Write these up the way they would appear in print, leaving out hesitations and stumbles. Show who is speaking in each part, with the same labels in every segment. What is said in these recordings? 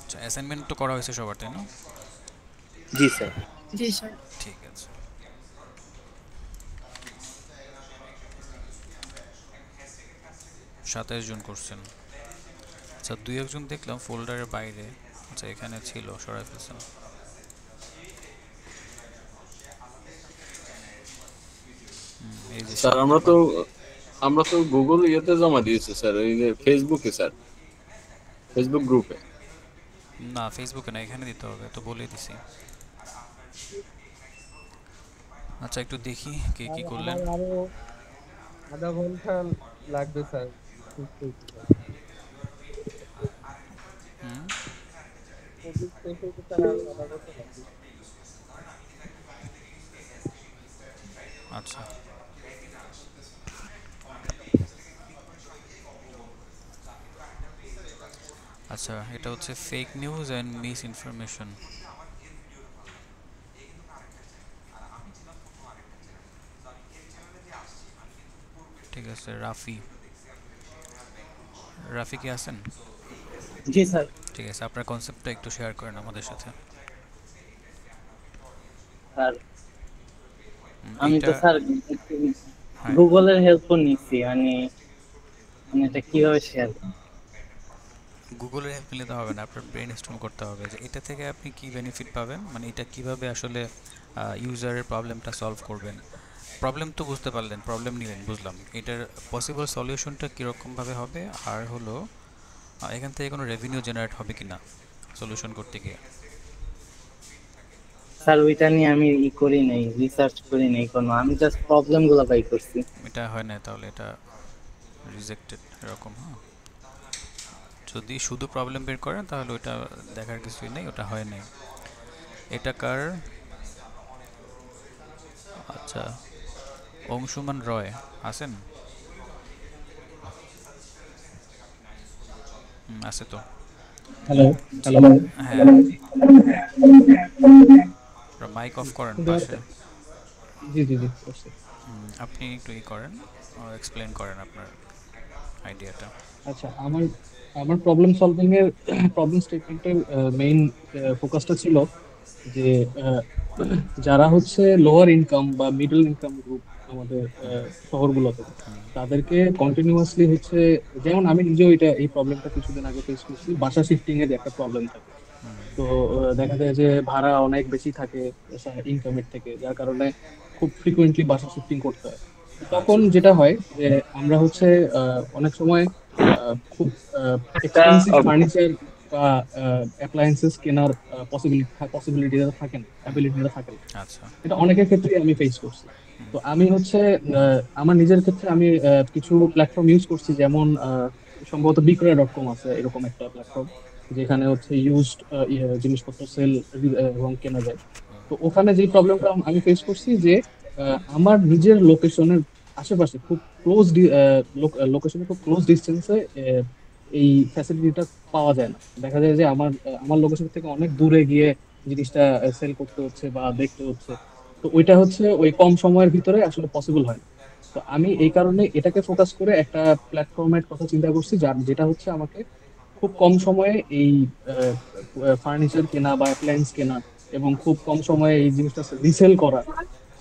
Speaker 1: আচ্ছা, অ্যাসাইনমেন্ট তো করা হয়েছে সবার, তাই না?
Speaker 2: জি স্যার।
Speaker 3: জি স্যার।
Speaker 1: ঠিক আছে। 27 জন করছেন। আচ্ছা, দুই একজন দেখলাম ফোল্ডারের বাইরে। আচ্ছা, এখানে ছিল, সরাই ফেলছেন। এই যে
Speaker 4: স্যার
Speaker 1: সাত
Speaker 4: আমরা তো
Speaker 1: বারো
Speaker 4: আমরা তো গুগল ইয়েতে জমা দিয়েছি স্যার, এই যে ফেসবুকে স্যার, ফেসবুক গ্রুপে।
Speaker 1: না, ফেসবুকে না, এখানে দিতে হবে, তো বলেই দিছি। আচ্ছা, একটু দেখি কে
Speaker 5: আর
Speaker 1: কি করলেন।
Speaker 5: আমার আরো আধা ঘন্টা লাগবে স্যার, বুঝতে স্যার।
Speaker 1: হুম।
Speaker 5: অফিস শেষ হইতে স্যার আরো আধা ঘন্টা লাগবে।
Speaker 1: আচ্ছা। আচ্ছা, এটা হচ্ছে fake news and miss information. ঠিক আছে, রাফি। রাফি কি আছেন?
Speaker 2: জি স্যার।
Speaker 1: ঠিক আছে, আপনার কনসেপ্টটা একটু শেয়ার করেন আমাদের সাথে।
Speaker 2: স্যার আমি তো
Speaker 1: এইটা।
Speaker 2: স্যার
Speaker 1: হ্যাঁ।
Speaker 2: গুগলের হেল্প নিচ্ছি, মানে মানে এটা কিভাবে শেয়ার?
Speaker 1: গুগলের হেল্প নিলে তো হবে না, আপনার ব্রেন স্টর্ম করতে হবে যে এটা থেকে আপনি কি বেনিফিট পাবেন, মানে এটা কিভাবে আসলে ইউজারের প্রবলেমটা সলভ করবেন। প্রবলেম তো বুঝতে পারলেন, প্রবলেম নিলেন, বুঝলাম, এটার পসিবল সলিউশনটা কীরকমভাবে হবে, আর হলো এখান থেকে কোনো রেভিনিউ জেনারেট হবে কি না সলিউশন করতে গিয়ে।
Speaker 2: স্যার ওইটা নিয়ে আমি করি নাই, রিসার্চ করি নাই কোনো, আমি জাস্ট প্রবলেম গুলো বাই করছি।
Speaker 1: এটা হয় না, তাহলে এটা রিজেক্টেড এরকম। হ্যাঁ, যদি শুধু প্রবলেম বের করেন তাহলে ওটা দেখার কিছুই নেই, ওটা হয় নাই। এটা কার? আচ্ছা, অংশুমান রয় আছেন? আছে তো।
Speaker 6: হ্যালো।
Speaker 1: জি।
Speaker 6: হ্যালো।
Speaker 1: হ্যাঁ, মাইক অফ করেন
Speaker 6: শুনতে
Speaker 1: পাশে।
Speaker 6: পাচ্ছেন? জি জি জি, করছি।
Speaker 1: আপনি একটু ই করেন, এক্সপ্লেন করেন আপনার আইডিয়াটা।
Speaker 6: আচ্ছা, আমার আমার প্রবলেম সলভিং এর প্রবলেম স্টেটমেন্টের মেইন ফোকাসটা ছিল যে আহ, যারা হচ্ছে লোয়ার ইনকাম বা মিডল ইনকাম গ্রুপ আমাদের শহরগুলোতে, তাদেরকে কন্টিনিউয়াসলি হচ্ছে, যেমন আমি নিজেও এই প্রবলেমটা কিছুদিন আগে ফেস করছি, বাসা শিফটিং এর একটা প্রবলেম থাকে। তো দেখা যায় যে ভাড়া অনেক বেশি থাকে ইনকামের থেকে, যার কারণে খুব ফ্রিকুয়েন্টলি বাসা শিফটিং করতে হয়। তখন
Speaker 1: আচ্ছা।
Speaker 6: যেটা হয় যে আমরা হচ্ছে অনেক সময় খুব এক্সপেন্সিভ ফার্নিচার বা অ্যাপ্লায়েন্সেস কেনার পসিবিলিটিটা থাকে না, অ্যাবিলিটিটা থাকে না।
Speaker 1: আচ্ছা।
Speaker 6: এটা অনেকের ক্ষেত্রে আমি ফেস করছি। তো আমি হচ্ছে আমার নিজের ক্ষেত্রে আমি কিছু প্ল্যাটফর্ম ইউজ করছি, যেমন সম্ভবত বিক্রয়.কম আছে, এরকম একটা প্ল্যাটফর্ম যেখানে হচ্ছে ইউজড জিনিসপত্র সেল এবং কেনা যায়। তো ওখানে যে প্রবলেমটা আমি ফেস করছি যে আমার নিজের লোকেশনের আশেপাশে খুব ক্লোজ লোকেশনে খুব ক্লোজ ডিস্টেন্সে এই ফ্যাসিলিটিটা পাওয়া যায় না। দেখা যায় যে আমার লোকেশন থেকে অনেক দূরে গিয়ে জিনিসটা সেল করতে হচ্ছে বা দেখতে হচ্ছে। তো ওইটা হচ্ছে ওই কম সময়ের ভিতরে আসলে পসিবল হয় না। তো আমি এই কারণে এটাকে ফোকাস করে একটা প্ল্যাটফর্মের কথা চিন্তা করছি, যেটা হচ্ছে আমাকে খুব কম সময়ে এই ফার্নিচার কেনা বা অ্যাপ্লায়েন্স কেনা এবং খুব কম সময়ে এই জিনিসটা রিসেল করা।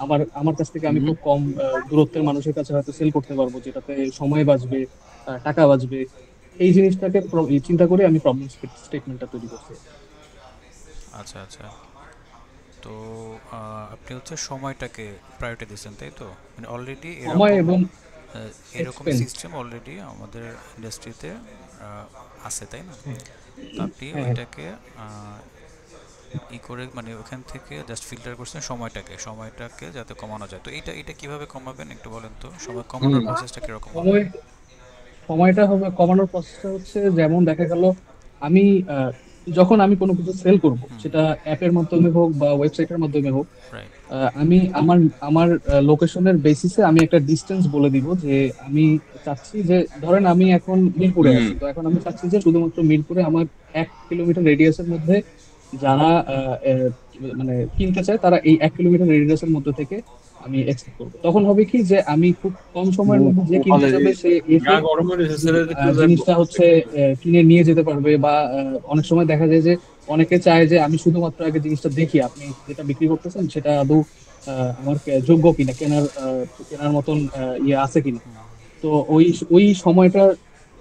Speaker 6: আমার আমার কাছ থেকে আমি
Speaker 2: হুম।
Speaker 6: খুব কম দূরত্বের মানুষের কাছে হয়তো সেল করতে পারবো, যেটাতে সময় বাঁচবে, টাকা বাঁচবে। এই জিনিসটাকে চিন্তা করে আমি প্রবলেম স্টেটমেন্টটা তৈরি করছি।
Speaker 1: আচ্ছা। আচ্ছা, তো আপনি হচ্ছে সময়টাকে প্রায়োরিটি দিচ্ছেন, তাই তো? মানে অলরেডি
Speaker 6: সময়
Speaker 1: এরকম
Speaker 6: এবং
Speaker 1: এরকম
Speaker 6: এক্সপেন্স।
Speaker 1: সিস্টেম অলরেডি আমাদের ইন্ডাস্ট্রিতে আছে, তাই না?
Speaker 6: হ্যাঁ
Speaker 1: তো আপনি
Speaker 6: হ্যাঁ হ্যাঁ।
Speaker 1: ওইটাকে ই করে, মানে ওখান থেকে জাস্ট ফিল্টার করছেন সময়টাকে যাতে কমানো যায়। তো এটা এটা কিভাবে কমাবেন একটু বলেন তো, সময় কমানোর প্রসেসটা কিরকম হবে?
Speaker 6: সময় সময়টা হবে কমানোর প্রসেসটা হচ্ছে, যেমন দেখা গেল আমি আহ, যখন আমি কোনো কিছু সেল করব, সেটা অ্যাপের মাধ্যমে হোক বা ওয়েবসাইটের মাধ্যমে হোক,
Speaker 1: রাইট।
Speaker 6: আমি আমার আমার লোকেশনের বেসিসে আমি একটা ডিস্টেন্স বলে দিব যে আমি চাচ্ছি যে, ধরেন আমি এখন মিরপুরে
Speaker 4: হুম।
Speaker 6: আছি, তো এখন আমি চাচ্ছি যে শুধুমাত্র মিরপুরে আমার 1 কিলোমিটার রেডিয়াসের মধ্যে যারা মানে কিনতে চায়, তারা এই 1 কিলোমিটার রেডিয়াসের মধ্যে থেকে আমি এক্সপেক্ট করবো। তখন হবে কি যে আমি খুব কম সময়ের মধ্যে যে কিনতে
Speaker 4: কলেজে
Speaker 6: যাবে সে এসে
Speaker 4: গা গরম হয়ে গেছে স্যার, একটু দেখবো।
Speaker 6: জিনিসটা হচ্ছে কিনে নিয়ে যেতে পারবে, বা অনেক সময় দেখা যায় যে অনেকে চায় যে আমি শুধুমাত্র আগে জিনিসটা দেখি আপনি যেটা বিক্রি করতেছেন সেটা আদৌ আমার যোগ্য কিনা, কেনার মতন ইয়ে আছে কিনা। তো ওই ওই সময়টা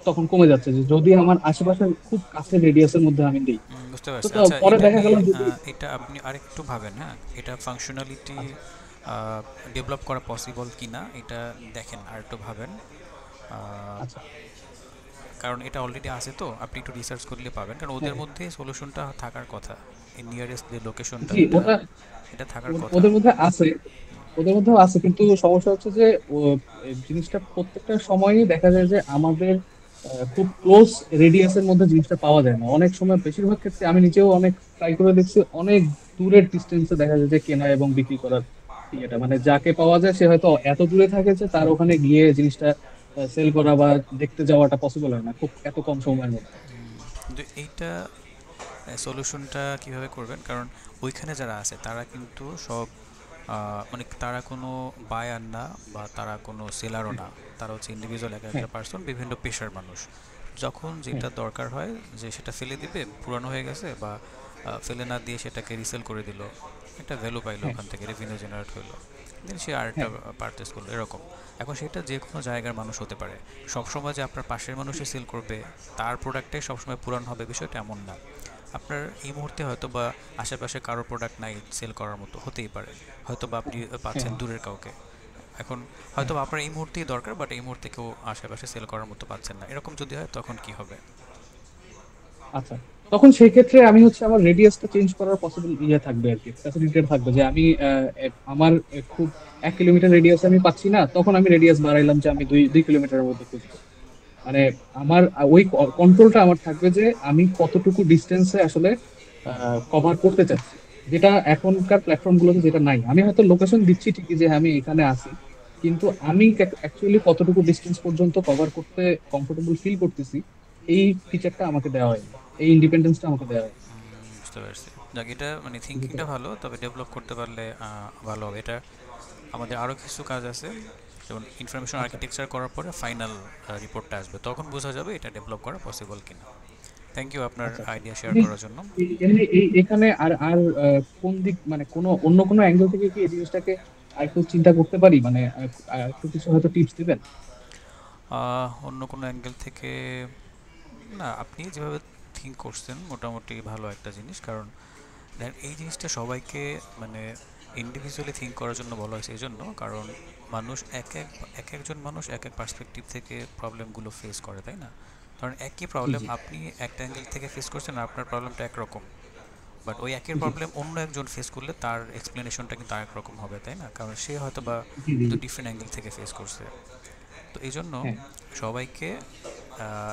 Speaker 6: তখন কমে যাচ্ছে, যে যদি আমার আশেপাশের খুব কাছের রেডিয়াসের মধ্যে আমি দিই।
Speaker 1: বুঝতে
Speaker 6: তো
Speaker 1: পারছি। আচ্ছা,
Speaker 6: পরে
Speaker 1: এটা
Speaker 6: দেখা
Speaker 1: নিয়ে
Speaker 6: গেল যদি
Speaker 1: এটা আপনি আরেকটু ভাবেন, হ্যাঁ, এটা ফাংশনালিটি
Speaker 6: আচ্ছা
Speaker 1: ডেভেলপ করা পসিবল কিনা এটা দেখেন, আর একটু ভাবেন। আহ,
Speaker 6: আচ্ছা
Speaker 1: কারণ এটা অলরেডি আছে, তো আপনি একটু রিসার্চ করলে পাবেন, কারণ ওদের
Speaker 6: হ্যাঁ
Speaker 1: মধ্যে সলিউশনটা থাকার কথা। এই নিয়ারেস্ট যে লোকেশনটা,
Speaker 6: জি,
Speaker 1: এটা
Speaker 6: ওটা
Speaker 1: এটা থাকার কথা।
Speaker 6: ওদের মধ্যে আছে, ওদের মধ্যেও আছে, কিন্তু সমস্যা হচ্ছে যে এই জিনিসটা প্রত্যেকটা সময়ই দেখা যায় যে আমাদের খুব ক্লোজ রেডিয়াসের মধ্যে জিনিসটা পাওয়া যায় না অনেক সময়। বেশিরভাগ ক্ষেত্রে আমি নিজেও অনেক ট্রাই করে দেখছি, অনেক দূরের ডিস্টেন্সে দেখা যায় যে কেনা এবং বিক্রি করার ইয়েটা, মানে যাকে পাওয়া যায় সে হয়তো এত দূরে থাকে যে তার ওখানে গিয়ে জিনিসটা সেল করা বা দেখতে যাওয়াটা পসিবল হয় না খুব এত কম সময়ের মধ্যে।
Speaker 1: কিন্তু এইটা সলিউশনটা কিভাবে করবেন, কারণ ওইখানে যারা আছে তারা কিন্তু সব মানে তারা কোনো বায়ার না, বা তারা কোনো সেলারও না, তারা হচ্ছে ইন্ডিভিজুয়াল এক
Speaker 6: হ্যাঁ
Speaker 1: একটা পার্সন, বিভিন্ন পেশার মানুষ। যখন
Speaker 6: হ্যাঁ
Speaker 1: যেটা দরকার হয় যে সেটা ফেলে দিবে, পুরানো হয়ে গেছে, বা ফেলে না দিয়ে সেটাকে রিসেল করে দিল, একটা ভ্যালু পাইলো,
Speaker 6: হ্যাঁ
Speaker 1: ওখান থেকে রেভিনিউ জেনারেট হইলো, দেন সে আরেকটা
Speaker 6: হ্যাঁ
Speaker 1: পারচেস করলো, এরকম। এখন সেটা যে কোনো জায়গার মানুষ হতে পারে। সবসময় যে আপনার পাশের মানুষই সেল করবে, তার প্রোডাক্টটাই সবসময় পুরান হবে, বিষয়টা এমন না। আপনার এই মুহূর্তে হয়তো বা আশেপাশে কারো প্রোডাক্ট নাই সেল করার মতো, হতেই পারে। হয়তো বা আপনি
Speaker 6: হ্যাঁ
Speaker 1: পাচ্ছেন দূরের কাউকে। এখন
Speaker 6: হ্যাঁ
Speaker 1: হয়তো বা আপনার এই মুহূর্তেই দরকার, বাট এই মুহূর্তে কেউ আশেপাশে সেল করার মতো পাচ্ছেন না, এরকম যদি হয় তখন কি হবে?
Speaker 6: আচ্ছা, তখন সেই ক্ষেত্রে আমি হচ্ছে আমার রেডিয়াসটা চেঞ্জ করার পসিবল ইয়ে থাকবে আর কি, ফ্যাসিলিটেড থাকবে যে আমি আমার খুব 1 কিলোমিটার রেডিয়াস আমি পাচ্ছি না, তখন আমি রেডিয়াস বাড়াইলাম যে আমি 2 কিলোমিটারের মধ্যে খুঁজবো। মানে আমার ওই কন্ট্রোলটা আমার থাকবে যে আমি কতটুকু ডিস্টেন্সে আসলে কভার করতে চাচ্ছি, যেটা এখনকার প্ল্যাটফর্ম গুলোতে যেটা নাই। আমি হয়তো লোকেশন দিচ্ছি ঠিকই যে আমি এখানে আছি, কিন্তু আমি অ্যাকচুয়ালি কতটুকু ডিস্টেন্স পর্যন্ত কভার করতে কমফোর্টেবল ফিল করতেছি, এই ফিচারটা আমাকে দেওয়া হয়নি, এই ইন্ডিপেন্ডেন্সটা আমাকে দেওয়া হয়নি।
Speaker 1: বুঝতে পারছি। যাক, এটা মানে
Speaker 6: বুঝতে
Speaker 1: থিঙ্কিংটা
Speaker 6: পারছি।
Speaker 1: ভালো, তবে ডেভেলপ করতে পারলে ভালো হবে। এটা আমাদের আরও কিছু কাজ আছে, যেমন ইনফরমেশন
Speaker 6: আচ্ছা
Speaker 1: আর্কিটেকচার করার পরে ফাইনাল রিপোর্টটা আসবে, তখন বোঝা যাবে এটা ডেভেলপ করা পসিবল কিনা। থ্যাংক ইউ আপনার
Speaker 6: আচ্ছা আচ্ছা
Speaker 1: আইডিয়া শেয়ার
Speaker 6: এমনি
Speaker 1: করার জন্য।
Speaker 6: এমনি এখানে আর আর কোন দিক, মানে কোনো অন্য কোনো অ্যাঙ্গেল থেকে কি এই জিনিসটাকে আর একটু চিন্তা করতে পারি, মানে একটু কিছু হয়তো টিপস দিবেন?
Speaker 1: অন্য কোনো অ্যাঙ্গেল থেকে না, আপনি যেভাবে থিঙ্ক করছেন মোটামুটি ভালো একটা জিনিস, কারণ দেখেন এই জিনিসটা সবাইকে মানে ইন্ডিভিজুয়ালি থিঙ্ক করার জন্য বলা হয়েছে, এই জন্য কারণ মানুষ এক একজন মানুষ এক এক পার্সপেক্টিভ থেকে প্রবলেমগুলো ফেস করে, তাই না? কারণ একই
Speaker 6: জি
Speaker 1: প্রবলেম
Speaker 6: জি
Speaker 1: আপনি একটা অ্যাঙ্গেল থেকে ফেস করছেন, আর আপনার প্রবলেমটা একরকম, বাট ওই একই
Speaker 6: জি
Speaker 1: প্রবলেম অন্য একজন ফেস করলে তার এক্সপ্লেনেশনটা কিন্তু আরেক রকম হবে, তাই না? কারণ সে হয়তো বা
Speaker 6: জি জি
Speaker 1: একটু
Speaker 6: জি।
Speaker 1: ডিফারেন্ট অ্যাঙ্গেল থেকে ফেস করছে। তো এই জন্য
Speaker 6: হ্যাঁ
Speaker 1: সবাইকে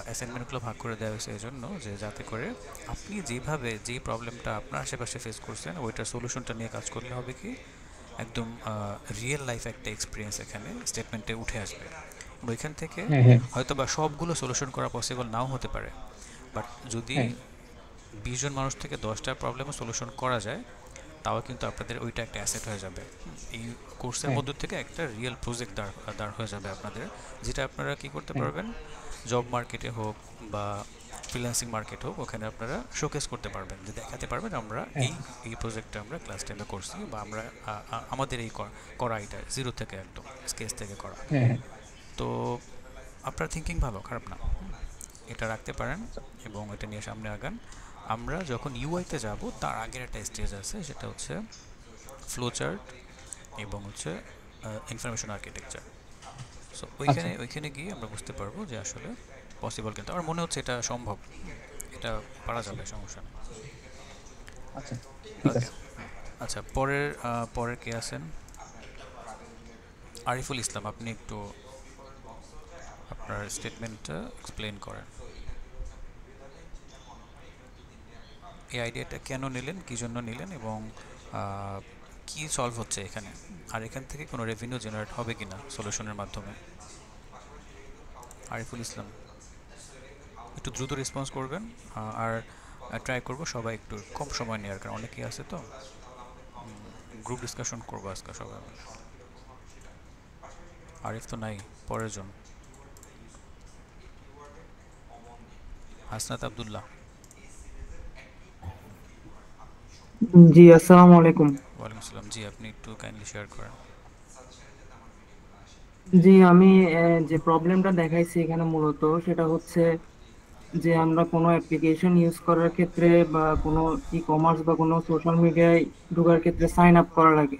Speaker 1: অ্যাসাইনমেন্টগুলো ভাগ করে দেওয়া হয়েছে, এই জন্য যে যাতে করে আপনি যেভাবে যেই প্রবলেমটা আপনার আশেপাশে ফেস করছেন ওইটার সলিউশনটা নিয়ে কাজ করলে হবে কি, একদম রিয়েল লাইফ একটা এক্সপিরিয়েন্স এখানে স্টেটমেন্টে উঠে আসবে। ওইখান থেকে
Speaker 6: হ্যাঁ হ্যাঁ
Speaker 1: হয়তো বা সবগুলো সলিউশন করা পসিবল নাও হতে পারে, বাট যদি
Speaker 6: হ্যাঁ
Speaker 1: 20 জন মানুষ থেকে 10টা প্রবলেমের সলিউশন করা যায়, তাও কিন্তু আপনাদের ওইটা একটা অ্যাসেট হয়ে যাবে। এই কোর্সের
Speaker 6: হ্যাঁ
Speaker 1: মধ্য থেকে একটা রিয়েল প্রজেক্ট দাঁড় হয়ে যাবে আপনাদের, যেটা আপনারা কি করতে
Speaker 6: হ্যাঁ
Speaker 1: পারবেন, জব মার্কেটে হোক বা ফ্রিল্যান্সিং মার্কেট হোক, ওখানে আপনারা শোকেস করতে পারবেন, যে দেখাতে পারবেন আমরা
Speaker 6: হ্যাঁ
Speaker 1: এই প্রজেক্টটা আমরা ক্লাস 10-এ করছি, বা আমরা আমাদের এই করা এটা জিরো থেকে একদম স্কেচ থেকে করা।
Speaker 6: হ্যাঁ হ্যাঁ
Speaker 1: তো আপনার থিঙ্কিং ভালো, খারাপ না, এটা রাখতে পারেন এবং এটা নিয়ে সামনে আগান। আমরা যখন ইউআইতে যাব তার আগের একটা স্টেজ আছে, সেটা হচ্ছে ফ্লো চার্ট এবং হচ্ছে ইনফরমেশন আর্কিটেকচার। সো
Speaker 6: আচ্ছা
Speaker 1: ওইখানে গিয়ে আমরা বুঝতে পারবো যে আসলে পসিবল, কিন্তু আমার মনে হচ্ছে এটা সম্ভব, এটা পারা
Speaker 6: আচ্ছা
Speaker 1: যাবে, সমস্যা নেই।
Speaker 6: আচ্ছা ঠিক
Speaker 1: ওকে।
Speaker 6: আছে।
Speaker 1: আচ্ছা, পরের কে আছেন? আরিফুল ইসলাম, আপনি একটু আপনার স্টেটমেন্টটা এক্সপ্লেন করেন। এই আইডিয়াটা কেন নিলেন, কী জন্য নিলেন, এবং কি সলভ হচ্ছে এখানে, আর এখান থেকে কোনো রেভিনিউ জেনারেট হবে কিনা সলিউশনের মাধ্যমে? আরিফুল ইসলাম, একটু দ্রুত রেসপন্স করবেন, আর ট্রাই করব সবাই একটু কম সময় নেওয়ার, কারণ অনেকেই আছে, তো গ্রুপ ডিসকাশন করবো আজকে সবাই মিলে। আরিফ তো নাই, পরের জন হাসনাত আব্দুল্লাহ।
Speaker 3: জি, আসসালামু আলাইকুম।
Speaker 1: ওয়ালাইকুম আসসালাম। জি, আপনি একটু কাইন্ডলি শেয়ার করেন।
Speaker 3: জি, আমি যে প্রবলেমটা দেখাইছি এখানে মূলত সেটা হচ্ছে যে আমরা কোনো অ্যাপ্লিকেশন ইউজ করার ক্ষেত্রে বা কোনো ই কমার্স বা কোনো সোশ্যাল মিডিয়ায় ঢোকার ক্ষেত্রে সাইন আপ করা লাগে।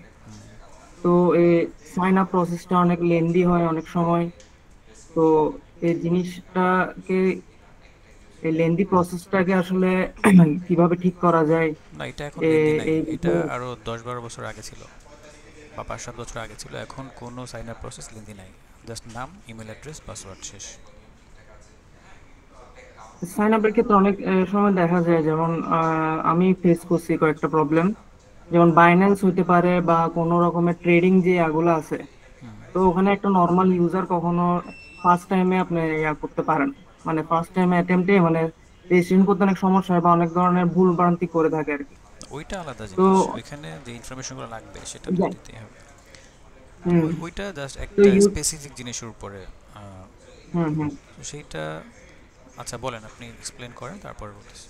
Speaker 3: তো এই সাইন আপ প্রসেসটা অনেক লেন্দি হয় অনেক সময়। তো এই জিনিসটাকে, এই লেন্দি প্রসেসটাকে আসলে কিভাবে ঠিক করা যায়?
Speaker 1: না, এটা এখন
Speaker 3: এ
Speaker 1: লেন্দি নাই,
Speaker 3: এই
Speaker 1: এটা
Speaker 3: বিষয়ে
Speaker 1: আরও 10-12 বছর আগে ছিল বা 5-7 বছর আগে ছিল। এখন কোনো সাইন আপ প্রসেস লেন্দি নাই, জাস্ট নাম, ইমেল অ্যাড্রেস, পাসওয়ার্ড, শেষ।
Speaker 3: সাইন আপের ক্ষেত্রে অনেক সময় দেখা যায়, যেমন আমি ফেস করছি কয়েকটা প্রবলেম, যেমন বাইন্যান্স হইতে পারে বা কোনো রকমের ট্রেডিং যে এগুলো আছে। তো ওখানে একটা নর্মাল ইউজার কখনো ফার্স্ট টাইমে আপনি ইয়া করতে পারেন, মানে ফার্স্ট টাইম অ্যাটেম্পটে মানে রেজিস্ট্রেশন করতে অনেক সমস্যা হয় বা অনেক ধরনের ভুল ভ্রান্তি করে থাকে আর কি।
Speaker 1: ওইটা আলাদা
Speaker 3: তো
Speaker 1: জিনিস, ওইখানে যে ইনফরমেশনগুলো লাগবে সেটা তো
Speaker 3: যাই,
Speaker 1: দিতেই হবে।
Speaker 3: হুম,
Speaker 1: ওইটা জাস্ট
Speaker 3: তো
Speaker 1: একটা
Speaker 3: ইউ
Speaker 1: স্পেসিফিক জিনিসের উপরে,
Speaker 3: হুম হুম
Speaker 1: তো সেইটা। আচ্ছা বলেন, আপনি এক্সপ্লেন করেন, তারপর বলতেছি।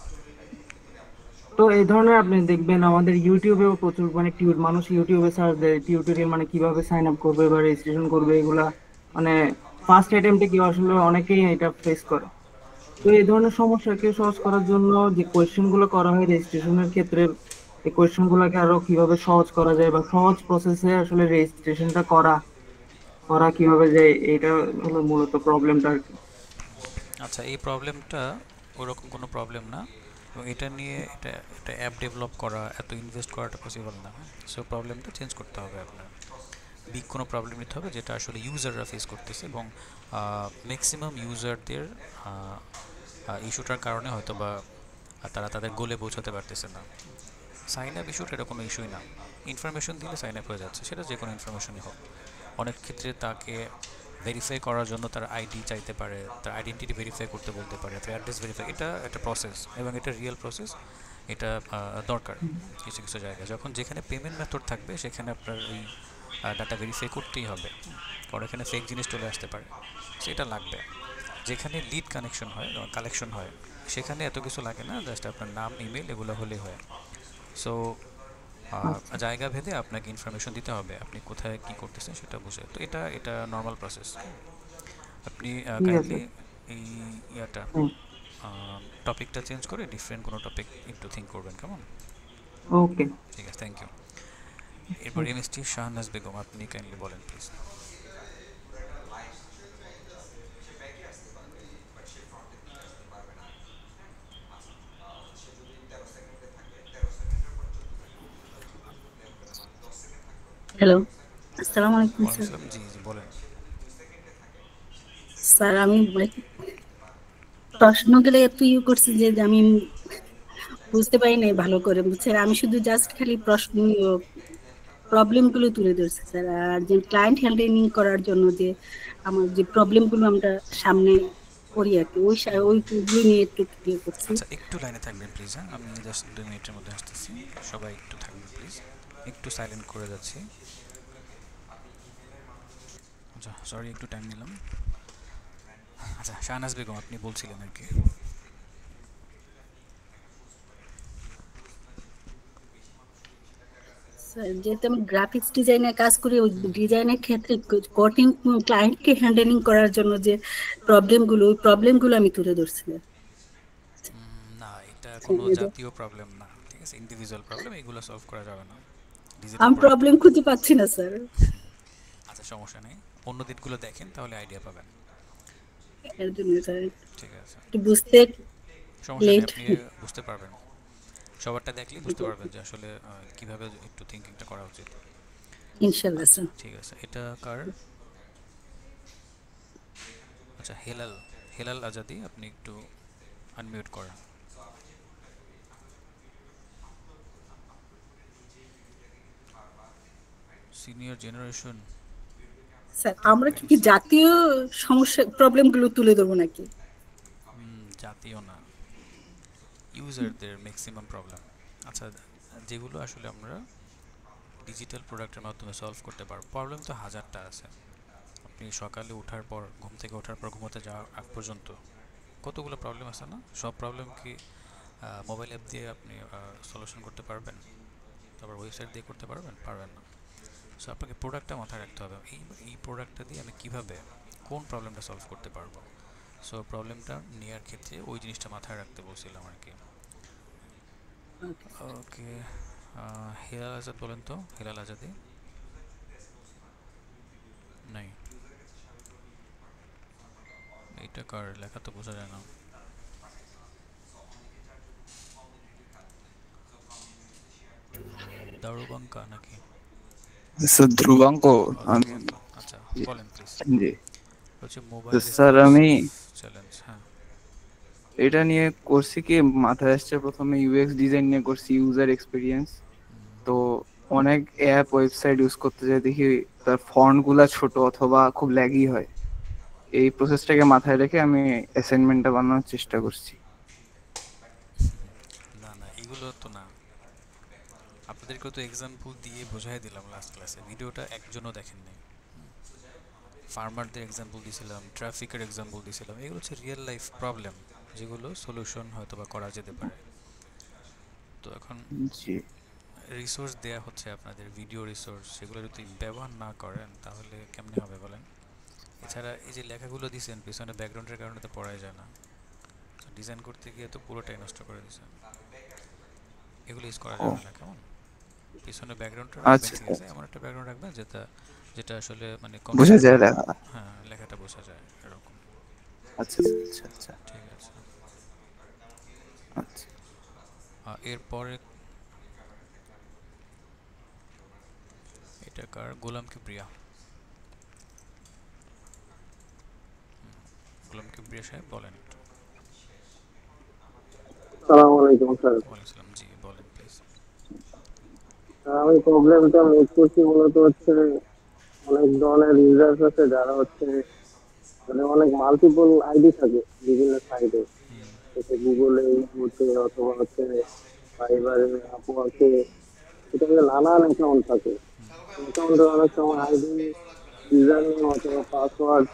Speaker 3: তো এই ধরনের আপনি দেখবেন আমাদের ইউটিউবেও প্রচুর মানে মানুষ ইউটিউবে সার্চ দেয় টিউটোরিয়াল, মানে কিভাবে সাইন আপ করবে বা রেজিস্ট্রেশন করবে এগুলা, মানে ফার্স্ট অ্যাটেম্পটে কি আসলে অনেকেই এটা ফেস করে। তো এই ধরনের সমস্যাকে সহজ করার জন্য যে কোয়েশ্চেন গুলো করা হয় রেজিস্ট্রেশনের ক্ষেত্রে, এই কোয়েশ্চেন গুলোকে আরো কিভাবে সহজ করা যায় বা সহজ প্রসেসে আসলে রেজিস্ট্রেশনটা করা করা কিভাবে যায়, এটা হলো মূলত প্রবলেমটা আর কি।
Speaker 1: আচ্ছা, এই প্রবলেমটা ওরকম কোনো প্রবলেম না, এবং এটা নিয়ে এটা একটা অ্যাপ ডেভেলপ করা, এত ইনভেস্ট করাটা পসিবল না। সো প্রবলেমটা চেঞ্জ করতে হবে আপনার, বিগ কোনো প্রবলেম নিতে হবে যেটা আসলে ইউজাররা ফেস করতেছে, এবং ম্যাক্সিমাম ইউজারদের ইস্যুটার কারণে হয়তো বা তারা তাদের গোলে পৌঁছাতে পারতেছে না। সাইন আপ ইস্যুটা এটা কোনো ইস্যুই না, ইনফরমেশন দিলে সাইন আপ হয়ে যাচ্ছে, সেটা যে কোনো ইনফরমেশনই হোক। অনেক ক্ষেত্রে তাকে ভেরিফাই করার জন্য তার আইডি চাইতে পারে, তার আইডেন্টিটি ভেরিফাই করতে বলতে পারে, তার অ্যাড্রেস ভেরিফাই, এটা একটা প্রসেস এবং এটা রিয়েল প্রসেস। এটা দরকার কিছু কিছু জায়গায়, যখন যেখানে পেমেন্ট মেথড থাকবে সেখানে আপনার এই ডাটা ভেরিফাই করতেই হবে, কারণ এখানে ফেক জিনিস চলে আসতে পারে, সেটা লাগবে। যেখানে লিড কানেকশন হয়, কালেকশন হয়, সেখানে এত কিছু লাগে না, জাস্ট আপনার নাম, ইমেল এগুলো হলেই হয়। সো
Speaker 3: আচ্ছা,
Speaker 1: জায়গা ভেদে আপনাকে ইনফরমেশন দিতে হবে, আপনি কোথায় কী করতেছেন সেটা বুঝে। তো এটা এটা নর্মাল প্রসেস। আপনি
Speaker 3: ঠিক আছে।
Speaker 1: কাইন্ডলি এই ইয়াটা
Speaker 3: হুম,
Speaker 1: টপিকটা চেঞ্জ করে ডিফারেন্ট কোনো টপিক একটু থিঙ্ক করবেন, কেমন?
Speaker 3: ওকে।
Speaker 1: ঠিক আছে, থ্যাংক ইউ। এরপর এমএসটি শাহনাজ বেগম, আপনি কাইন্ডলি বলেন প্লিজ।
Speaker 7: হ্যালো, আসসালামু আলাইকুম
Speaker 1: ওয়ালাইকুম
Speaker 7: স্যার।
Speaker 1: আসসালাম। জি জি, বলেন।
Speaker 7: স্যার আমি প্রশ্নগুলো এত করছি যে আমি বুঝতে পারি নাই ভালো করে, বুঝছেন? আমি শুধু জাস্ট খালি প্রশ্ন প্রবলেম গুলো তুলে ধরছি স্যার, আর যে ক্লায়েন্ট হ্যান্ডলিং করার জন্য যে আমার যে প্রবলেম গুলো আমরা সামনে করি আর কি, ওইগুলো নিয়ে একটু ক্লিয়ার করছি।
Speaker 1: আচ্ছা, একটু লাইনে থাকবেন প্লিজ। হ্যাঁ, আমি জাস্ট 2 মিনিটের মধ্যে আসতেছি। সবাই একটু থাকবেন প্লিজ, একটু সাইলেন্ট করে যাচ্ছি। আচ্ছা, সরি, একটু টাইম নিলাম। আচ্ছা, শাহনাজ বেগম, আপনি বলছিলেন আর কি।
Speaker 7: স্যার যেহেতু আমি গ্রাফিক্স ডিজাইনের কাজ করি, ওই ডিজাইনের ক্ষেত্রে কোটিং ক্লায়েন্টকে হ্যান্ডলিং করার জন্য যে প্রবলেমগুলো, ওই প্রবলেমগুলো আমি তুলে ধরছি।
Speaker 1: না, এটা কোনো জাতীয় প্রবলেম না, ঠিক আছে, ইন্ডিভিজুয়াল প্রবলেম, এগুলো সলভ করা যাবে না ডিজিটাল
Speaker 7: আমি
Speaker 1: প্রোডাক্ট।
Speaker 7: প্রবলেম খুঁজে পাচ্ছি না স্যার।
Speaker 1: আচ্ছা, সমস্যা নেই, অন্য দিকগুলো দেখেন, তাহলে আইডিয়া পাবেন।
Speaker 7: এর জন্য স্যার
Speaker 1: ঠিক আছে,
Speaker 7: একটু বুঝতে
Speaker 1: সমস্যা নেই,
Speaker 7: লেট।
Speaker 1: আপনি বুঝতে পারবেন। সবারটা দেখলেই বুঝতে পারবেন যে আসলে কিভাবে একটু থিঙ্কিংটা করা উচিত।
Speaker 7: ইনশাল্লাহ
Speaker 1: আচ্ছা,
Speaker 7: স্যার।
Speaker 1: ঠিক আছে, এটা কার? আচ্ছা, হেলাল, হেলাল আজাদি, আপনি একটু আনমিউট করেন। Senior generation?
Speaker 7: স্যার আমরা কি জাতীয় সমস্যা প্রবলেমগুলো তুলে ধরবো নাকি?
Speaker 1: জাতীয় না, ইউজারদের ম্যাক্সিমাম প্রবলেম। আচ্ছা, যেগুলো আসলে আমরা ডিজিটাল প্রোডাক্টের মাধ্যমে সলভ করতে পারবো। প্রবলেম তো হাজারটা আছে, আপনি সকালে ওঠার পর ঘুম থেকে ওঠার পর ঘুমোতে যাওয়ার আগ পর্যন্ত কতগুলো প্রবলেম আছে না? সব প্রবলেম কি মোবাইল অ্যাপ দিয়ে আপনি সলিউশন করতে পারবেন? তারপর ওয়েবসাইট দিয়ে করতে পারবেন? পারবেন না। সো আপনাকে প্রোডাক্টটা মাথায় রাখতে হবে, এই প্রোডাক্টটা দিয়ে আমি কীভাবে কোন প্রবলেমটা সলভ করতে পারবো। সো প্রবলেমটা নেওয়ার ক্ষেত্রে ওই জিনিসটা মাথায় রাখতে বলছিলাম আর কি। ওকে, হিলাল আজাদ বলেন তো, হিলাল আজাদি নাই, এইটা কার লেখা তো বোঝা যায় না। দারুবাঙ্কা নাকি?
Speaker 8: স্যার ধ্রুবাঙ্ক। আমি
Speaker 1: দারুবাঙ্কা, আচ্ছা বলেন প্লিজ।
Speaker 8: জি
Speaker 1: হচ্ছে
Speaker 8: তো
Speaker 1: মোবাইল
Speaker 8: স্যার আমি
Speaker 1: চ্যালেঞ্জ। হ্যাঁ,
Speaker 8: এটা নিয়ে করছি কি, মাথায় আসছে প্রথমে ইউএক্স ডিজাইন নিয়ে করছি, ইউজার এক্সপিরিয়েন্স। তো অনেক অ্যাপ ওয়েবসাইট ইউজ করতে যাই দেখি তার ফন্ট গুলা ছোট অথবা খুব ল্যাগই হয়। এই প্রসেসটাকে মাথায় রেখে আমি অ্যাসাইনমেন্টটা বানানোর চেষ্টা করছি।
Speaker 1: না না এগুলো তো না, আপনাদেরকে তো এক্সাম্পল দিয়ে বোঝাই দিলাম লাস্ট ক্লাসে, ভিডিওটা একজনও দেখেন নাই। ফার্মারদের এক্সাম্পল দিয়েছিলাম, ট্রাফিকের এক্সাম্পল দিয়েছিলাম, এগুলো হচ্ছে রিয়েল লাইফ প্রবলেম যেগুলো সলিউশন হয়তো বা করা যেতে পারে। তো এখন
Speaker 8: জি
Speaker 1: রিসোর্স দেয়া হচ্ছে আপনাদের, ভিডিও রিসোর্স, সেগুলো যদি ব্যবহার না করেন তাহলে কেমনে হবে বলেন? এছাড়া এই যে লেখাগুলো দিয়েছেন পিছনে ব্যাকগ্রাউন্ডের কারণে তো পড়াই যায় না, ডিজাইন করতে গিয়ে তো পুরোটাই নষ্ট করে দিয়েছেন। এগুলো ইউজ করা যাবে না, কেমন? পিছনে ব্যাকগ্রাউন্ডটা রাখবেন,
Speaker 8: আচ্ছা
Speaker 1: ঠিক আছে, এমন একটা ব্যাকগ্রাউন্ড রাখবেন যেটা যেটা আসলে মানে
Speaker 8: বোঝা যায় লেখা।
Speaker 1: হ্যাঁ লেখাটা বোঝা যায় এরকম।
Speaker 8: আচ্ছা আচ্ছা আচ্ছা
Speaker 1: ঠিক আছে।
Speaker 8: আচ্ছা
Speaker 1: এরপরে এটা কার? গোলাম কিবরিয়া। গোলাম কিবরিয়া সাহেব বলেন একটু।
Speaker 5: আসসালামু আলাইকুম স্যার।
Speaker 1: ওয়ালাইকুম আসসালাম, জি বলেন প্লিজ।
Speaker 5: আমি প্রবলেমটা মেক করছি মূলত হচ্ছে অনেক ধরনের ইউজার্স আছে যারা হচ্ছে মানে অনেক মাল্টিপল আইডি থাকে বিভিন্ন সাইটে, গুগলে হচ্ছে অথবা হচ্ছে ফাইবারে, আপওয়ার্কে, এটা নানান অ্যাকাউন্ট থাকে। অ্যাকাউন্টে অনেক সময় আইডি, ইউজার নেম অথবা পাসওয়ার্ড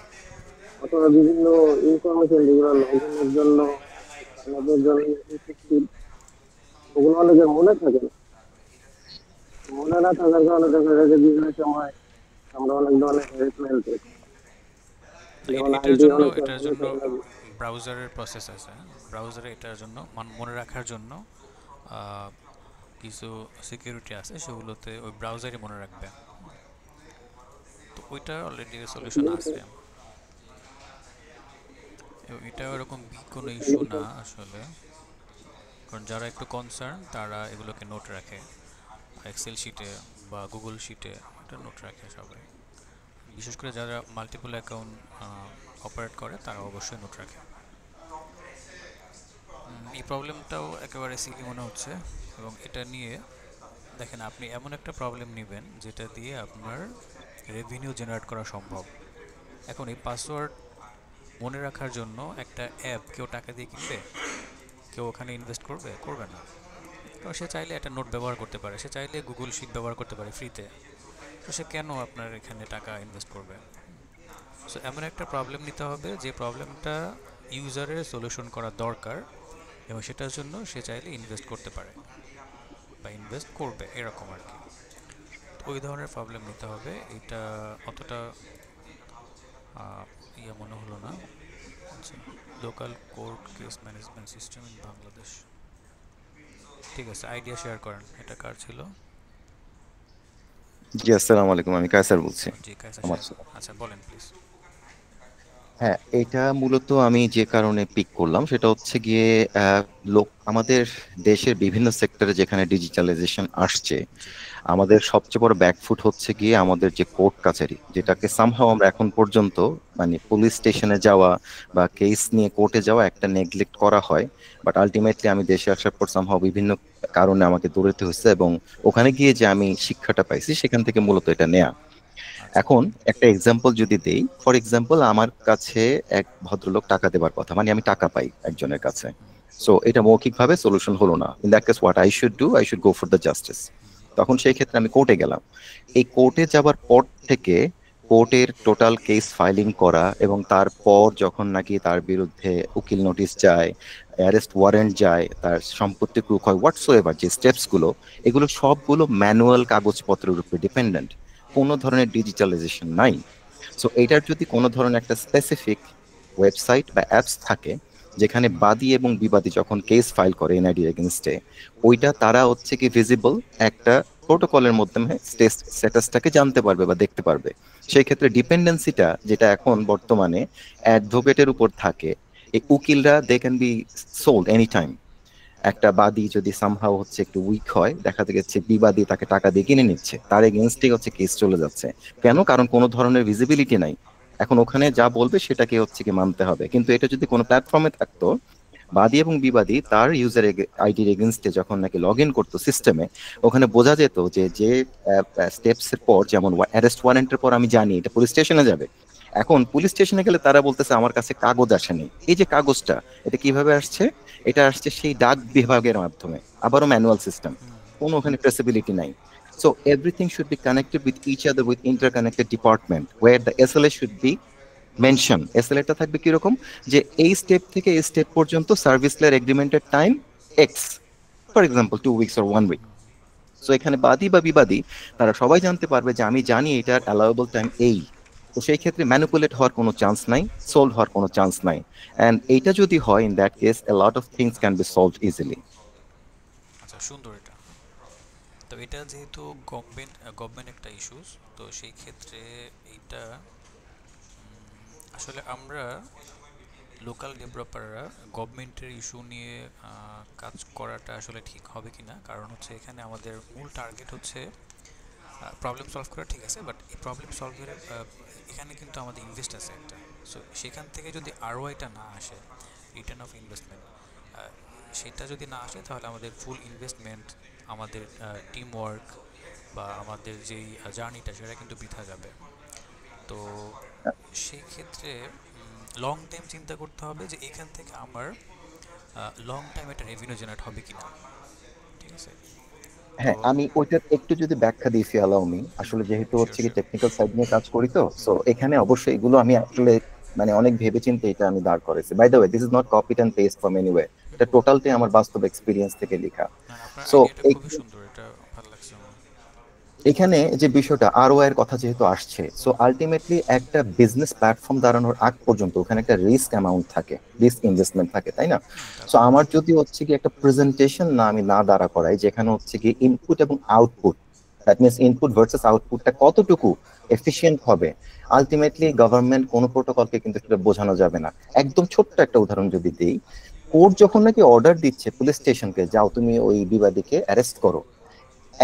Speaker 5: অথবা বিভিন্ন ইনফরমেশন যেগুলো লগ ইনের জন্য, আমাদের জন্য effective, ওগুলো অনেকের মনে থাকে না। মনে না থাকার কারণে দেখা যায় যে বিভিন্ন সময় আমরা অনেক ধরনের হ্যারাসমেন্ট হই। যেমন
Speaker 1: এটার
Speaker 5: আইডি
Speaker 1: জন্য
Speaker 5: অনেক
Speaker 1: এটার
Speaker 5: অনেক
Speaker 1: জন্য ব্রাউজারের প্রসেস আছে। ব্রাউজারে এটার জন্য মনে রাখার জন্য কিছু সিকিউরিটি আছে, সেগুলোতে ওই ব্রাউজারই মনে রাখবে। তো ওইটা অলরেডি সলিউশন আছে। এটা ওরকম কোনো ইস্যু না আসলে, কারণ যারা একটু কনসার্ন তারা এগুলোকে নোট রাখে এক্সেল শিটে বা গুগল শিটে, এটা নোট রাখে সবাই। বিশেষ করে যারা মাল্টিপল অ্যাকাউন্ট অপারেট করে তারা অবশ্যই নোট রাখে। এই প্রবলেমটাও একেবারে সিলি মনে হচ্ছে, এবং এটা নিয়ে দেখেন আপনি এমন একটা প্রবলেম নেবেন যেটা দিয়ে আপনার রেভিনিউ জেনারেট করা সম্ভব। এখন এই পাসওয়ার্ড মনে রাখার জন্য একটা অ্যাপ কেউ টাকা দিয়ে কিনবে? কেউ ওখানে ইনভেস্ট করবে? করবে না। কারণ সে চাইলে একটা নোট ব্যবহার করতে পারে, সে চাইলে গুগল শিট ব্যবহার করতে পারে ফ্রিতে, তো সে কেন আপনার এখানে টাকা ইনভেস্ট করবে? সো এমন একটা প্রবলেম নিতে হবে যে প্রবলেমটা ইউজারের সলিউশন করা দরকার, এবং সেটার জন্য সে চাইলে ইনভেস্ট করতে পারে বা ইনভেস্ট করবে, এরকম আর কি। ওই ধরনের প্রবলেম নিতে হবে। এটা অতটা ইয়ে মনে হলো না। আচ্ছা, local court case management system in Bangladesh, ঠিক আছে, আইডিয়া শেয়ার করেন। এটা কার ছিল?
Speaker 9: জি আসসালামু আলাইকুম, আমি কায়সার বলছি।
Speaker 1: জি কায়সার
Speaker 9: আমার
Speaker 1: সাহেব, আচ্ছা বলেন প্লিজ।
Speaker 9: হ্যাঁ, এটা মূলত আমি যে কারণে পিক করলাম সেটা হচ্ছে গিয়ে আমাদের দেশের বিভিন্ন সেক্টরে যেখানে ডিজিটালাইজেশন আসছে, আমাদের সবচেয়ে বড় ব্যাকফুট হচ্ছে গিয়ে আমাদের যে কোর্ট কাছারি, যেটাকে সামহাও আমরা এখন পর্যন্ত মানে পুলিশ স্টেশনে যাওয়া বা কেস নিয়ে কোর্টে যাওয়া একটা নেগলেক্ট করা হয়। বাট আলটিমেটলি আমি দেশে আসার পর সামহাও বিভিন্ন কারণে আমাকে দৌড়াতে হয়েছে, এবং ওখানে গিয়ে যে আমি শিক্ষাটা পাইছি সেখান থেকে মূলত এটা নেয়া। এখন একটা এক্সাম্পল যদি দেই, ফর এক্সাম্পল আমার কাছে এক ভদ্রলোক টাকা দেবার কথা, মানে আমি টাকা পাই একজনের কাছে। সো এটা মৌখিকভাবে সলিউশন হলো না। In that case what I should do, I should go for the justice. তখন সেই ক্ষেত্রে আমি কোর্টে গেলাম। এই কোর্টে যাবার পর থেকে কোর্টের টোটাল কেস ফাইলিং করা এবং তারপর যখন নাকি তার বিরুদ্ধে উকিল নোটিশ যায়, অ্যারেস্ট ওয়ারেন্ট যায়, তার সম্পত্তি ক্রুক হয়, হোয়াটসোএভার যে স্টেপস গুলো, এগুলো সবগুলো ম্যানুয়াল কাগজপত্রের উপর ডিপেন্ডেন্ট, কোনো ধরনের ডিজিটালাইজেশন নাই। সো এটার যদি কোনো ধরনের একটা স্পেসিফিক ওয়েবসাইট বা অ্যাপস থাকে যেখানে বাদী এবং বিবাদী যখন কেস ফাইল করে এনআইডির এগেনস্টে, ওইটা তারা হচ্ছে কি ভিজিবল একটা প্রোটোকলের মাধ্যমে স্ট্যাটাসটাকে জানতে পারবে বা দেখতে পারবে। সেই ক্ষেত্রে ডিপেন্ডেন্সিটা যেটা এখন বর্তমানে অ্যাডভোকেটের উপর থাকে, এই উকিলরা they can be sold any time. একটা বাদী যদি সামহাও হচ্ছে একটু উইক হয়, দেখা যাচ্ছে বিবাদী তাকে টাকা দিয়ে কিনে নিচ্ছে, তার এগেনস্টে হচ্ছে কেস চলে যাচ্ছে। কেন? কারণ কোনো ধরনের ভিজিবিলিটি নাই। এখন ওখানে যা বলবে সেটাকে হচ্ছে কি মানতে হবে। কিন্তু এটা যদি কোনো প্ল্যাটফর্মে থাকতো, বাদী এবং বিবাদী তার ইউজার আইডির এগেনস্টে যখন নাকি লগ ইন করতো সিস্টেমে, ওখানে বোঝা যেত যে যে স্টেপস এর পর, যেমন অ্যারেস্ট ওয়ারেন্টের পর আমি জানি এটা পুলিশ স্টেশনে যাবে। এখন পুলিশ স্টেশনে গেলে তারা বলতেছে আমার কাছে কাগজ আসেনি। এই যে কাগজটা, এটা কিভাবে আসছে? এটা আসছে সেই ডাক বিভাগের মাধ্যমে, আবারও ম্যানুয়াল সিস্টেম, কোনো ওখানে ট্রেসেবিলিটি নাই। So everything should be connected with each other with interconnected department where the SLA should be mentioned. SLA টা থাকবে কিরকম, যে এই স্টেপ থেকে এই স্টেপ পর্যন্ত সার্ভিস লেয়ার এগ্রিমেন্টের time X, for example 2 weeks or 1 week। So এখানে বাদী বা বিবাদী তারা সবাই জানতে পারবে যে আমি জানি এটার অ্যালাউয়েবল টাইম এই। তো সেই ক্ষেত্রে ম্যানিপুলেট হওয়ার কোনো চান্স নাই, সোল্ড হওয়ার কোনো চান্স নাই। অ্যান্ড এইটা যদি হয়, in that case A lot of things can be solved easily.
Speaker 1: আচ্ছা, সুন্দর এটা। তো এটা যেহেতু গভর্নমেন্ট একটা ইস্যুস, তো সেই ক্ষেত্রে এইটা আসলে আমরা লোকাল ডেভেলপাররা গভর্নমেন্টের ইস্যু নিয়ে কাজ করাটা আসলে ঠিক হবে কি না। কারণ হচ্ছে এখানে আমাদের মূল টার্গেট হচ্ছে প্রবলেম সলভ করা, ঠিক আছে, বাট এই প্রবলেম সলভের এখানে কিন্তু আমাদের ইনভেস্ট আছে একটা। সো সেখান থেকে যদি আরওআইটা না আসে, রিটার্ন অফ ইনভেস্টমেন্ট, সেটা যদি না আসে, তাহলে আমাদের ফুল ইনভেস্টমেন্ট, আমাদের টিম ওয়ার্ক বা আমাদের যেই জার্নিটা, সেটা কিন্তু বৃথা যাবে। তো সেই ক্ষেত্রে লং টাইম চিন্তা করতে হবে যে এখান থেকে আমার লং টাইম একটা রেভিনিউ জেনারেট হবে কিনা, ঠিক আছে।
Speaker 9: হ্যাঁ, আমি ওইটার একটু যদি ব্যাখ্যা দিই, ইফ ইউ অ্যালাউ মি। আসলে যেহেতু হচ্ছে কি টেকনিক্যাল সাইড নিয়ে কাজ করি, তো সো এখানে অবশ্যই এগুলো আমি আসলে মানে অনেক ভেবেচিন্তে এটা আমি দাঁড় করেছি। By the way, this is not copied and paste from anyway, এটা টোটালটাই আমার বাস্তব এক্সপিরিয়েন্স থেকে লেখা। সো
Speaker 1: খুবই সুন্দর, এটা ভালো লাগছে আমার।
Speaker 9: এখানে যে বিষয়টা আরওআই এর কথা যেহেতু আসছে, সো আলটিমেটলি একটা বিজনেস প্ল্যাটফর্ম দাঁড়ানোর আগ পর্যন্ত ওখানে একটা রিস্ক অ্যামাউন্ট থাকে, রিস্ক ইনভেস্টমেন্ট থাকে, তাই না? সো আমার যদি হচ্ছে কি একটা প্রেজেন্টেশন আমি না দাঁড়া করাই যেখানে হচ্ছে কি ইনপুট এবং output, that means input versus আউটপুটটা কতটুকু এফিশিয়েন্ট হবে, আলটিমেটলি গভর্নমেন্ট কোনো প্রোটোকলকে কিন্তু সেটা বোঝানো যাবে না। একদম ছোট্ট একটা উদাহরণ যদি দিই, কোর্ট যখন নাকি অর্ডার দিচ্ছে পুলিশ স্টেশনকে, যাও তুমি ওই বিবাদীকে অ্যারেস্ট করো,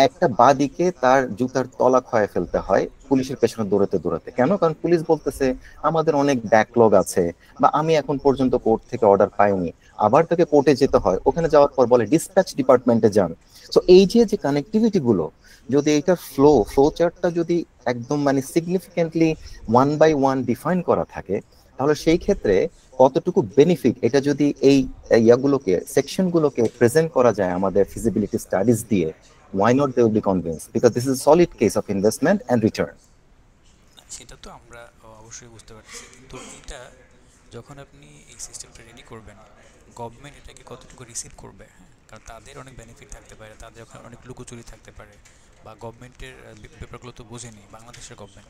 Speaker 9: একটা বাদীকে তার জুতার তলা ক্ষয়ে ফেলতে হয় পুলিশের পেছনে দৌড়াতে দৌড়াতে। কেন? কারণ পুলিশ বলতেছে আমাদের অনেক ব্যাকলগ আছে, বা আমি এখন পর্যন্ত কোর্ট থেকে অর্ডার পাইনি। আবার তাকে কোর্টে যেতে হয়, ওখানে যাওয়ার পর বলে ডিসপ্যাচ ডিপার্টমেন্টে যান। সো এই যে কানেক্টিভিটি গুলো, যদি এইটার ফ্লো চার্টটা যদি একদম মানে সিগনিফিকেন্টলি 1 by 1 ডিফাইন করা থাকে, তাহলে সেই ক্ষেত্রে কতটুকু বেনিফিট, এটা যদি এই ইয়াগুলোকে সেকশনগুলোকে প্রেজেন্ট করা যায় আমাদের ফিজিবিলিটি স্টাডিজ দিয়ে, why not they will be convinced, because this is a solid case of investment and return.
Speaker 1: সেটা তো আমরা অবশ্যই বুঝতে পারছি, কিন্তু এটা যখন আপনি এই সিস্টেমটা রেডি করবেন, গভর্নমেন্ট এটাকে কতটুকু রিসিভ করবে, হ্যাঁ, কারণ তাদের অনেক বেনিফিট থাকতে পারে, তাদের ওখানে অনেক লুকোচুরি থাকতে পারে, বা গভর্নমেন্টের ব্যাপারগুলো তো বোঝেনি বাংলাদেশের গভর্নমেন্ট।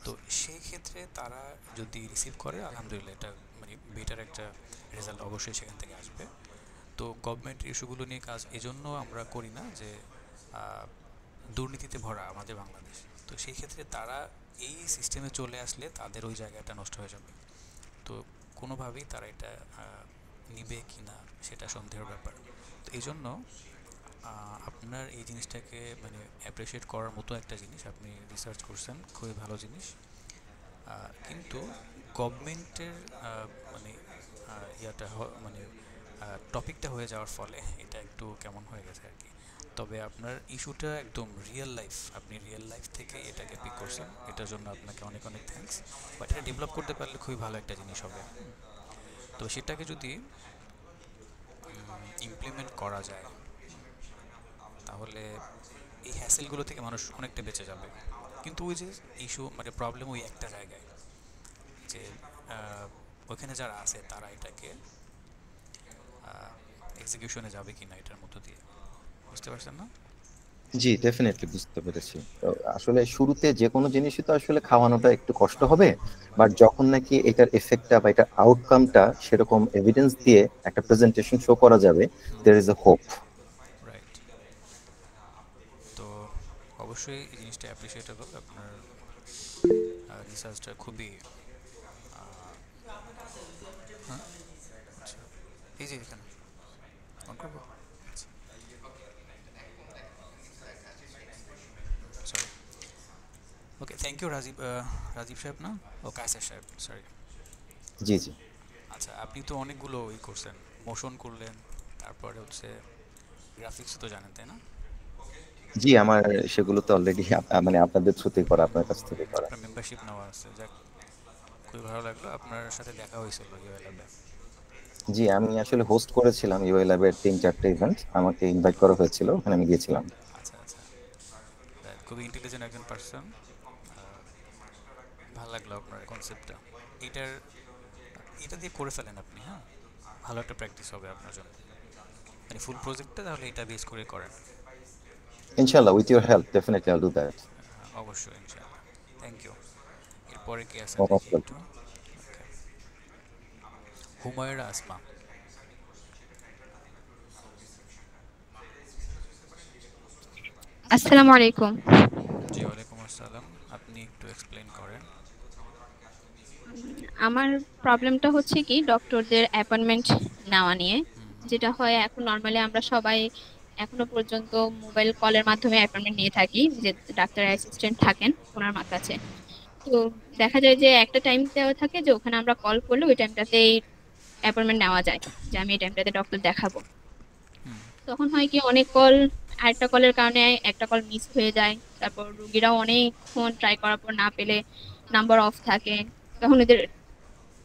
Speaker 1: তো সেই ক্ষেত্রে তারা যদি রিসিভ করে, আলহামদুলিল্লাহ, এটা মানে বেটার একটা রেজাল্ট অবশ্যই সেখান থেকে আসবে। তো গভর্নমেন্টের ইস্যুগুলো নিয়ে কাজ এজন্য আমরা করি না যে দুর্নীতিতে ভরা আমাদের বাংলাদেশ। তো সেই ক্ষেত্রে তারা এই সিস্টেমে চলে আসলে তাদের ওই জায়গাটা নষ্ট হয়ে যাবে। তো কোনোভাবেই তারা এটা নিবে কি না সেটা সন্দেহের ব্যাপার। তো এই জন্য আপনার এই জিনিসটাকে মানে অ্যাপ্রিসিয়েট করার মতো একটা জিনিস আপনি রিসার্চ করছেন, খুবই ভালো জিনিস। কিন্তু গভর্নমেন্টের মানে ইয়াটা মানে টপিকটা হয়ে যাওয়ার ফলে এটা একটু কেমন হয়ে গেছে আর কি। তবে আপনার ইস্যুটা একদম রিয়েল লাইফ, আপনি রিয়েল লাইফ থেকে এটাকে পিক করছেন, এটার জন্য আপনাকে অনেক অনেক থ্যাঙ্কস। বাট এটা ডেভেলপ করতে পারলে খুবই ভালো একটা জিনিস হবে। তো সেটাকে যদি ইমপ্লিমেন্ট করা যায়, তাহলে এই হ্যাসেলগুলো থেকে মানুষ অনেকটা বেঁচে যাবে। কিন্তু ওই যে ইস্যু মানে প্রবলেম ওই একটা জায়গায় যে ওখানে যারা আছে তারা এটাকে এক্সিকিউশনে যাবে কিনা এটার মধ্য দিয়ে, বুঝতে পারছেন না?
Speaker 9: জি ডেফিনেটলি বুঝতে পেরেছি। তো আসলে শুরুতে যে কোনো জিনিসই তো আসলে খাওয়ানোটা একটু কষ্ট হবে, বাট যখন নাকি এটার এফেক্টটা বা এটার আউটকামটা সেরকম এভিডেন্স দিয়ে একটা প্রেজেন্টেশন শো করা যাবে, there is a hope.
Speaker 1: Right. তো অবশ্যই এই জিনিসটা অ্যাপ্রিসিয়েটেবল, আপনার রিসার্চটা খুবই হ্যাঁ আচ্ছা এই যে এখানে অন করবো, sorry. Okay, thank you Rajiv, Rajiv সাহেব না, ও কায়সার সাহেব, সরি।
Speaker 9: জি জি
Speaker 1: আচ্ছা, আপনি তো অনেকগুলো করছেন, মোশন করলেন, তারপরে হচ্ছে গ্রাফিক্স তো জানেন তাই না?
Speaker 9: জি, আমার সেগুলো তো অলরেডি মানে আপনাদের থ্রুতে করা, আপনার কাছ থেকে করা।
Speaker 1: আপনার মেম্বারশিপ নেওয়া আছে, যাক খুবই ভালো লাগলো। আপনার সাথে দেখা হয়েছিল ইউএ ল্যাবে।
Speaker 9: জি, আমি আসলে হোস্ট করেছিলাম ইউএল ল্যাবের 3-4টা ইভেন্ট, আমাকে ইনভাইট করা হয়েছিল, ওখানে আমি গিয়েছিলাম।
Speaker 1: আচ্ছা আচ্ছা, খুবই ইন্টেলিজেন্ট একজন পার্সন, ভালো লাগলো আপনার কনসেপ্টটা। এটার এটা দিয়ে করে ফেলেন আপনি, হ্যাঁ ভালো একটা প্র্যাকটিস হবে আপনার জন্য, মানে ফুল প্রজেক্টটা তাহলে এটা বেস করে করেন।
Speaker 9: ইনশাআল্লাহ, with your help definitely I'll do that.
Speaker 1: অবশ্যই ইনশাআল্লাহ, থ্যাংক ইউ। এরপরে কি আছে দেখি
Speaker 9: মোস্ট
Speaker 1: একটু। Okay. হুমায়রা আসমা।
Speaker 10: আসসালামু আলাইকুম।
Speaker 1: জি ওয়ালাইকুম আসসালাম, আপনি একটু এক্সপ্লেইন করেন।
Speaker 10: আমার প্রবলেমটা হচ্ছে কি ডক্টরদের অ্যাপয়েন্টমেন্ট নেওয়া নিয়ে, যেটা হয় এখন নর্মালি আমরা সবাই এখনো পর্যন্ত মোবাইল কলের মাধ্যমে অ্যাপয়েন্টমেন্ট নিয়ে থাকি, যে ডাক্তার অ্যাসিস্ট্যান্ট থাকেন ওনার কাছে। তো দেখা যায় যে একটা টাইম দেওয়া থাকে যে ওখানে আমরা কল করলে ওই টাইমটাতেই অ্যাপয়েন্টমেন্ট নেওয়া যায়, যে আমি এই টাইমটাতে ডক্টর দেখাবো। তখন হয় কি অনেক কল, আরেকটা কলের কারণে একটা কল মিস হয়ে যায়, তারপর রুগীরাও অনেকক্ষণ ট্রাই করার পর না পেলে নাম্বার অফ থাকে, তখন এদের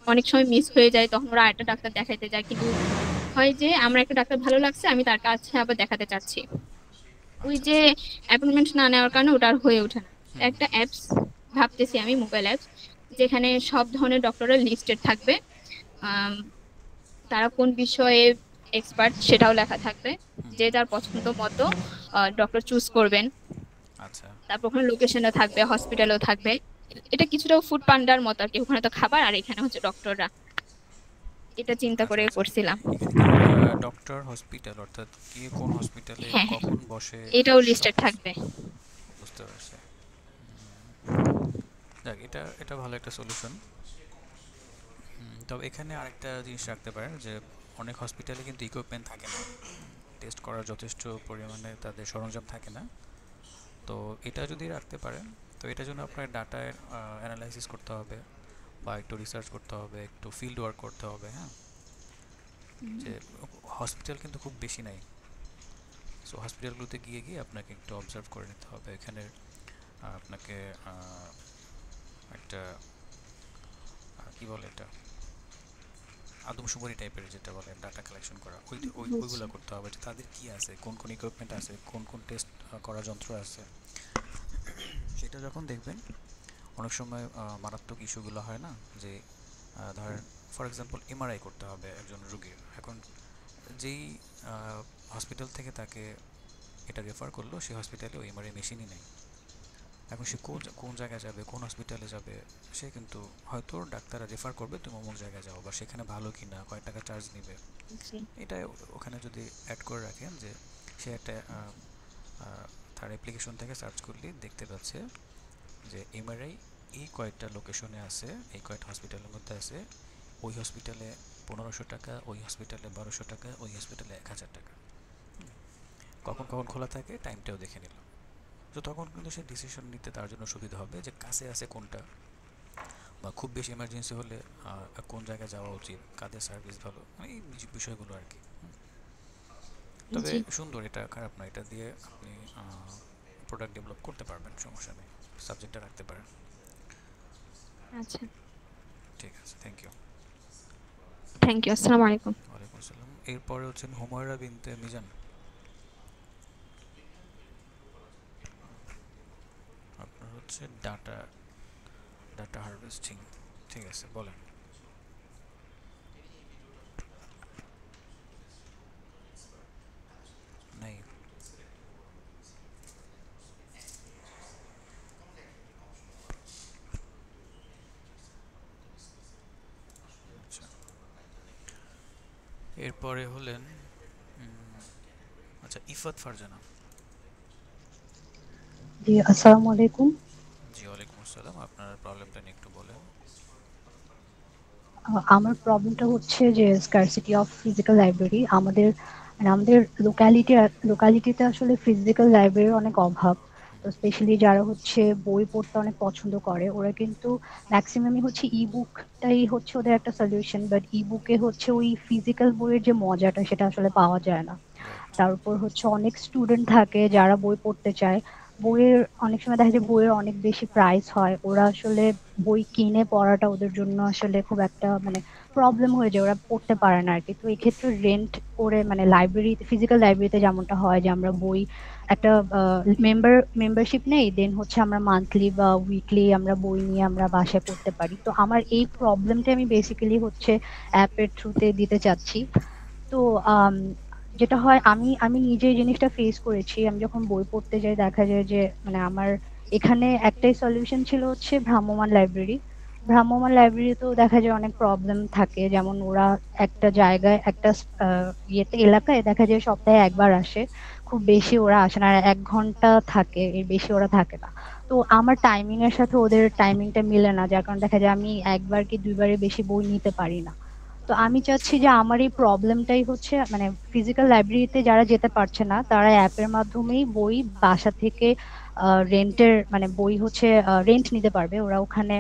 Speaker 10: অনেক সময় মিস হয়ে যায়, তখন ওরা আরেকটা ডাক্তার দেখাইতে যায়। কিন্তু হয় যে আমার একটা ডাক্তার ভালো লাগছে, আমি তার কাছে আবার দেখাতে চাচ্ছি, ওই যে অ্যাপয়েন্টমেন্ট না নেওয়ার কারণে ওটা আর হয়ে ওঠে না। একটা অ্যাপস ভাবতেছি আমি, মোবাইল অ্যাপস, যেখানে সব ধরনের ডক্টররা লিস্টেড থাকবে, আম, তারা কোন বিষয়ে এক্সপার্ট সেটাও লেখা থাকবে, যে যার পছন্দ মতো ডক্টর চুজ করবেন।
Speaker 1: আচ্ছা,
Speaker 10: তারপর ওখানে লোকেশনও থাকবে, হসপিটালও থাকবে। এটা কিছুটা ফুড পান্ডার মতো আর কি, ওখানে তো খাবার আর এখানে হচ্ছে ডক্টররা। এটা চিন্তা
Speaker 1: আচ্ছা
Speaker 10: করে
Speaker 1: আচ্ছা,
Speaker 10: করছিলাম।
Speaker 1: এখানে কি ডক্টর হসপিটাল অর্থাৎ কে কোন হসপিটালে
Speaker 10: হ্যাঁ হ্যাঁ,
Speaker 1: কখন বসে
Speaker 10: এটাও লিস্টেড থাকবে।
Speaker 1: বুঝতে পারছি। যাক, এটা এটা ভালো একটা সলিউশন। তবে এখানে আরেকটা জিনিস রাখতে পারেন যে অনেক হসপিটালে কিন্তু ইকুইপমেন্ট থাকে না, টেস্ট করার যথেষ্ট পরিমাণে তাদের সরঞ্জাম থাকে না। তো এটা যদি রাখতে পারেন, তো এটার জন্য আপনার ডাটা অ্যানালাইসিস করতে হবে, বা একটু রিসার্চ করতে হবে, একটু ফিল্ড ওয়ার্ক করতে হবে, হ্যাঁ। যে হসপিটাল কিন্তু খুব বেশি নাই, সো হসপিটালগুলোতে গিয়ে গিয়ে আপনাকে একটু অবজার্ভ করে নিতে হবে। এখানে আপনাকে একটা কি বলে এটা, আদমশুমারি টাইপের যেটা বলে ডাটা কালেকশন করা, ওইগুলো করতে হবে, যে তাদের কি আছে, কোন কোন ইকুইপমেন্ট আছে, কোন কোন টেস্ট করার যন্ত্র আছে। সেটা যখন দেখবেন, অনেক সময় মারাত্মক ইস্যুগুলো হয় না, যে ধরেন ফর এক্সাম্পল এমআরআই করতে হবে একজন রোগীর, এখন যেই হসপিটাল থেকে তাকে এটা রেফার করলো সেই হসপিটালে ওই এমআরআই মেশিনই নেই। এখন সে কোন জায়গায় যাবে, কোন হসপিটালে যাবে, সে কিন্তু হয়তো ডাক্তাররা রেফার করবে তুমি অমুক জায়গায় যাও, বা সেখানে ভালো কি না, কয় টাকা চার্জ নেবে, এটা ওখানে যদি অ্যাড করে রাখেন যে সে একটা তার অ্যাপ্লিকেশন থেকে সার্চ করলে দেখতে পাচ্ছে যে এমআরআই এই কয়েকটা লোকেশনে আছে, এই কয়েকটা হসপিটালের মধ্যে আছে, ওই হসপিটালে 1500 টাকা, ওই হসপিটালে 1200 টাকা, ওই হসপিটালে 1000 টাকা, কখন কখন খোলা থাকে টাইমটাও দেখে নিল। তো তখন কিন্তু সে ডিসিশন নিতে তার জন্য সুবিধা হবে যে কাছে আছে কোনটা, বা খুব বেশি এমার্জেন্সি হলে কোন জায়গায় যাওয়া উচিত, কাদের সার্ভিস ভালো, এই বিষয়গুলো আর কি। তবে সুন্দর, এটা খারাপ না, এটা দিয়ে আপনি প্রোডাক্ট ডেভেলপ করতে পারবেন, সমস্যা নেই, সাবজেক্টটা রাখতে পারেন।
Speaker 10: আচ্ছা,
Speaker 1: ঠিক আছে, থ্যাংক ইউ।
Speaker 10: থ্যাংক ইউ, আসসালামু আলাইকুম।
Speaker 1: ওয়ালাইকুম আসসালাম। এরপরে হচ্ছেন হুমায়রা বিনতে মিজান, আপনার হচ্ছে ডাটা ডাটা হারভেস্টিং। ঠিক আছে, বলেন। নাই। আচ্ছা, এরপরে হলেন আচ্ছা ইফাত ফারজানা।
Speaker 11: জি আসসালামু আলাইকুম।
Speaker 1: জি ওয়ালাইকুম আসসালাম, আপনার প্রবলেমটা নিয়ে একটু বলেন।
Speaker 11: আমার প্রবলেমটা হচ্ছে যে স্কারসিটি অফ ফিজিক্যাল লাইব্রেরি আমাদের, মানে আমাদের লোকালিটিতে আসলে ফিজিক্যাল লাইব্রেরির অনেক অভাব। তো স্পেশালি যারা হচ্ছে বই পড়তে অনেক পছন্দ করে ওরা কিন্তু ম্যাক্সিমামই হচ্ছে ইবুকটাই হচ্ছে ওদের একটা সলিউশন, বাট ইবুকে হচ্ছে ওই ফিজিক্যাল বইয়ের যে মজাটা সেটা আসলে পাওয়া যায় না। তার উপর হচ্ছে অনেক স্টুডেন্ট থাকে যারা বই পড়তে চায়, বইয়ের অনেক সময় দেখা যায় বইয়ের অনেক বেশি প্রাইস হয়, ওরা আসলে বই কিনে পড়াটা ওদের জন্য আসলে খুব একটা মানে প্রবলেম হয়ে যায়, ওরা পড়তে পারে না আর কি। তো এই ক্ষেত্রে রেন্ট করে মানে লাইব্রেরিতে, ফিজিক্যাল লাইব্রেরিতে যেমনটা হয় যে আমরা বই একটা মেম্বারশিপ নেই, দেন হচ্ছে আমরা মান্থলি বা উইকলি আমরা বই নিয়ে আমরা বাসায় পড়তে পারি। তো আমার এই প্রবলেমটা আমি বেসিক্যালি হচ্ছে অ্যাপের থ্রুতে দিতে চাচ্ছি। তো যেটা হয় আমি আমি নিজে এই জিনিসটা ফেস করেছি, আমি যখন বই পড়তে যাই দেখা যায় যে মানে আমার এখানে একটাই সলিউশন ছিল হচ্ছে ভ্রাম্যমাণ লাইব্রেরি। ভ্রাম্যমাণ লাইব্রেরিতেও দেখা যায় অনেক প্রবলেম থাকে, যেমন ওরা একটা জায়গায় একটা ইয়েতে এলাকায় দেখা যায় সপ্তাহে একবার আসে, খুব বেশি ওরা আসে না, আর 1 ঘন্টা থাকে, এর বেশি ওরা থাকে না। তো আমার টাইমিং এর সাথে ওদের টাইমিংটা মিলে না, যার কারণে দেখা যায় আমি একবার কি দুইবারের বেশি বই নিতে পারি না। তো আমি চাচ্ছি যে আমার এই প্রবলেমটাই হচ্ছে মানে ফিজিক্যাল লাইব্রেরিতে যারা যেতে পারছে না তারা অ্যাপের মাধ্যমেই বই বাসা থেকে রেন্টের মানে বই হচ্ছে রেন্ট নিতে পারবে। ওরা ওখানে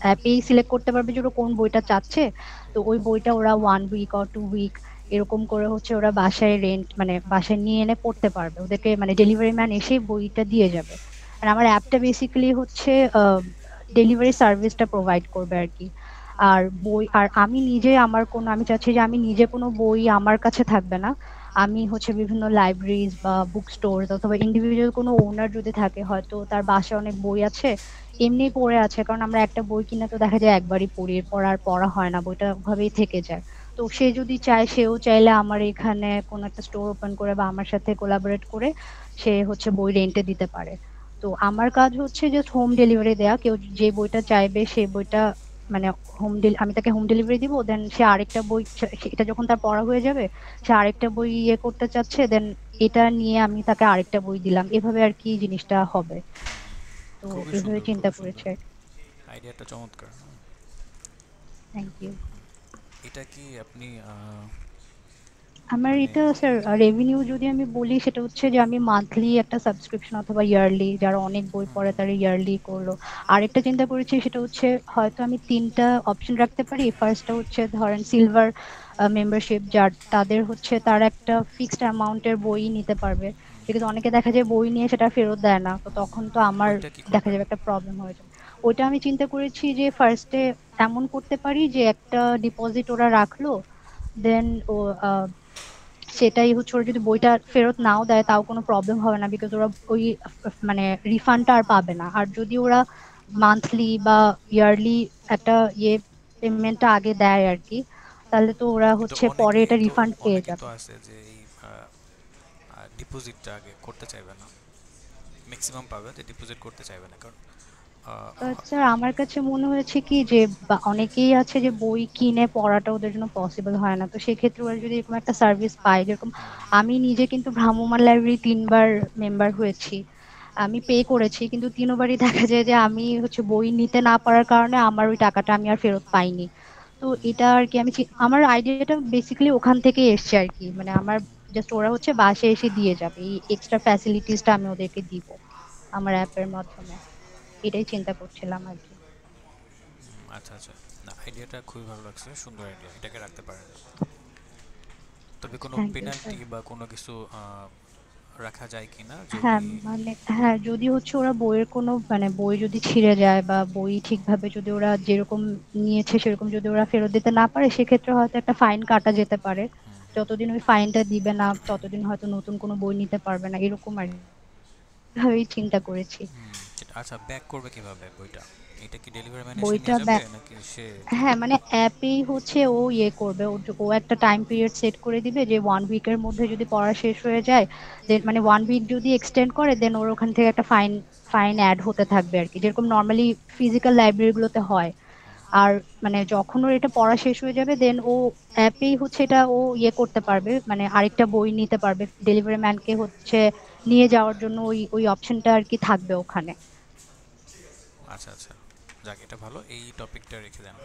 Speaker 11: অ্যাপেই সিলেক্ট করতে পারবে যে ওরা কোন বইটা চাচ্ছে, তো ওই বইটা ওরা 1 উইক অর 2 উইক এরকম করে হচ্ছে ওরা বাসায় রেন্ট মানে বাসায় নিয়ে এনে পড়তে পারবে, ওদেরকে মানে ডেলিভারি ম্যান এসে বইটা দিয়ে যাবে। আর আমার অ্যাপটা বেসিক্যালি হচ্ছে ডেলিভারি সার্ভিসটা প্রোভাইড করবে আর কি। আর বই আর আমি নিজে আমার কোনো আমি চাচ্ছি যে আমি নিজে কোনো বই আমার কাছে থাকবে না, আমি হচ্ছে বিভিন্ন লাইব্রেরিজ বা বুক স্টোর অথবা ইন্ডিভিজুয়াল কোনো ওনার যদি থাকে, হয়তো তার বাসায় অনেক বই আছে এমনি পড়ে আছে, কারণ আমরা একটা বই কিনে তো দেখা যায় একবারই পড়ি, এরপর আর পড়া হয় না, বইটা ওভাবেই থেকে যায়। তো সে যদি চায়, সেও চাইলে আমার এখানে কোনো একটা স্টোর ওপেন করে বা আমার সাথে কোলাবোরেট করে সে হচ্ছে বই রেন্টে দিতে পারে। তো আমার কাজ হচ্ছে জাস্ট হোম ডেলিভারি দেয়া, কেউ যে বইটা চাইবে সেই বইটা মানে আমি তাকে হোম ডেলিভারি দিব, দেন সে আরেকটা বই এটা যখন তার পড়া হয়ে যাবে সে আরেকটা বই ইয়ে করতে চাচ্ছে, দেন এটা নিয়ে আমি তাকে আরেকটা বই দিলাম, এভাবে আর কি জিনিসটা হবে। তো
Speaker 1: খুবই
Speaker 11: এভাবে
Speaker 1: সুন্দর,
Speaker 11: চিন্তা
Speaker 1: খুবই সুন্দর
Speaker 11: করেছে।
Speaker 1: আইডিয়াটা, চমৎকার।
Speaker 11: Thank you.
Speaker 1: এটা কি আপনি
Speaker 11: আমার
Speaker 1: মানে
Speaker 11: এটা স্যার রেভিনিউ যদি আমি বলি সেটা হচ্ছে যে আমি মান্থলি একটা সাবস্ক্রিপশন অথবা ইয়ারলি, যারা অনেক বই পড়ে তারা ইয়ারলি করলো। আরেকটা চিন্তা করেছি সেটা হচ্ছে হয়তো আমি 3টা অপশন রাখতে পারি। ফার্স্টটা হচ্ছে ধরেন সিলভার মেম্বারশিপ, যার তাদের হচ্ছে তার একটা ফিক্সড অ্যামাউন্টের বই নিতে পারবে, বিকজ অনেকে দেখা যায় বই নিয়ে সেটা ফেরত দেয় না, তো তখন তো আমার
Speaker 1: ওইটা কি
Speaker 11: দেখা
Speaker 1: করবেন?
Speaker 11: যাবে একটা প্রবলেম হয়ে যাবে। ওইটা আমি চিন্তা করেছি যে ফার্স্টে এমন করতে পারি যে একটা ডিপোজিট ওরা রাখলো, দেন ও সেটাই হচ্ছে ওরা যদি বইটা ফেরত নাও দেয় তাও কোনো প্রবলেম হবে না, বিকজ ওরা ওই মানে রিফান্ডটা আর পাবে না। আর যদি ওরা মান্থলি বা ইয়ারলি একটা ইয়ে পেমেন্টটা আগে দেয় আর কি, তাহলে তো ওরা
Speaker 1: কিন্তু
Speaker 11: হচ্ছে পরে এটা রিফান্ড পেয়ে
Speaker 1: অনেকেই তো
Speaker 11: যাবে।
Speaker 1: আছে যে এই ডিপোজিটটা আগে করতে চাইবে না, ম্যাক্সিমাম পাবে যে ডিপোজিট করতে চাইবে না, কারণ
Speaker 11: স্যার আমার কাছে মনে হয়েছে কি যে অনেকেই আছে যে বই কিনে পড়াটা ওদের জন্য পসিবল হয় না, তো সেক্ষেত্রে ওরা যদি এরকম একটা সার্ভিস পায়, যেরকম আমি নিজে কিন্তু ভ্রাম্যমাণ লাইব্রেরি 3বার মেম্বার হয়েছি, আমি পে করেছি, কিন্তু 3বারই দেখা যায় যে আমি হচ্ছে বই নিতে না পারার কারণে আমার ওই টাকাটা আমি আর ফেরত পাইনি। তো এটা আর কি আমার আইডিয়াটা বেসিক্যালি ওখান থেকে এসছে আর কি, মানে আমার জাস্ট ওরা হচ্ছে বাসে এসে দিয়ে যাবে, এই এক্সট্রা ফ্যাসিলিটিসটা আমি ওদেরকে দিব আমার অ্যাপের মাধ্যমে, এটাই চিন্তা করছিলাম আর কি।
Speaker 1: আচ্ছা আচ্ছা, না আইডিয়াটা খুবই ভালো লাগছে, সুন্দর আইডিয়া, এটাকে রাখতে পারেন। তবে কোনো
Speaker 11: থ্যাংক ইউ স্যার।
Speaker 1: পেনাল্টি বা কোনো কিছু রাখা যায় কিনা
Speaker 11: হ্যাঁ
Speaker 1: যদি
Speaker 11: মানে হ্যাঁ, যদি হচ্ছে ওরা বইয়ের কোনো মানে বই যদি ছিঁড়ে যায় বা বই ঠিকভাবে যদি ওরা যেরকম নিয়েছে সেরকম যদি ওরা ফেরত দিতে না পারে, সেক্ষেত্রে হয়তো একটা ফাইন কাটা যেতে পারে। যতদিন ওই ফাইনটা দিবে না ততদিন হয়তো নতুন কোনো বই নিতে পারবে না, এরকম আর কি। ভাবেই চিন্তা করেছি।
Speaker 1: আচ্ছা, ব্যাক করবে কিভাবে বইটা? এটা কি ডেলিভারি ম্যান এসে
Speaker 11: বইটা
Speaker 1: নিয়ে যাবে
Speaker 11: ব্যাক,
Speaker 1: নাকি সে?
Speaker 11: হ্যাঁ মানে অ্যাপেই হচ্ছে ও ইয়ে করবে, ও একটা টাইম পিরিয়ড সেট করে দিবে যে 1 উইকের মধ্যে যদি পড়া শেষ হয়ে যায়, দেন মানে 1 উইক যদি এক্সটেন্ড করে দেন ওর ওখান থেকে একটা ফাইন ফাইন অ্যাড হতে থাকবে আর কি, যেরকম নর্মালি ফিজিক্যাল লাইব্রেরিগুলোতে হয়। আর মানে যখন ওর এটা পড়া শেষ হয়ে যাবে দেন ও অ্যাপেই হচ্ছে এটা ও ইয়ে করতে পারবে, মানে আরেকটা বই নিতে পারবে, ডেলিভারি ম্যানকে হচ্ছে নিয়ে যাওয়ার জন্য ওই ওই অপশনটা আর কি থাকবে ওখানে।
Speaker 1: আচ্ছা আচ্ছা, যাক এটা ভালো, এই টপিকটা রেখে দেন।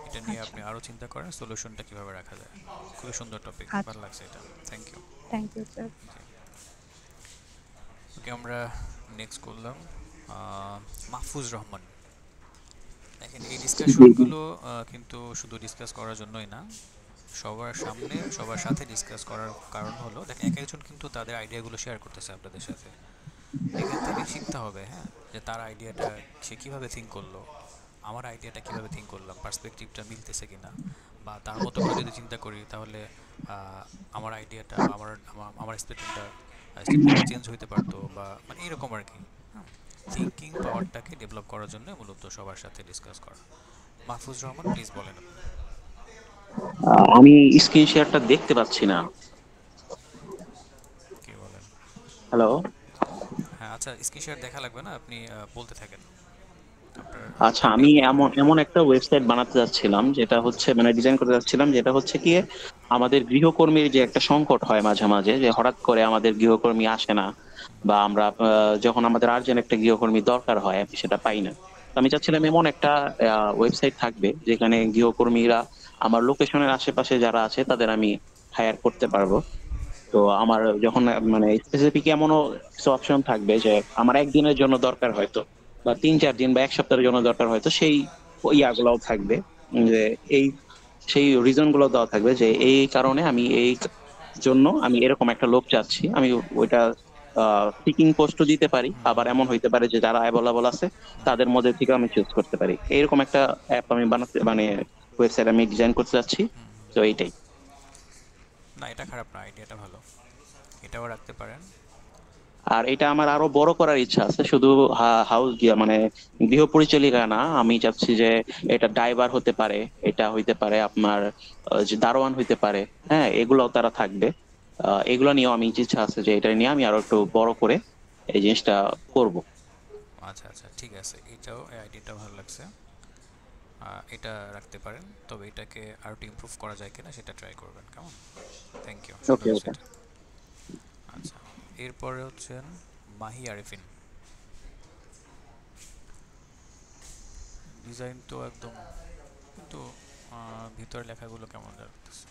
Speaker 1: এটা নিয়ে
Speaker 11: আচ্ছা
Speaker 1: আপনি আরো চিন্তা করেন সলিউশনটা কিভাবে রাখা যায়। খুবই সুন্দর টপিক,
Speaker 11: আচ্ছা,
Speaker 1: ভালো লাগছে এটা। Thank you.
Speaker 11: Thank you sir.
Speaker 1: Okay, আমরা নেক্সট করলাম মাহফুজ রহমান। দেখেন এই ডিসকাশনগুলো কিন্তু শুধু ডিসকাস করার জন্যই না, সবার সামনে সবার সাথে ডিসকাস করার কারণ হলো দেখেন এক একজন কিন্তু তাদের আইডিয়াগুলো শেয়ার করতেছে আপনাদের সাথে, এখান থেকে শিখতে হবে হ্যাঁ, যে তার আইডিয়াটা সে কীভাবে থিঙ্ক করলো, আমার আইডিয়াটা কীভাবে থিঙ্ক করলাম, পার্সপেক্টিভটা মিলতেছে কিনা, বা তার মতো করে যদি চিন্তা করি তাহলে আমার আইডিয়াটা আমার আমার স্টেটমেন্টটা চেঞ্জ হইতে পারতো, বা মানে এরকম আর কি। থিঙ্কিং পাওয়ারটাকে ডেভেলপ করার জন্য মূলত সবার সাথে ডিসকাস করা। মাহফুজ রহমান, প্লিজ বলেন আপনি।
Speaker 12: আমি স্ক্রিন শেয়ারটা দেখতে পাচ্ছি না।
Speaker 1: কি বলেন?
Speaker 12: হ্যালো।
Speaker 1: হ্যাঁ আচ্ছা, স্ক্রিন শেয়ার দেখা লাগবে না, আপনি বলতে থাকেন আপনার
Speaker 12: আচ্ছা, আমি
Speaker 1: আইডিয়াগুলো।
Speaker 12: এমন এমন একটা ওয়েবসাইট বানাতে যাচ্ছিলাম, যেটা হচ্ছে মানে ডিজাইন করতে যাচ্ছিলাম, যেটা হচ্ছে কি আমাদের গৃহকর্মীর যে একটা সংকট হয় মাঝে মাঝে, যে হঠাৎ করে আমাদের গৃহকর্মী আসে না, বা আমরা যখন আমাদের আর্জেন্ট একটা গৃহকর্মী দরকার হয় আমি সেটা পাই না। তো আমি চাচ্ছিলাম এমন একটা ওয়েবসাইট থাকবে যেখানে গৃহকর্মীরা আমার লোকেশনের আশেপাশে যারা আছে তাদের আমি হায়ার করতে পারবো। তো আমার যখন মানে স্পেসিফিক এমনও কিছু অপশন থাকবে যে আমার একদিনের জন্য দরকার হয়তো, বা 3-4 দিন বা এক সপ্তাহের জন্য দরকার হয়তো, সেই ইয়াগুলোও থাকবে, যে এই সেই রিজন গুলো দেওয়া থাকবে যে এই কারণে আমি এই জন্য আমি এরকম একটা লোক চাচ্ছি। আমি ওইটা পিকিং পোস্টও দিতে পারি, আবার এমন হইতে পারে যে যারা অ্যাভেলেবল আছে তাদের মধ্যে থেকে আমি চুজ করতে পারি। এরকম একটা অ্যাপ আমি বানাতে মানে ওয়েবসাইট আমি ডিজাইন করতে যাচ্ছি। তো এইটাই।
Speaker 1: না এটা খারাপ না, আইডিয়াটা ভালো, এটাও রাখতে পারেন।
Speaker 12: আর এটা আমার আরো বড় করার ইচ্ছা আছে, শুধু হাউস গিয়া মানে গৃহ পরিচালিকা না, আমি চাচ্ছি যে এটা ড্রাইভার হতে পারে, এটা হইতে পারে আপনার যে দারোয়ান হইতে পারে, হ্যাঁ এগুলাও তারা থাকবে। এগুলো নিয়েও আমি ইচ্ছা আছে যে এটা নিয়ে আমি আরো একটু বড় করে এই জিনিসটা করব।
Speaker 1: আচ্ছা আচ্ছা ঠিক আছে, এটাও এই আইডিয়াটাও ভালো লাগছে, এটা রাখতে পারেন। তবে এটাকে আরো ইমপ্রুভ করা যায় কিনা সেটা ট্রাই করবেন, কেমন? থ্যাংক ইউ, সুন্দর
Speaker 12: ওকে
Speaker 1: হয়েছে
Speaker 12: ওকে।
Speaker 1: এটা। আচ্ছা, এরপরে হচ্ছেন মাহি আরিফিন। ডিজাইন তো একদম, কিন্তু ভিতরে লেখাগুলো কেমন লাগতেছে।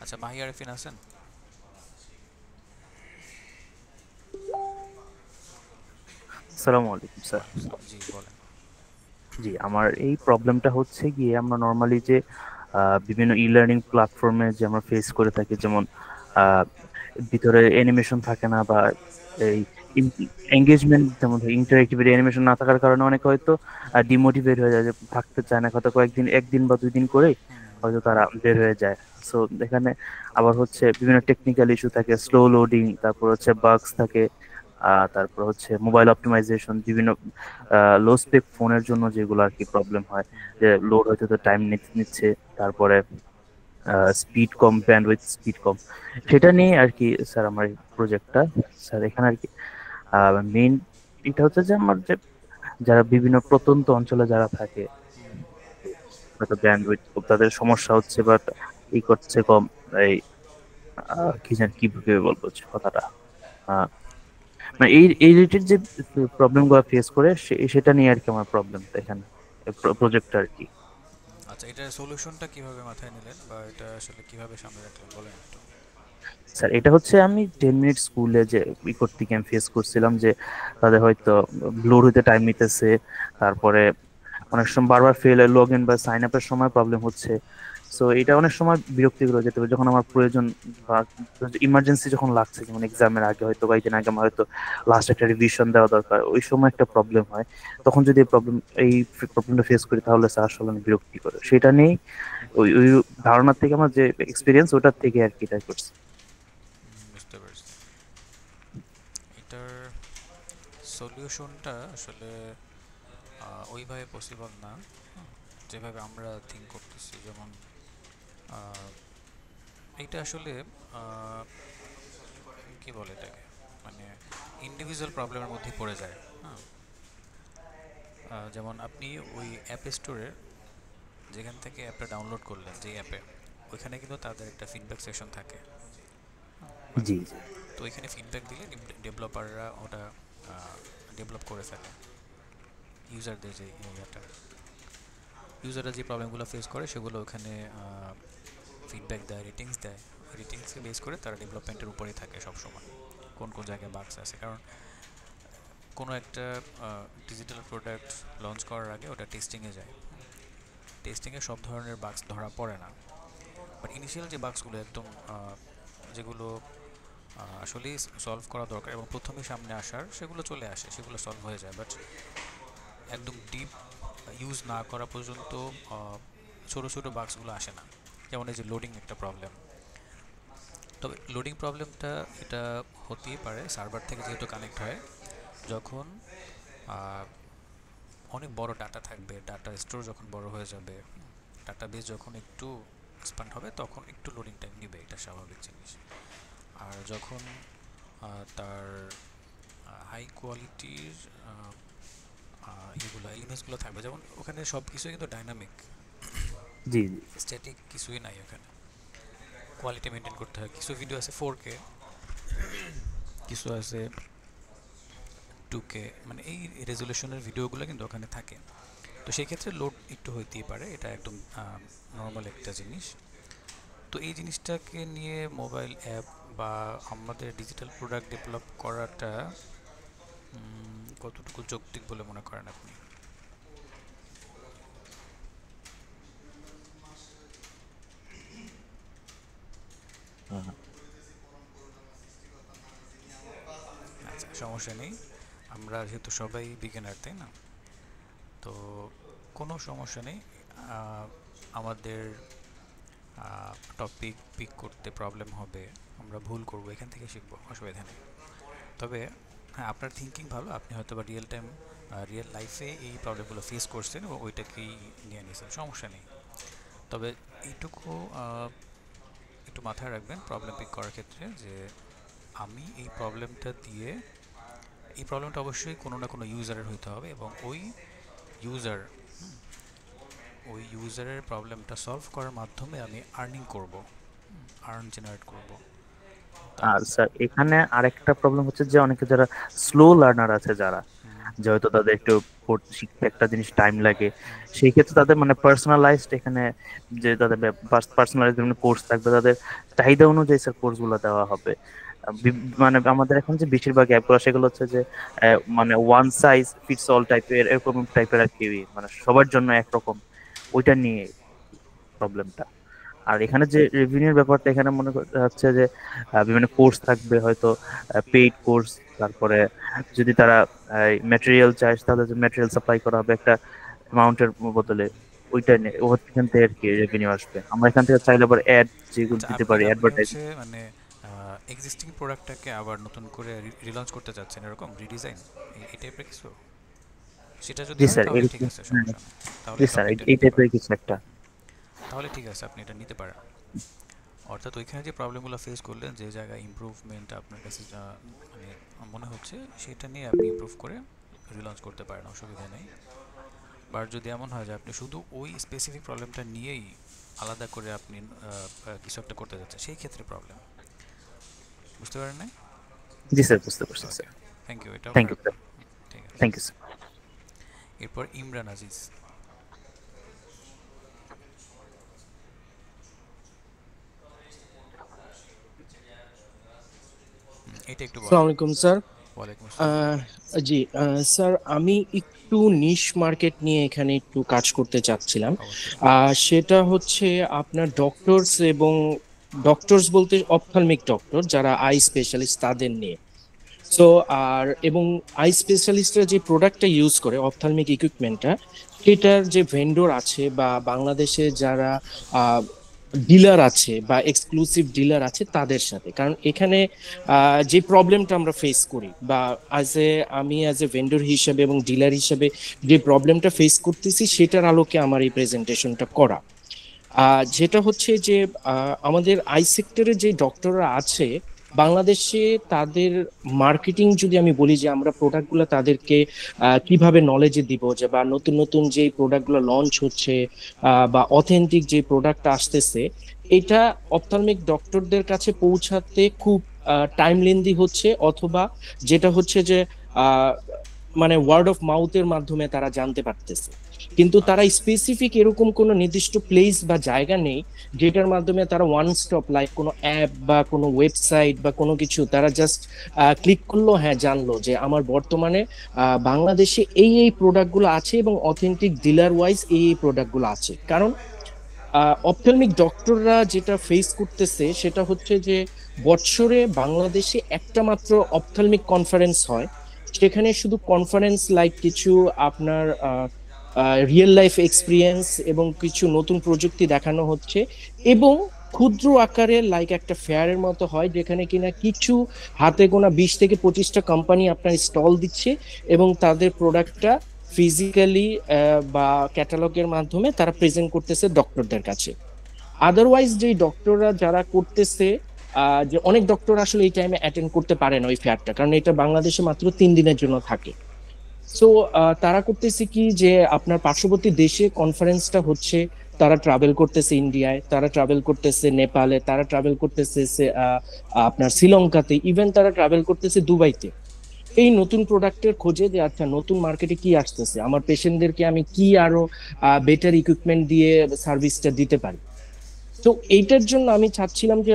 Speaker 1: আচ্ছা, মাহি আরিফিন আছেন?
Speaker 13: আসসালামু আলাইকুম স্যার।
Speaker 1: জি বলেন।
Speaker 13: জি, আমার এই প্রবলেমটা হচ্ছে গিয়ে আমরা নর্মালি যে বিভিন্ন ই লার্নিং প্ল্যাটফর্মে যে আমরা ফেস করে থাকি, যেমন আহ, ভিতরে অ্যানিমেশন থাকে না, বা এই এঙ্গেজমেন্ট, যেমন ইন্টারেক্টিভিটি অ্যানিমেশন না থাকার কারণে অনেকে হয়তো ডিমোটিভেট হয়ে যায়, যে থাকতে চায় না, হয়তো কয়েকদিন একদিন বা 2 দিন করে হয়তো তারা বের হয়ে যায়। সো এখানে আবার হচ্ছে বিভিন্ন টেকনিক্যাল ইস্যু থাকে, স্লো লোডিং, তারপর হচ্ছে বাগস থাকে, তারপর হচ্ছে মোবাইল অপটিমাইজেশন, বিভিন্ন লো স্পেক ফোনের জন্য যেগুলো আর কি প্রবলেম হয়, যে লোড হয়তো তো টাইম নিচ্ছে, তারপরে স্পিড কম, ব্যান্ডউইথ স্পিড কম, সেটা নিয়ে আর কি স্যার আমার প্রজেক্টটা। স্যার এখানে আর কি মেইন এটা হচ্ছে যে আমার যে যারা বিভিন্ন প্রত্যন্ত অঞ্চলে যারা থাকে, হয়তো ব্যান্ডউইথ তাদের সমস্যা হচ্ছে, বাট ই করছে কম, এই কি জানি কিভাবে বলবো যে কথাটা, মানে এই রিলেটেড যে প্রবলেম গুলো ফেস করে সেটা নিয়ে আর কি আমার প্রবলেম এখানে প্রজেক্ট আর কি।
Speaker 1: আচ্ছা, এটার সলিউশনটা কিভাবে মাথায় নিলেন, বা এটা আসলে কিভাবে সামনে রাখলেন বলেন একটু।
Speaker 13: স্যার এটা হচ্ছে আমি 10 মিনিট স্কুলে যে করতে গিয়ে আমি ফেস করছিলাম, যে তাদের হয়তো লোড হইতে টাইম নিতেছে, তারপরে অনেক সময় বারবার ফেল, লগ ইন বা সাইন আপের সময় প্রবলেম হচ্ছে। সো এটা অনেক সময় বিরক্তিকর হয়ে যেতে পারে যখন আমার প্রয়োজন বা ইমার্জেন্সি যখন লাগছে, যেমন এক্সামের আগে হয়তো কয়েকদিন আগে আমার হয়তো লাস্ট একটা রিভিশন দেওয়া দরকার, ওই সময় একটা প্রবলেম হয়। তখন যদি এই প্রবলেমটা ফেস করি তাহলে স্যার আসলে আমি বিরক্তি করে সেটা নেই, ওই ওই ধারণা থেকে আমার যে এক্সপিরিয়েন্স ওটার থেকে আর কি এটা করছি।
Speaker 1: বুঝতে পারছি। এটা এটার সলিউশনটা আসলে ওইভাবে পসিবল না যেভাবে আমরা থিঙ্ক করতেছি। যেমন এইটা আসলে কি বলে এটাকে, মানে ইন্ডিভিজুয়াল প্রবলেমের মধ্যে পড়ে যায়। হ্যাঁ, যেমন আপনি ওই অ্যাপ স্টোরে যেখান থেকে অ্যাপটা ডাউনলোড করলেন, যে অ্যাপে, ওইখানে কিন্তু তাদের একটা ফিডব্যাক সেকশন থাকে।
Speaker 13: জি
Speaker 1: তো ওইখানে ফিডব্যাক দিলে ডেভেলপাররা ওটা ডেভেলপ করে ফেলে। ইউজারদের যে ইউজাররা যে প্রবলেমগুলো ফেস করে সেগুলো ওখানে ফিডব্যাক দেয়, রেটিংস দেয়। রেটিংসকে বেস করে তারা ডেভেলপমেন্টের উপরেই থাকে সবসময়, কোন কোন জায়গায় বাগস আছে। কারণ কোনো একটা ডিজিটাল প্রোডাক্ট লঞ্চ করার আগে ওটা টেস্টিংয়ে যায়। টেস্টিংয়ে সব ধরনের বাগস ধরা পড়ে না, বাট ইনিশিয়াল যে বাগসগুলো একদম যেগুলো আসলেই সলভ করা দরকার এবং প্রথমেই সামনে আসার, সেগুলো চলে আসে, সেগুলো সলভ হয়ে যায়। বাট একদম ডিপ ইউজ না করা পর্যন্ত ছোটো ছোটো বাগসগুলো আসে না। যেমন এই যে লোডিং একটা প্রবলেম। তবে লোডিং প্রবলেমটা এটা হতেই পারে সার্ভার থেকে যেহেতু কানেক্ট হয়, যখন অনেক বড় ডাটা থাকবে, ডাটা স্টোর যখন বড় হয়ে যাবে, ডাটা বেস যখন একটু এক্সপ্যান্ড হবে, তখন একটু লোডিং টাইম নেবে, এটা স্বাভাবিক জিনিস। আর যখন তার হাই কোয়ালিটির এগুলো এলিমেন্টসগুলো থাকবে, যেমন ওখানে সব কিছুই কিন্তু ডাইনামিক,
Speaker 13: জি
Speaker 1: স্ট্যাটিক কিছুই নাই ওখানে। কোয়ালিটি মেনটেন করতে হয়। কিছু ভিডিও আছে 4K, কিছু আছে 2K, মানে এই রেজলিউশনের ভিডিওগুলো কিন্তু ওখানে থাকে। তো সেই ক্ষেত্রে লোড একটু হইতেই পারে, এটা একদম নর্মাল একটা জিনিস। তো এই জিনিসটাকে নিয়ে মোবাইল অ্যাপ বা আমাদের ডিজিটাল প্রোডাক্ট ডেভেলপ করাটা কতটুকু যৌক্তিক বলে মনে করেন আপনি? আচ্ছা, সমস্যা নেই, আমরা যেহেতু সবাই বিগিনার, তাই না? তো কোনো সমস্যা নেই, আমাদের টপিক পিক করতে প্রবলেম হবে, আমরা ভুল করব, এখান থেকে শিখবো, অসুবিধা নেই। তবে হ্যাঁ, আপনার থিঙ্কিং ভালো, আপনি হয়তো বা রিয়েল লাইফে এই প্রবলেমগুলো ফেস করছেন এবং ওইটাকেই নিয়ে নিয়েছেন, সমস্যা নেই। তবে এইটুকু একটু মাথায় রাখবেন প্রবলেম পিক করার ক্ষেত্রে, যে আমি এই প্রবলেমটা অবশ্যই কোনো না কোনো ইউজারের হইতে হবে এবং ওই ইউজারের প্রবলেমটা সলভ করার মাধ্যমে আমি আর্ন জেনারেট করব।
Speaker 13: আর স্যার এখানে আরেকটা প্রবলেম হচ্ছে যে অনেকে যারা স্লো লার্নার আছে, যারা যে হয়তো তাদের একটু শিখতে একটা জিনিস টাইম লাগে, সেই ক্ষেত্রে তাদের মানে পার্সোনালাইজড, এখানে যে তাদের পার্সোনালাইজড কোর্স থাকবে, তাদের চাহিদা অনুযায়ী স্যার কোর্সগুলো দেওয়া হবে। মানে আমাদের এখন যে বেশিরভাগ অ্যাপগুলো সেগুলো হচ্ছে যে মানে ওয়ান সাইজ ফিটস অল টাইপের, এরকম টাইপের আর কি, মানে সবার জন্য একরকম, ওইটা নিয়ে প্রবলেমটা। আর এখানে যে রেভিনিউর ব্যাপারটা, এখানে মনে হচ্ছে যে বিভিন্ন কোর্স থাকবে, হয়তো পেইড কোর্স, তারপরে যদি তারা ম্যাটেরিয়াল চায় তাহলে যে ম্যাটেরিয়াল সাপ্লাই করা হবে একটা অ্যামাউন্টের বদলে, ওইটা নিয়ে ওখান থেকে আর কি রেভিনিউ আসবে। আমরা এখান থেকে চাইলে আবার অ্যাড যেগুলো দিতে পারি, অ্যাডভার্টাইজিং,
Speaker 1: মানে এক্সিস্টিং প্রোডাক্টটাকে আবার নতুন করে রিলঞ্চ করতে যাচ্ছেন, এরকম রিডিজাইন, এই টাইপের কিছু, সেটা যদি হয় তাহলে ঠিক আছে, সমস্যা নেই। তাহলে
Speaker 13: স্যার এই টাইপের কিছু একটা,
Speaker 1: তাহলে ঠিক আছে, আপনি এটা নিতে পারেন। অর্থাৎ ওইখানে যে প্রবলেমগুলো ফেস করলেন, যে জায়গায় ইমপ্রুভমেন্ট আপনার কাছে মানে মনে হচ্ছে, সেটা নিয়ে আপনি ইমপ্রুভ করে রিলঞ্চ করতে পারেন, অসুবিধা নেই। বাট যদি এমন হয় যে আপনি শুধু ওই স্পেসিফিক প্রবলেমটা নিয়েই আলাদা করে আপনি কিছু একটা করতে যাচ্ছেন, সেই ক্ষেত্রে প্রবলেম, বুঝতে পারেন না?
Speaker 13: জি স্যার, বুঝতে পারছি স্যার।
Speaker 1: Thank you. এটা
Speaker 13: থ্যাংক ইউ স্যার,
Speaker 1: ঠিক আছে,
Speaker 13: থ্যাংক ইউ স্যার।
Speaker 1: এরপর ইমরান আজিজ।
Speaker 14: আসসালামু আলাইকুম স্যার। জি স্যার, আমি একটু নিশ মার্কেট নিয়ে এখানে একটু কাজ করতে চাচ্ছিলাম। সেটা হচ্ছে আপনার ডক্টরস বলতে অপথলমিক ডক্টর যারা আই স্পেশালিস্ট, তাদের নিয়ে। সো এবং আই স্পেশালিস্টরা যে প্রোডাক্টটা ইউজ করে, অপথলমিক ইকুইপমেন্টটা, সেটার যে ভেন্ডর আছে বা বাংলাদেশে যারা ডিলার আছে বা এক্সক্লুসিভ ডিলার আছে তাদের সাথে। কারণ এখানে যে প্রবলেমটা আমরা ফেস করি বা আমি অ্যাজ এ ভেন্ডর হিসেবে এবং ডিলার হিসেবে যে প্রবলেমটা ফেস করতেছি সেটার আলোকে আমার এই প্রেজেন্টেশনটা করা। যেটা হচ্ছে যে আমাদের আই সেক্টরে যে ডক্টররা আছে বাংলাদেশে, তাদের মার্কেটিং যদি আমি বলি যে আমরা প্রোডাক্টগুলো তাদেরকে কিভাবে নলেজে দিব, যে বা নতুন নতুন যে প্রোডাক্টগুলো লঞ্চ হচ্ছে বা অথেন্টিক যে প্রোডাক্ট আসতেছে, এটা অপথলমিক ডক্টরদের কাছে পৌঁছাতে খুব টাইম লেন্দি হচ্ছে, অথবা যেটা হচ্ছে যে আহ, মানে ওয়ার্ড অফ মাউথের মাধ্যমে তারা জানতে পারতেছে। কিন্তু তারা স্পেসিফিক এরকম কোনো নির্দিষ্ট প্লেস বা জায়গা নেই যেটার মাধ্যমে তারা ওয়ান স্টপ, লাইক কোনো অ্যাপ বা কোনো ওয়েবসাইট বা কোনো কিছু তারা জাস্ট ক্লিক করলো, হ্যাঁ জানলো যে আমার বর্তমানে বাংলাদেশে এই প্রোডাক্টগুলো আছে এবং অথেন্টিক ডিলার ওয়াইজ এই প্রোডাক্টগুলো আছে। কারণ অপথলমিক ডক্টররা যেটা ফেস করতেছে সেটা হচ্ছে যে বছরে বাংলাদেশে একটা মাত্র অপথলমিক কনফারেন্স হয়, সেখানে শুধু কনফারেন্স লাইক কিছু আপনার রিয়েল লাইফ এক্সপিরিয়েন্স এবং কিছু নতুন প্রযুক্তি দেখানো হচ্ছে, এবং ক্ষুদ্র আকারে লাইক একটা ফেয়ারের মতো হয় যেখানে কিনা কিছু হাতে গোনা 20 থেকে 25টা কোম্পানি আপনার স্টল দিচ্ছে এবং তাদের প্রোডাক্টটা ফিজিক্যালি বা ক্যাটালগের মাধ্যমে তারা প্রেজেন্ট করতেছে ডক্টরদের কাছে। আদারওয়াইজ যে ডক্টররা যারা করতেছে, যে অনেক ডক্টর আসলে এই টাইমে অ্যাটেন্ড করতে পারে না ওই ফেয়ারটা, কারণ এটা বাংলাদেশে মাত্র 3 দিনের জন্য থাকে। সো তারা করতেছে কি যে আপনার পার্শ্ববর্তী দেশে কনফারেন্সটা হচ্ছে, তারা ট্রাভেল করতেছে ইন্ডিয়ায়, তারা ট্রাভেল করতেছে নেপালে, তারা ট্রাভেল করতেছে আপনার শ্রীলঙ্কাতে, ইভেন তারা ট্রাভেল করতেছে দুবাইতে এই নতুন প্রোডাক্টের খোঁজে, যে আচ্ছা নতুন মার্কেটে কি আসতেছে, আমার পেশেন্টদেরকে আমি কি আরো বেটার ইকুইপমেন্ট দিয়ে সার্ভিসটা দিতে পারি। তো এইটার জন্য আমি চাচ্ছিলাম যে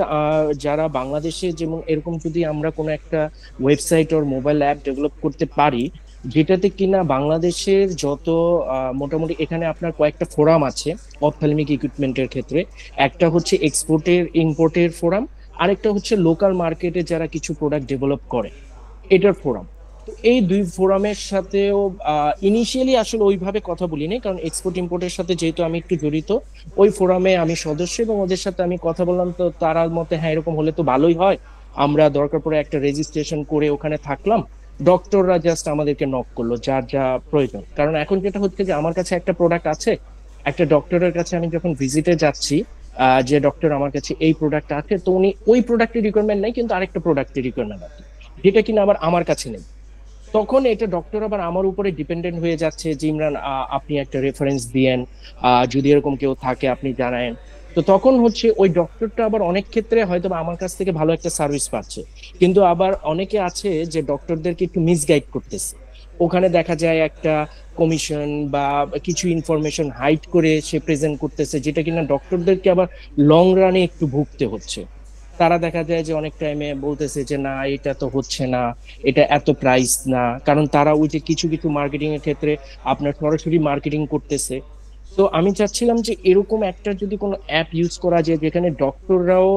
Speaker 14: যারা বাংলাদেশে, যেমন এরকম যদি আমরা কোনো একটা ওয়েবসাইট ওর মোবাইল অ্যাপ ডেভেলপ করতে পারি যেটাতে কিনা বাংলাদেশের যত মোটামুটি এখানে আপনার কয়েকটা ফোরাম আছে অপথলমিক ইকুইপমেন্টের ক্ষেত্রে, একটা হচ্ছে এক্সপোর্টের ইম্পোর্টের ফোরাম, আরেকটা হচ্ছে লোকাল মার্কেটে যারা কিছু প্রোডাক্ট ডেভেলপ করে এটার ফোরাম। তো এই দুই ফোরামের সাথেও ইনিশিয়ালি আসলে ওইভাবে কথা বলিনি, কারণ এক্সপোর্ট ইম্পোর্টের সাথে যেহেতু আমি একটু জড়িত, ওই ফোরামে আমি সদস্য এবং ওদের সাথে আমি কথা বললাম। তো তারা মতে হ্যাঁ এরকম হলে তো ভালোই হয়, আমরা দরকার পড়ে একটা রেজিস্ট্রেশন করে ওখানে থাকলাম, ডক্টররা জাস্ট আমাদেরকে নক করলো যার যা প্রয়োজন। কারণ এখন যেটা হচ্ছে যে আমার কাছে একটা প্রোডাক্ট আছে, একটা ডক্টরের কাছে আমি যখন ভিজিটে যাচ্ছি, যে ডক্টর আমার কাছে এই প্রোডাক্ট আছে, তো উনি ওই প্রোডাক্টের রিকোয়ারমেন্ট নাই কিন্তু আরেকটা প্রোডাক্টের রিকোয়ারমেন্ট আছে যেটা কিনা আবার আমার কাছে নেই। তখন এটা ডক্টর আবার আমার উপরে ডিপেন্ডেন্ট হয়ে যাচ্ছে যে ইমরান আপনি একটা রেফারেন্স দিয়েন, যদি এরকম কেউ থাকে আপনি জানায়েন। তো তখন হচ্ছে ওই ডক্টরটা আবার অনেক ক্ষেত্রে হয়তো বা আমার কাছ থেকে ভালো একটা সার্ভিস পাচ্ছে, কিন্তু আবার অনেকে আছে যে ডক্টরদেরকে একটু মিসগাইড করতেছে, ওখানে দেখা যায় একটা কমিশন বা কিছু ইনফরমেশন হাইড করে সে প্রেজেন্ট করতেছে, যেটা কিনা ডক্টরদেরকে আবার লং রানে একটু ভুগতে হচ্ছে। তারা দেখা যায় যে অনেক টাইমে বলতেছে যে না এটা তো হচ্ছে না, এটা এত প্রাইস না, কারণ তারা ওই যে কিছু কিছু মার্কেটিং এর ক্ষেত্রে আপনার সরাসরি মার্কেটিং করতেছে। তো আমি চাচ্ছিলাম যে এরকম একটা যদি কোনো অ্যাপ ইউজ করা যায় যেখানে ডক্টররাও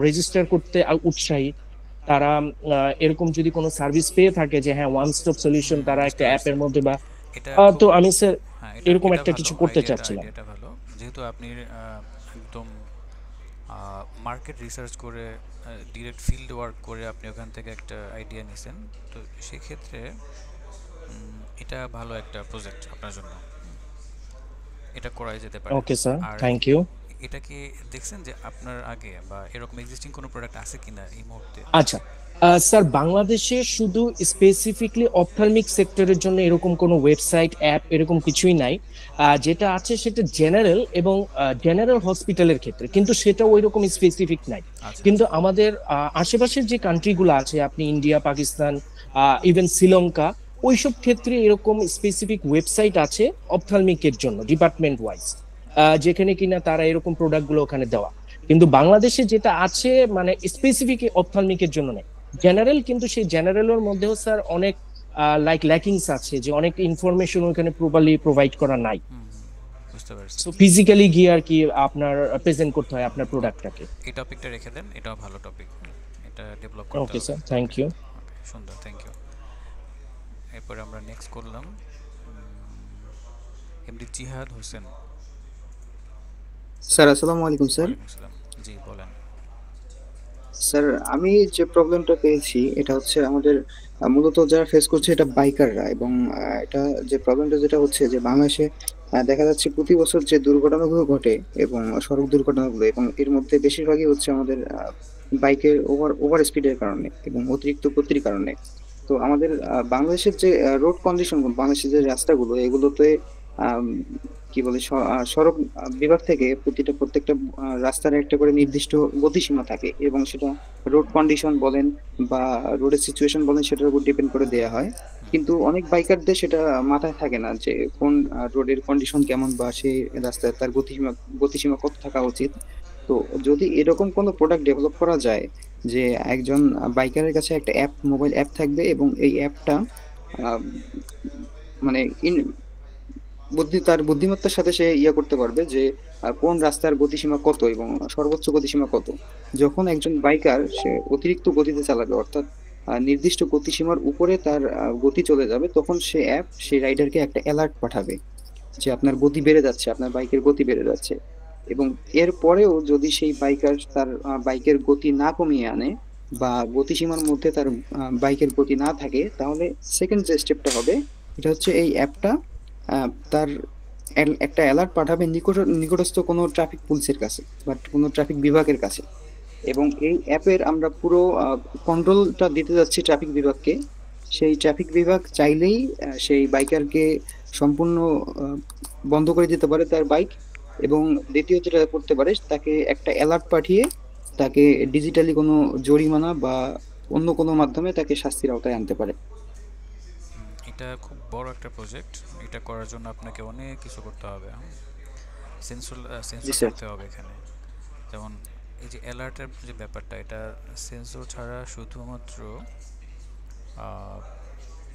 Speaker 14: রেজিস্টার করতে উৎসাহী, তারা এরকম যদি কোনো সার্ভিস পেয়ে থাকে যে হ্যাঁ ওয়ান স্টপ সলিউশন তারা একটা অ্যাপের মধ্যে বা তো আমি স্যার এরকম একটা কিছু করতে চাচ্ছিলাম।
Speaker 1: এটা ভালো, যেহেতু আপনি একদম মার্কেট রিসার্চ করে ডিরেক্ট ফিল্ড ওয়ার্ক করে আপনি ওখান থেকে একটা আইডিয়া নিছেন, তো সেক্ষেত্রে এটা ভালো একটা প্রজেক্ট আপনার জন্য, এটা করাই যেতে পারে।
Speaker 14: Okay sir, thank you.
Speaker 1: এটা কি দেখছেন যে আপনার আগে বা এরকম এক্সিস্টিং কোনো প্রোডাক্ট আছে কিনা এই মুহূর্তে?
Speaker 14: আচ্ছা স্যার, বাংলাদেশে শুধু স্পেসিফিকলি অপথলমিক সেক্টরের জন্য এরকম কোনো ওয়েবসাইট অ্যাপ এরকম কিছুই নাই। যেটা আছে সেটা জেনারেল এবং জেনারেল হসপিটালের ক্ষেত্রে, কিন্তু সেটা ওই রকম স্পেসিফিক নাই। কিন্তু আমাদের আশেপাশের যে কান্ট্রিগুলো আছে, আপনি ইন্ডিয়া, পাকিস্তান, ইভেন শ্রীলঙ্কা, ওইসব ক্ষেত্রে এরকম স্পেসিফিক ওয়েবসাইট আছে অপথলমিকের জন্য ডিপার্টমেন্ট ওয়াইজ, যেখানে কিনা তারা এরকম প্রোডাক্টগুলো ওখানে দেওয়া। কিন্তু বাংলাদেশে যেটা আছে মানে স্পেসিফিক অপথলমিকের জন্য নেই, জেনারেল, কিন্তু সেই জেনারেলের মধ্যেও স্যার অনেক লাইক ল্যাকিংস আছে, যে অনেক ইনফরমেশন ওখানে প্রপারলি প্রোভাইড করা নাই।
Speaker 1: বুঝতে পারছি।
Speaker 14: সো ফিজিক্যালি গিয়ে আর কি আপনার প্রেজেন্ট করতে হয় আপনার প্রোডাক্টটাকে।
Speaker 1: এই টপিকটা রেখে দেন, এটাও ভালো টপিক, এটা ডেভেলপ করতে হবে।
Speaker 14: Okay sir, thank you.
Speaker 1: সুন্দর, থ্যাংক ইউ। এরপরে আমরা নেক্সট করলাম এমডি জিহাদ হোসেন।
Speaker 15: স্যার আসসালামু আলাইকুম স্যার।
Speaker 1: ওয়ালাইকুম আসসালাম। জি বলেন।
Speaker 15: স্যার আমি যে প্রবলেমটা পেয়েছি এটা হচ্ছে আমাদের মূলত যারা ফেস করছে এটা বাইকাররা, এবং এটা যে প্রবলেমটা যেটা হচ্ছে যে বাংলাদেশে দেখা যাচ্ছে প্রতি বছর যে দুর্ঘটনাগুলো ঘটে এবং সড়ক দুর্ঘটনাগুলো, এবং এর মধ্যে বেশিরভাগই হচ্ছে আমাদের বাইকের ওভার ওভার স্পিডের কারণে এবং অতিরিক্ত গতির কারণে। তো আমাদের বাংলাদেশের যে রোড কন্ডিশন, বাংলাদেশের যে রাস্তাগুলো এগুলোতে আম, কি বলে সড়ক বিভাগ থেকে প্রত্যেকটা রাস্তার একটা করে নির্দিষ্ট গতিসীমা থাকে, এবং সেটা রোড কন্ডিশন বলেন বা রোডের সিচুয়েশন বলেন সেটার উপর ডিপেন্ড করে দেয়া হয়। কিন্তু অনেক বাইকারদের সেটা মাথায় থাকে না যে কোন রোডের কন্ডিশন কেমন বা সেই রাস্তায় তার গতিসীমা কত থাকা উচিত। তো যদি এরকম কোনো প্রোডাক্ট ডেভেলপ করা যায় যে একজন বাইকারের কাছে একটা মোবাইল অ্যাপ থাকবে, এবং এই অ্যাপটা মানে তার বুদ্ধিমত্তার সাথে সে করতে পারবে যে কোন রাস্তার গতিসীমা কত এবং সর্বোচ্চ গতিসীমা কত। যখন একজন বাইকার সে অতিরিক্ত গতিতে চালাবে, অর্থাৎ নির্দিষ্ট গতিসীমার উপরে তার গতি চলে যাবে, তখন সে অ্যাপ সেই রাইডারকে একটা অ্যালার্ট পাঠাবে যে আপনার গতি বেড়ে যাচ্ছে, আপনার বাইকের গতি বেড়ে যাচ্ছে। এবং এর পরেও যদি সেই বাইকার তার বাইকের গতি না কমিয়ে আনে বা গতিসীমার মধ্যে তার বাইকের গতি না থাকে, তাহলে সেকেন্ড যে স্টেপটা হবে এটা হচ্ছে এই অ্যাপটা তার একটা অ্যালার্ট পাঠাবে নিকটস্থ কোনো ট্রাফিক পুলিশের কাছে বা কোনো ট্রাফিক বিভাগের কাছে। এবং এই অ্যাপের আমরা পুরো কন্ট্রোলটা দিতে যাচ্ছি ট্রাফিক বিভাগকে। সেই ট্রাফিক বিভাগ চাইলেই সেই বাইকারকে সম্পূর্ণ বন্ধ করে দিতে পারে তার বাইক, এবং দ্বিতীয় যেটা করতে পারে তাকে একটা অ্যালার্ট পাঠিয়ে তাকে ডিজিটালি কোনো জরিমানা বা অন্য কোনো মাধ্যমে তাকে শাস্তির আওতায় আনতে পারে।
Speaker 1: এটা খুব বড় একটা প্রজেক্ট। এটা করার জন্য আপনাকে অনেক কিছু করতে হবে। সেন্সর থাকতে হবে এখানে। যেমন এই যে অ্যালার্টের যে ব্যাপারটা, এটা সেন্সর ছাড়া শুধুমাত্র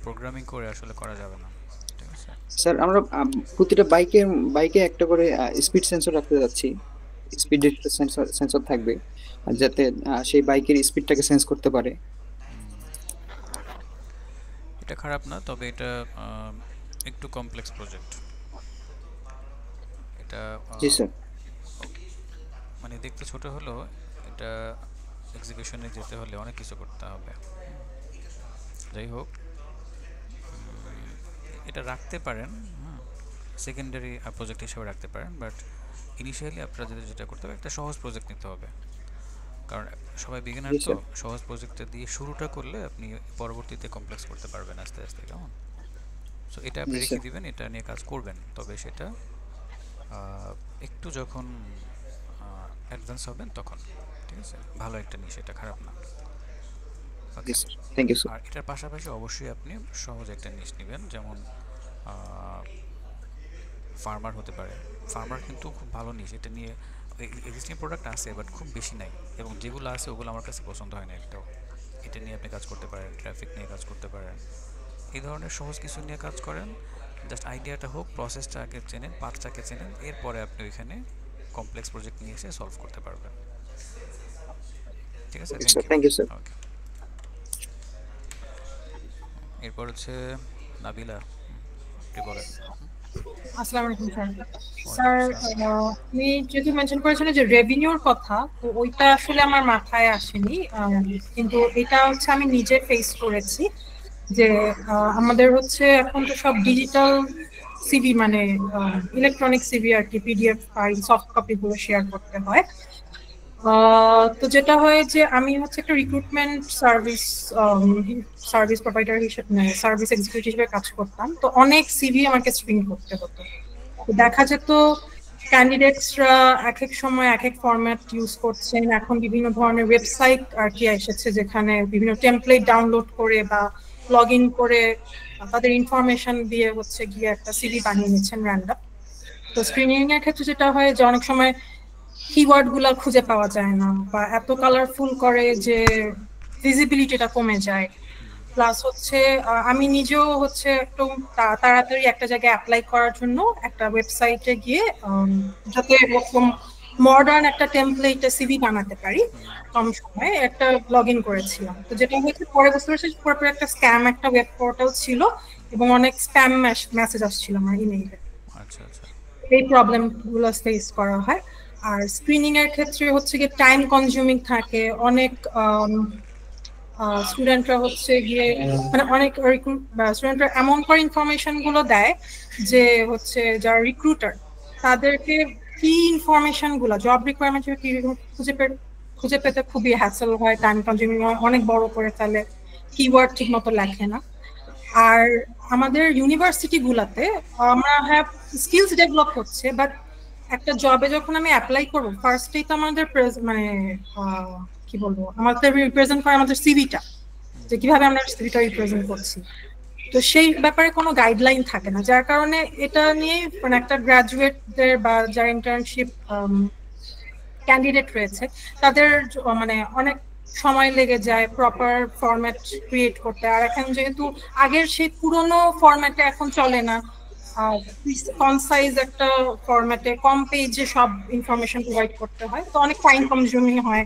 Speaker 1: প্রোগ্রামিং করে আসলে করা যাবে না। ঠিক আছে
Speaker 15: স্যার, আমরা প্রতিটা বাইকে একটা করে স্পিড সেন্সর রাখতে যাচ্ছি। স্পিড সেন্সর থাকবে যাতে সেই বাইকের স্পিডটাকে সেন্স করতে পারে।
Speaker 1: এটা খারাপ না, তবে এটা একটু কমপ্লেক্স প্রজেক্ট। এটা
Speaker 15: জি স্যার।
Speaker 1: মানে দেখতে ছোট হলো, এটা এক্সিবিশনে যেতে হলে অনেক কিছু করতে হবে। যাই হোক, এটা রাখতে পারেন, সেকেন্ডারি প্রজেক্ট হিসেবে রাখতে পারেন, বাট ইনিশিয়ালি আপনারা যেটা করতে হবে একটা সহজ প্রজেক্ট নিতে হবে, কারণ সবাই বিগিনার তো। সহজ প্রজেক্টটা দিয়ে শুরুটা করলে আপনি পরবর্তীতে কমপ্লেক্স করতে পারবেন আস্তে আস্তে, কেমন? সো এটা আপনি রেখে দিবেন, এটা নিয়ে কাজ করবেন, তবে সেটা একটু যখন অ্যাডভান্স হবেন তখন। ঠিক আছে, ভালো একটা নিশ, এটা খারাপ না।
Speaker 15: Thank you sir.
Speaker 1: আর এটার পাশাপাশি অবশ্যই আপনি সহজ একটা নিশ নেবেন, যেমন ফার্মার হতে পারে। ফার্মার কিন্তু খুব ভালো নিশ, এটা নিয়ে এক্সিস্টিং প্রোডাক্ট আছে বাট খুব বেশি নাই, এবং যেগুলো আছে ওগুলো আমার কাছে পছন্দ হয় না একটাও। এটা নিয়ে আপনি কাজ করতে পারেন, ট্রাফিক নিয়ে কাজ করতে পারেন, এই ধরনের সহজ কিছু নিয়ে কাজ করেন। জাস্ট আইডিয়াটা হোক, প্রসেসটা আগে চেনেন, পার্টসটাকে চেনেন, এরপরে আপনি ওইখানে কমপ্লেক্স প্রজেক্ট নিয়ে এসে সলভ করতে পারবেন। ঠিক আছে,
Speaker 15: থ্যাংক ইউ স্যার।
Speaker 1: ওকে, এরপর হচ্ছে নাবিলা, আপনি বলেন।
Speaker 16: আসসালামু আলাইকুম স্যার। স্যার, আপনি যেহেতু মেনশন করেছিলেন যে রেভিনিউর কথা, তো ওইটা আসলে আমার মাথায় আসেনি, কিন্তু এটা হচ্ছে আমি নিজে ফেস করেছি যে আমাদের হচ্ছে এখন তো সব ডিজিটাল সিভি, মানে ইলেকট্রনিক সিভি আর কি, পিডিএফ ফাইল, সফট কপিগুলো শেয়ার করতে হয়। তো যেটা হয় যে আমি হচ্ছে একটা রিক্রুটমেন্ট সার্ভিস প্রোভাইডার হিসেবে, সার্ভিস এক্সিকিউটিভ হিসেবে কাজ করতাম। তো অনেক সিভি আমাকে স্ক্রিন করতে হতো। তো দেখা যেত ক্যান্ডিডেটসরা এক এক সময় এক এক ফরম্যাট ইউজ করছেন। এখন বিভিন্ন ধরনের ওয়েবসাইট আর কি এসেছে যেখানে বিভিন্ন টেমপ্লেট ডাউনলোড করে বা লগ ইন করে তাদের ইনফরমেশন দিয়ে হচ্ছে গিয়ে একটা সিভি বানিয়ে নিচ্ছেন র্যান্ডম। তো স্ক্রিনিং এর ক্ষেত্রে যেটা হয় যে অনেক সময় কিওয়ার্ড গুলা খুঁজে পাওয়া যায় না, বা এত কালারফুল করে যে ভিজিবিলিটিটা কমে যায়। প্লাস হচ্ছে আমি নিজেও হচ্ছে একটু তাড়াতাড়ি একটা জায়গায় অ্যাপ্লাই করার জন্য একটা ওয়েবসাইটে গিয়ে যাতে এরকম মডার্ন একটা টেমপ্লেটে সিভি বানাতে পারি কম সময়ে একটা লগ ইন করেছিলাম। তো যেটা হয়েছে পরে বুঝতে পারছি পুরোপুরি একটা স্ক্যাম, একটা ওয়েব পোর্টাল ছিল এবং অনেক স্প্যাম মেসেজ আসছিল আমার ইমেইলে।
Speaker 1: আচ্ছা আচ্ছা,
Speaker 16: এই প্রবলেম গুলো ফেস করা হয়। আর স্ক্রিনিং এর ক্ষেত্রে হচ্ছে গিয়ে টাইম কনজিউমিং থাকে, অনেক স্টুডেন্টরা হচ্ছে গিয়ে মানে অনেক স্টুডেন্টরা এমন করে ইনফরমেশন গুলো দেয় যে হচ্ছে যারা রিক্রুটার তাদেরকে কি ইনফরমেশন গুলো জব রিকোয়ারমেন্ট খুঁজে পেতে খুবই হ্যাসেল হয়, টাইম কনজিউমিং হয়, অনেক বড় করে ফেলে, কিওয়ার্ড ঠিক মতো লেখে না। আর আমাদের ইউনিভার্সিটি গুলাতে আমরা হ্যাঁ স্কিলস ডেভেলপ হচ্ছে, বাট একটা জবে যখন আমি অ্যাপ্লাই করবো ফার্স্টেই তো আমাদের মানে কি বলবো আমাদের রিপ্রেজেন্ট করে আমাদের সিভিটা, যে কিভাবে আমরা সিভিটা রিপ্রেজেন্ট করছি। তো সেই ব্যাপারে কোনো গাইডলাইন থাকে না, যার কারণে এটা নিয়ে মানে একটা গ্রাজুয়েটদের বা যারা ইন্টার্নশিপ ক্যান্ডিডেট রয়েছে তাদের মানে অনেক সময় লেগে যায় প্রপার ফরম্যাট ক্রিয়েট করতে। আর এখন যেহেতু আগের সেই পুরনো ফরম্যাটে এখন চলে না, কনসাইজ একটা ফরম্যাটে কম পেজে সব ইনফরমেশন প্রোভাইড করতে হয়, তো অনেক টাইম কনজিউমিং হয়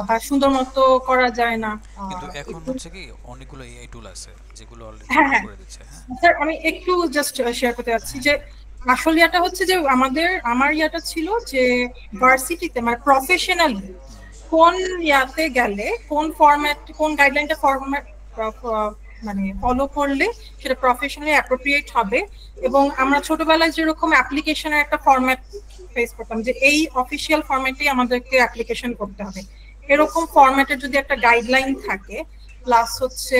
Speaker 16: বা সুন্দর মতো করা যায় না।
Speaker 1: কিন্তু এখন হচ্ছে কি অনেকগুলো এআই টুল আছে যেগুলো অলরেডি
Speaker 16: হ্যাঁ হ্যাঁ
Speaker 1: করে দিচ্ছে।
Speaker 16: স্যার আমি একটু জাস্ট শেয়ার করতে যাচ্ছি যে আসলে এটা হচ্ছে যে আমার ইয়াটা ছিল যে ভার্সিটিতে মানে প্রফেশনালি কোন ইয়াতে গেলে কোন ফরম্যাট কোন গাইডলাইনটা ফরম্যাট মানে ফলো করলে সেটা প্রফেশনালি অ্যাপ্রোপ্রিয়েট হবে। এবং আমরা ছোটবেলায় যেরকম অ্যাপ্লিকেশনের একটা ফরম্যাট ফেস করতাম যে এই অফিসিয়াল ফরম্যাটেই আমাদেরকে অ্যাপ্লিকেশন করতে হবে, এরকম ফরম্যাটের যদি একটা গাইডলাইন থাকে, প্লাস হচ্ছে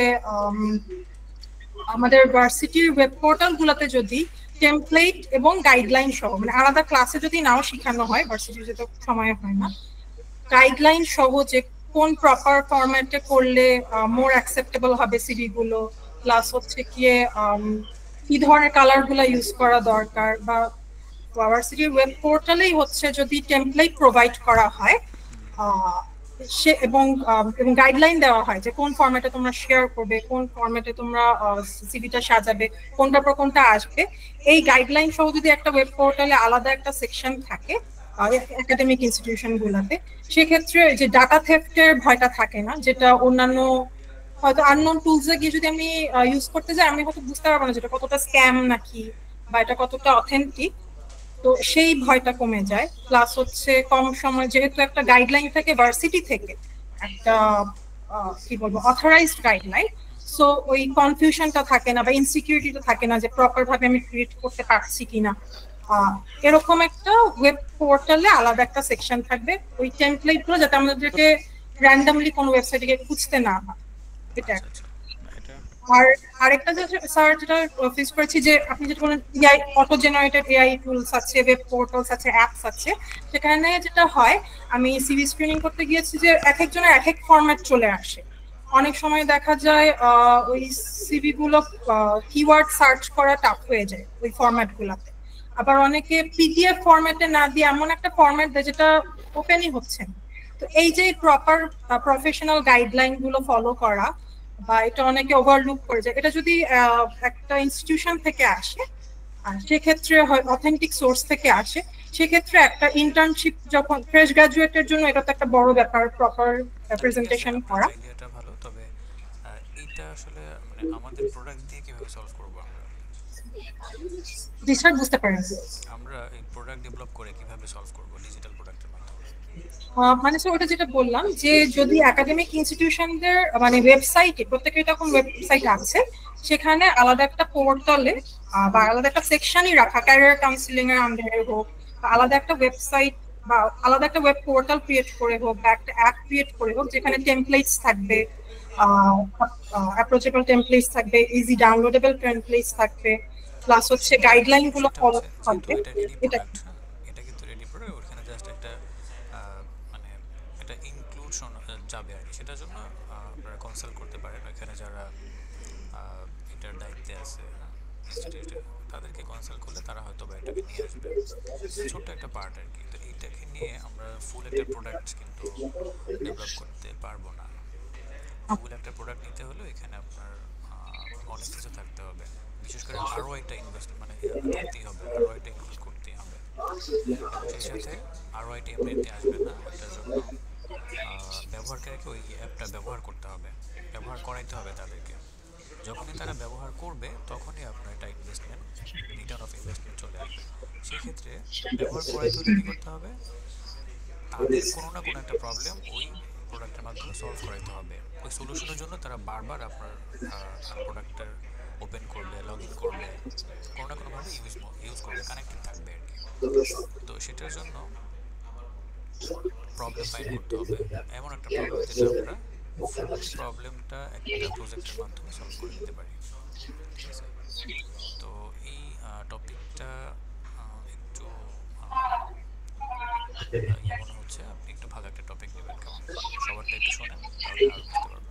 Speaker 16: আমাদের ভার্সিটির ওয়েব পোর্টাল গুলোতে যদি টেমপ্লেট এবং গাইডলাইন সহ মানে আলাদা ক্লাসে যদি নাও শেখানো হয়, ভার্সিটির যেতে সময় হয় না, গাইডলাইন সহ যে কোন প্রপার ফরম্যাটে করলে মোর অ্যাকসেপ্টেবল হবে সিভি গুলো, প্লাস হচ্ছে কি ধরনের কালার গুলো ইউজ করা দরকার, বা ভার্সিটির ওয়েব পোর্টালেই হচ্ছে যদি টেমপ্লেট প্রোভাইড করা হয় সে এবং গাইডলাইন দেওয়া হয় যে কোন ফরম্যাটে তোমরা শেয়ার করবে, কোন ফরম্যাটে তোমরা সিভিটা সাজাবে, কোনটা পর কোনটা আসবে, এই গাইডলাইন সহ যদি একটা ওয়েব পোর্টালে আলাদা একটা সেকশন থাকে একাডেমিক ইনস্টিটিউশন গুলাতে, সেক্ষেত্রে যে ডাটা থেফটের ভয়টা থাকে না, যেটা অন্যান্য হয়তো আননোন টুলসে গিয়ে যদি আমি ইউজ করতে যাই আমি হয়তো বুঝতে পারবো না যেটা কতটা স্ক্যাম নাকি বা এটা কতটা অথেন্টিক, তো সেই ভয়টা কমে যায়। প্লাস হচ্ছে কম সময় যেহেতু একটা গাইডলাইন থাকে ভার্সিটি থেকে একটা কি বলবো অথরাইজড গাইডলাইন, সো ওই কনফিউশনটা থাকে না বা ইনসিকিউরিটিটা থাকে না যে প্রপার ভাবে আমি ক্রিয়েট করতে পারছি কিনা। এরকম একটা ওয়েব পোর্টালে আলাদা একটা সেকশন থাকবে ওই টেমপ্লেট গুলো, যাতে আমাদেরকে র্যান্ডমলি কোনো ওয়েবসাইটে গিয়ে খুঁজতে না হয়। এটা আর আরেকটা যে স্যার যেটা ফেস করেছি যে আপনি যেটা বলেন AI auto generated AI tools আছে, ওয়েব পোর্টালস আছে, অ্যাপস আছে, সেখানে যেটা হয় আমি সিভি স্ক্রিনিং করতে গিয়েছি যে এক একজনের এক এক ফরম্যাট চলে আসে। অনেক সময় দেখা যায় ওই সিভি গুলো কিওয়ার্ড সার্চ করা টাফ হয়ে যায় ওই ফরম্যাট গুলাতে, আবার অনেকে পিডিএফ ফরম্যাটে না দিয়ে এমন একটা ফরম্যাট দেয় যেটা ওপেনই হচ্ছে না। তো এই যে প্রপার প্রফেশনাল গাইডলাইন গুলো ফলো করা বা এটা অনেকে ওভারলুক করে যায়, এটা যদি একটা ইনস্টিটিউশন থেকে আসে আর সেক্ষেত্রে অথেন্টিক সোর্স থেকে আসে, সেক্ষেত্রে একটা ইন্টার্নশিপ যখন ফ্রেশ গ্রাজুয়েটের জন্য এটা তো একটা বড় ব্যাপার প্রপার প্রেজেন্টেশন করা।
Speaker 1: এটা ভালো, তবে এটা আসলে মানে আমাদের প্রোডাক্ট দিয়ে কিভাবে সলভ করব আমরা?
Speaker 16: জি স্যার বুঝতে পারেন।
Speaker 1: আমরা এই প্রোডাক্ট ডেভেলপ করে কিভাবে সলভ করব ডিজিটাল প্রোডাক্টের মাধ্যমে?
Speaker 16: মানে স্যার ওটা যেটা বললাম যে যদি একাডেমিক ইনস্টিটিউশনদের মানে ওয়েবসাইটে প্রত্যেকের তখন ওয়েবসাইট আছে, সেখানে আলাদা একটা পোর্টালে বা আলাদা একটা সেকশনই রাখা ক্যারিয়ার কাউন্সিলিং এর আন্ডারে হোক, আলাদা একটা ওয়েবসাইট বা আলাদা একটা ওয়েব পোর্টাল ক্রিয়েট করে হোক বা একটা অ্যাপ ক্রিয়েট করে হোক, যেখানে টেমপ্লেটস থাকবে, অ্যাপ্রোচেবল টেমপ্লেটস থাকবে, ইজি ডাউনলোডেবল টেমপ্লেটস থাকবে, প্লাস হচ্ছে গাইডলাইন গুলো ফলো করবে। এটা
Speaker 1: কিন্তু রেডি করে ওখানে জাস্ট একটা মানে একটা ইনক্লুশন যাবে আর কি, সেটার জন্য আপনারা কনসাল্ট করতে পারেন এখানে যারা এটার দায়িত্বে আছে ইনস্টিটিউটে, তাদেরকে কনসাল্ট করলে তারা হয়তো বা এটাকে নিয়ে আসবে, ছোট্ট একটা পার্ট আর কি। তো এইটাকে নিয়ে আমরা ফুল একটা প্রোডাক্ট কিন্তু ডেভেলপ করতে পারবো না। ফুল একটা প্রোডাক্ট নিতে হলে এখানে আপনার অনেক কিছু থাকতে হবে, বিশেষ করে আরও একটা ইনভেস্ট মানে থাকতেই হবে, আরও একটা ইনক্লুড করতেই হবে। সেই সাথে আরও একটা এমনিতে আসবে না, এটার জন্য ব্যবহারকারীকে ওই অ্যাপটা ব্যবহার করতে হবে, ব্যবহার করাইতে হবে তাদেরকে। যখনই তারা ব্যবহার করবে তখনই আপনার এটা ইনভেস্টমেন্ট, রিটার্ন অফ ইনভেস্টমেন্ট চলে আসবে। সেই ক্ষেত্রে ব্যবহার করাইতে হলে কী করতে হবে, তাদের কোনো না কোনো একটা প্রবলেম ওই প্রোডাক্টের মাধ্যমে সলভ করাইতে হবে। ওই সলিউশনের জন্য তারা বারবার আপনার প্রোডাক্টের ওপেন করবে, লগ ইন করবে, কোনো না কোনোভাবে ইউজ করবে, কানেক্টেড থাকবে আর কি। তো সেটার জন্য প্রবলেম ফাইন্ড করতে হবে, এমন একটা প্রবলেম যেটা আমরা ফুল প্রবলেমটা একটা প্রজেক্টের মাধ্যমে সলভ করে দিতে পারি। ঠিক আছে, তো এই টপিকটা একটু মনে হচ্ছে আপনি একটু ভালো একটা টপিক নেবেন, কেমন? সবারটা একটু শোনেন, তাহলে আরো বুঝতে পারবেন।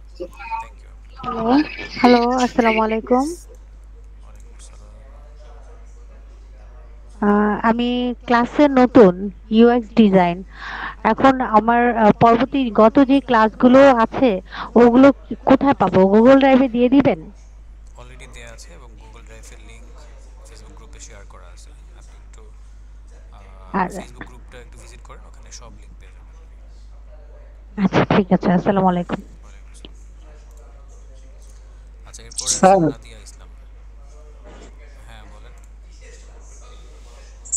Speaker 1: Thank you.
Speaker 11: হ্যালো, হ্যালো, আসসালামু আলাইকুম। আমি ক্লাসে নতুন, ইউএক্স ডিজাইন। এখন আমার পরবর্তী গত যে ক্লাসগুলো আছে ওগুলো কোথায় পাবো? গুগল ড্রাইভে দিয়ে দিবেন?
Speaker 1: অলরেডি দেয়া আছে এবং গুগল ড্রাইভের লিংক ফেসবুক গ্রুপে শেয়ার করা আছে। আপনি একটু
Speaker 11: আর
Speaker 1: ফেসবুক গ্রুপটা একটু ভিজিট করেন, ওখানে সব লিংক পেয়ে যাবেন।
Speaker 11: আচ্ছা, ঠিক আছে, আসসালামু আলাইকুম।
Speaker 1: আচ্ছা, এরপরে আছে
Speaker 5: স্যার
Speaker 1: নাদিয়া ইসলাম। হ্যাঁ বলেন।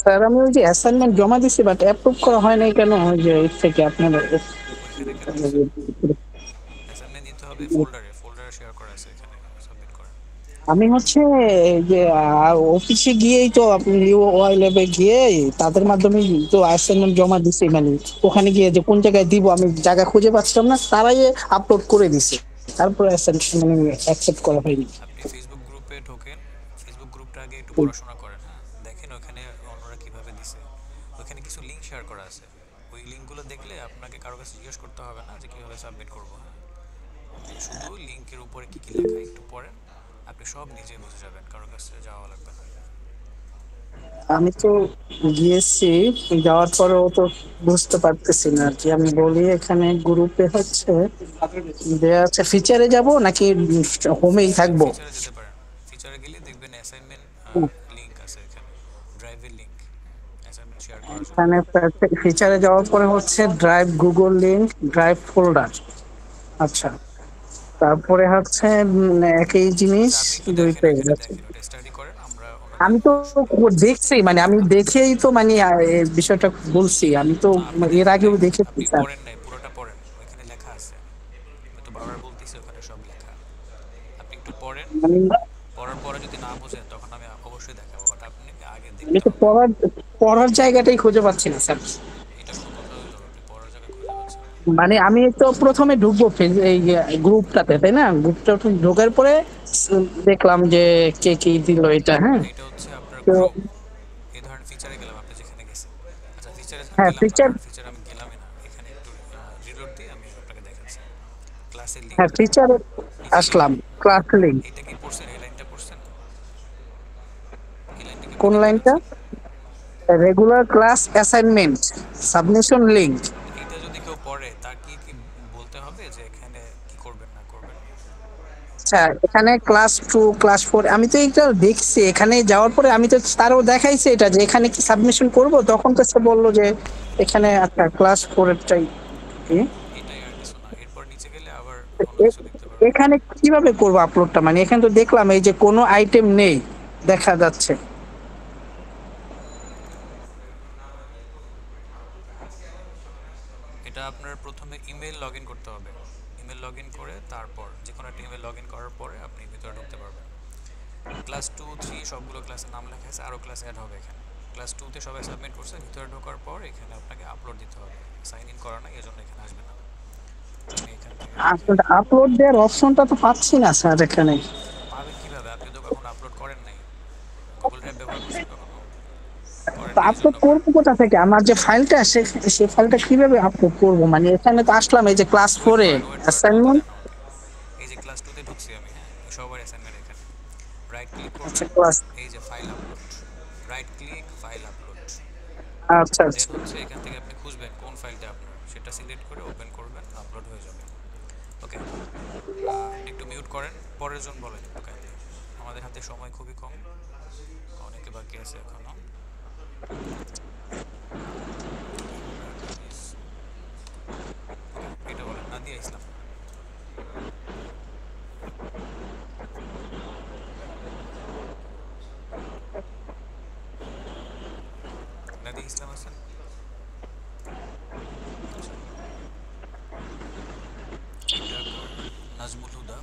Speaker 5: স্যার আমি ওই যে অ্যাসাইনমেন্ট জমা দিছি বাট অ্যাপ্রুভ করা হয় নাই কেন? ওই যে এর থেকে আপনার
Speaker 1: ওইখানে কেন দিচ্ছেন? অ্যাসাইনমেন্ট দিতে হবে ফোল্ডারে শেয়ার করা আছে, এখানে সাবমিট করেন।
Speaker 5: আমি হচ্ছে যে অফিসে গিয়েই তো আপনি ওয়াই ল্যাবে গিয়ে তাদের মাধ্যমে তো অ্যাসাইনমেন্ট জমা দিছি, মানে ওখানে গিয়ে যে কোন জায়গায় দিব আমি জায়গা খুঁজে পাচ্ছিলাম না, তারাই আপলোড করে দিছে, তারপরে অ্যাসাইনমেন্ট মানে অ্যাকসেপ্ট করা হয়নি।
Speaker 1: আপনি ফেসবুক গ্রুপে ঢোকেন, ফেসবুক গ্রুপটা আগে একটু পড়াশোনা করেন। হ্যাঁ, দেখেন ওখানে অন্যরা কিভাবে দিছে, ওখানে কিছু লিঙ্ক শেয়ার করা আছে। ওই লিঙ্কগুলো দেখলে আপনাকে কারো কাছে জিজ্ঞেস করতে হবে না যে কীভাবে সাবমিট করবো। হ্যাঁ, শুধু লিঙ্কের উপরে কী কী লেখা একটু পড়েন, আপনি সব নিজে বুঝে যাবেন, কারোর কাছে যাওয়া লাগবে না।
Speaker 5: আমি তো গিয়েছি, যাওয়ার পরেও তো বুঝতে পারতেছি না আর কি। আমি বলি এখানে গ্রুপে হচ্ছে দেয়া আছে, ফিচারে যাব নাকি হোমেই থাকবো?
Speaker 1: ফিচারে যেতে পারেন, ফিচারে গেলে দেখবেন অ্যাসাইনমেন্ট লিঙ্ক আছে, এখানে ড্রাইভের লিঙ্ক, অ্যাসাইনমেন্ট শেয়ার করার জন্য।
Speaker 5: এখানে ফিচারে যাওয়ার পরে হচ্ছে drive, Google link, drive folder. আচ্ছা, তারপরে হচ্ছে একই জিনিস দুই পেজ আছে।
Speaker 1: স্টাডি করেন, আমরা
Speaker 5: আমি তো দেখছি, মানে আমি দেখেই তো মানে এই বিষয়টা বলছি, আমি তো এর আগেও দেখেছি
Speaker 1: আপনি
Speaker 5: স্যার।
Speaker 1: পড়েন নাই, পুরোটা পড়েন, ওইখানে লেখা আছে। আমি তো বারবার বলতেছি ওখানে সব লেখা, আপনি একটু পড়েন।
Speaker 5: মানে
Speaker 1: পড়ার পরে যদি না বোঝেন তখন আমি অবশ্যই দেখাবো, বাট আপনি আগে
Speaker 5: আমি
Speaker 1: দেখতে
Speaker 5: তো
Speaker 1: হবে।
Speaker 5: পড়ার জায়গাটাই খুঁজে পাচ্ছি না স্যার।
Speaker 1: এটা কোনো কথা হইলো? আপনি পড়ার জায়গা খুঁজে পাচ্ছেন না?
Speaker 5: মানে আমি তো প্রথমে ঢুকবো এই গ্রুপটাতে, তাই না? গ্রুপটা ঢোকার পরে দেখলাম যে কে কি দিল এটা। হ্যাঁ,
Speaker 1: এটা হচ্ছে আপনার
Speaker 5: তো
Speaker 1: গ্রুপ। এই ধরনের ফিচারে গেলাম, আপনি যেখানে গেছেন। আচ্ছা, ফিচারে
Speaker 5: হ্যাঁ
Speaker 1: গেলাম না,
Speaker 5: ফিচার,
Speaker 1: কারণ ফিচার আমি গেলামই না। এখানে একটু রিলোড দিয়ে আমি আপনাকে দেখাচ্ছি ক্লাসের
Speaker 5: হ্যাঁ
Speaker 1: লিঙ্কটা।
Speaker 5: ফিচারে
Speaker 1: নিচে গেলে
Speaker 5: আসলাম, ক্লাস লিংক।
Speaker 1: এটা কি পড়ছেন? এই লাইনটা পড়ছেন? এই লাইনটা কি আপনি
Speaker 5: কোন
Speaker 1: দেখতে
Speaker 5: লাইনটা?
Speaker 1: পাচ্ছেন?
Speaker 5: Regular class assignment submission link.
Speaker 1: এইটা যদি কেউ পড়ে তার কি কি বলতে হবে যে এখানে কি করবেন না করবেন?
Speaker 5: আচ্ছা, এখানে ক্লাস 2, ক্লাস 4 আমি তো এটা দেখছি। এখানে যাওয়ার পরে আমি তো তারও দেখাইছে এটা যে এখানে কি সাবমিশন করব, তখন তো সে বললো যে এখানে আচ্ছা ক্লাস 4 এরটাই কি।
Speaker 1: এটাই আর কিছু না, এরপর নিচে গেলে আবার অন্য কিছু দেখতে পারবেন।
Speaker 5: এখানে কিভাবে করব আপলোডটা? মানে এখানে তো দেখলাম এই যে কোনো আইটেম নেই দেখা যাচ্ছে।
Speaker 1: এটা আপনার প্রথমে ইমেল লগ ইন করতে হবে। ইমেল লগ ইন করে তারপর যে কোনো একটা ইমেল লগ ইন করার পরে আপনি ভিতরে ঢুকতে পারবেন। ক্লাস 2, 3 সবগুলো ক্লাসের নাম লেখা আছে, আরও ক্লাস অ্যাড হবে এখানে। ক্লাস 2-তে সবাই সাবমিট করছে, ভিতরে ঢোকার পর এখানে আপনাকে আপলোড দিতে হবে। সাইন ইন করা না, এই জন্য এখানে আসবে না। আমি এখান থেকে
Speaker 5: আসলে আপলোড দেওয়ার অপশনটা তো পাচ্ছি না স্যার এখানে।
Speaker 1: পাবেন কিভাবে? আপনি তো কখনো আপলোড করেন নাই। গুগল ড্রাইভ ব্যবহার করছেন কখনো? করেন
Speaker 5: তো
Speaker 1: নাই, এই
Speaker 5: আপলোড
Speaker 1: জন্য
Speaker 5: করবো কোথা থেকে? আমার যে ফাইলটা সেই ফাইলটা কিভাবে আপলোড করব? মানে এখানে তো আসলাম এই যে ক্লাস 4 এ অ্যাসাইনমেন্ট।
Speaker 1: এই যে ক্লাস 2-তে ঢুকছি আমি। হ্যাঁ, সবার অ্যাসাইনমেন্ট এখানে। রাইট ক্লিক
Speaker 5: আচ্ছা
Speaker 1: করবেন,
Speaker 5: ক্লাস,
Speaker 1: এই যে file upload, right click file upload.
Speaker 5: আচ্ছা
Speaker 1: দেন
Speaker 5: আচ্ছা
Speaker 1: হচ্ছে এখান থেকে আপনি খুঁজবেন কোন ফাইলটা আপনার, সেটা সিলেক্ট করে ওপেন করবেন, আপলোড হয়ে যাবে। ওকে, আপনি একটু মিউট করেন, পরের জন বলেন একটু কাইন্ডলি। আমাদের হাতে সময় খুবই কম, অনেকে বাকি আছে এখনো। ওকে, এটা বলেন নাদিয়া ইসলাম। ইসলাম হাসান, এটা কার? নাজমুল হুদা,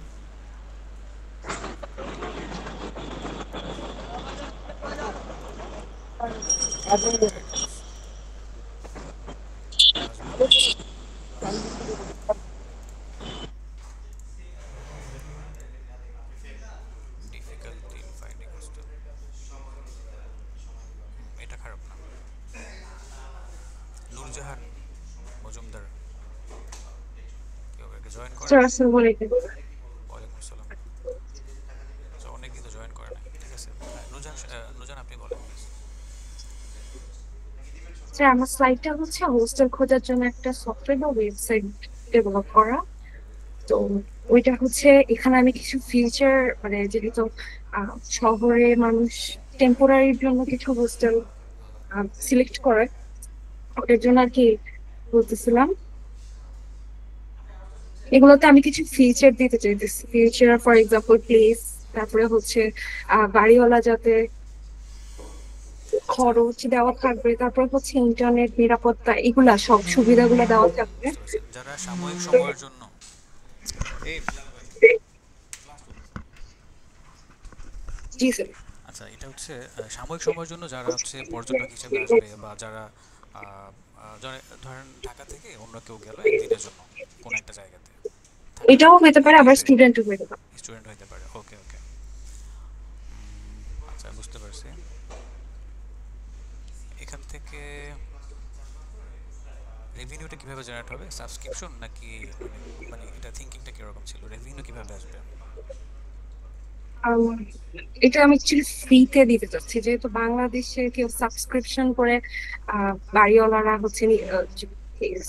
Speaker 1: difficulty in finding hostel, এটা খারাপ না। নূরজাহান মজুমদার, কেউ আগে জয়েন করে?
Speaker 16: স্যার আসসালামু আলাইকুম।
Speaker 1: ওয়ালাইকুম আসসালাম। আচ্ছা, অনেক দিন তো জয়েন করে না, ঠিক আছে। নুরজাহান আপনি বলেন।
Speaker 16: স্যার আমার সাইটটা হচ্ছে হোস্টেল খোঁজার জন্য একটা সফটওয়্যার বা ওয়েবসাইট ডেভেলপ করা। তো ওইটা হচ্ছে এখানে আমি কিছু ফিউচার মানে যেহেতু শহরে মানুষ টেম্পোরারির জন্য কিছু হোস্টেল সিলেক্ট করে, ওটার জন্য আর কি বলতেছিলাম। এগুলোতে আমি কিছু ফিচার দিতে চাইতেছি, ফিউচার ফর এক্সাম্পল প্লেস, তারপরে হচ্ছে বাড়িওয়ালা যাতে খরচ দেওয়া থাকবে, তারপর হচ্ছে ইন্টারনেট নিরাপত্তা, এগুলা সব সুবিধাগুলো দেওয়া থাকবে।
Speaker 1: যারা সাময়িক সময়ের জন্য
Speaker 16: জি স্যার।
Speaker 1: আচ্ছা, এটা হচ্ছে সাময়িক সময়ের জন্য যারা হচ্ছে পর্যটক হিসেবে আসবে, বা যারা ধরেন ঢাকা থেকে অন্য কেউ গেল একদিনের জন্য কোন একটা জায়গাতে,
Speaker 16: এটাও হতে পারে, আবার স্টুডেন্টও হতে পারে।
Speaker 1: স্টুডেন্ট হতে পারে, ওকে ওকে। আচ্ছা, বুঝতে পারছি। এখান থেকে রেভিনিউটা কিভাবে জেনারেট হবে? সাবস্ক্রিপশন নাকি মানে এটা থিংকিংটা কিরকম ছিল? রেভিনিউ কিভাবে আসবে?
Speaker 16: এটা আমি অ্যাকচুয়ালি ফ্রিতে দিতে চাচ্ছি, যেহেতু বাংলাদেশে কেউ সাবস্ক্রিপশন করে বাড়িওয়ালারা হচ্ছে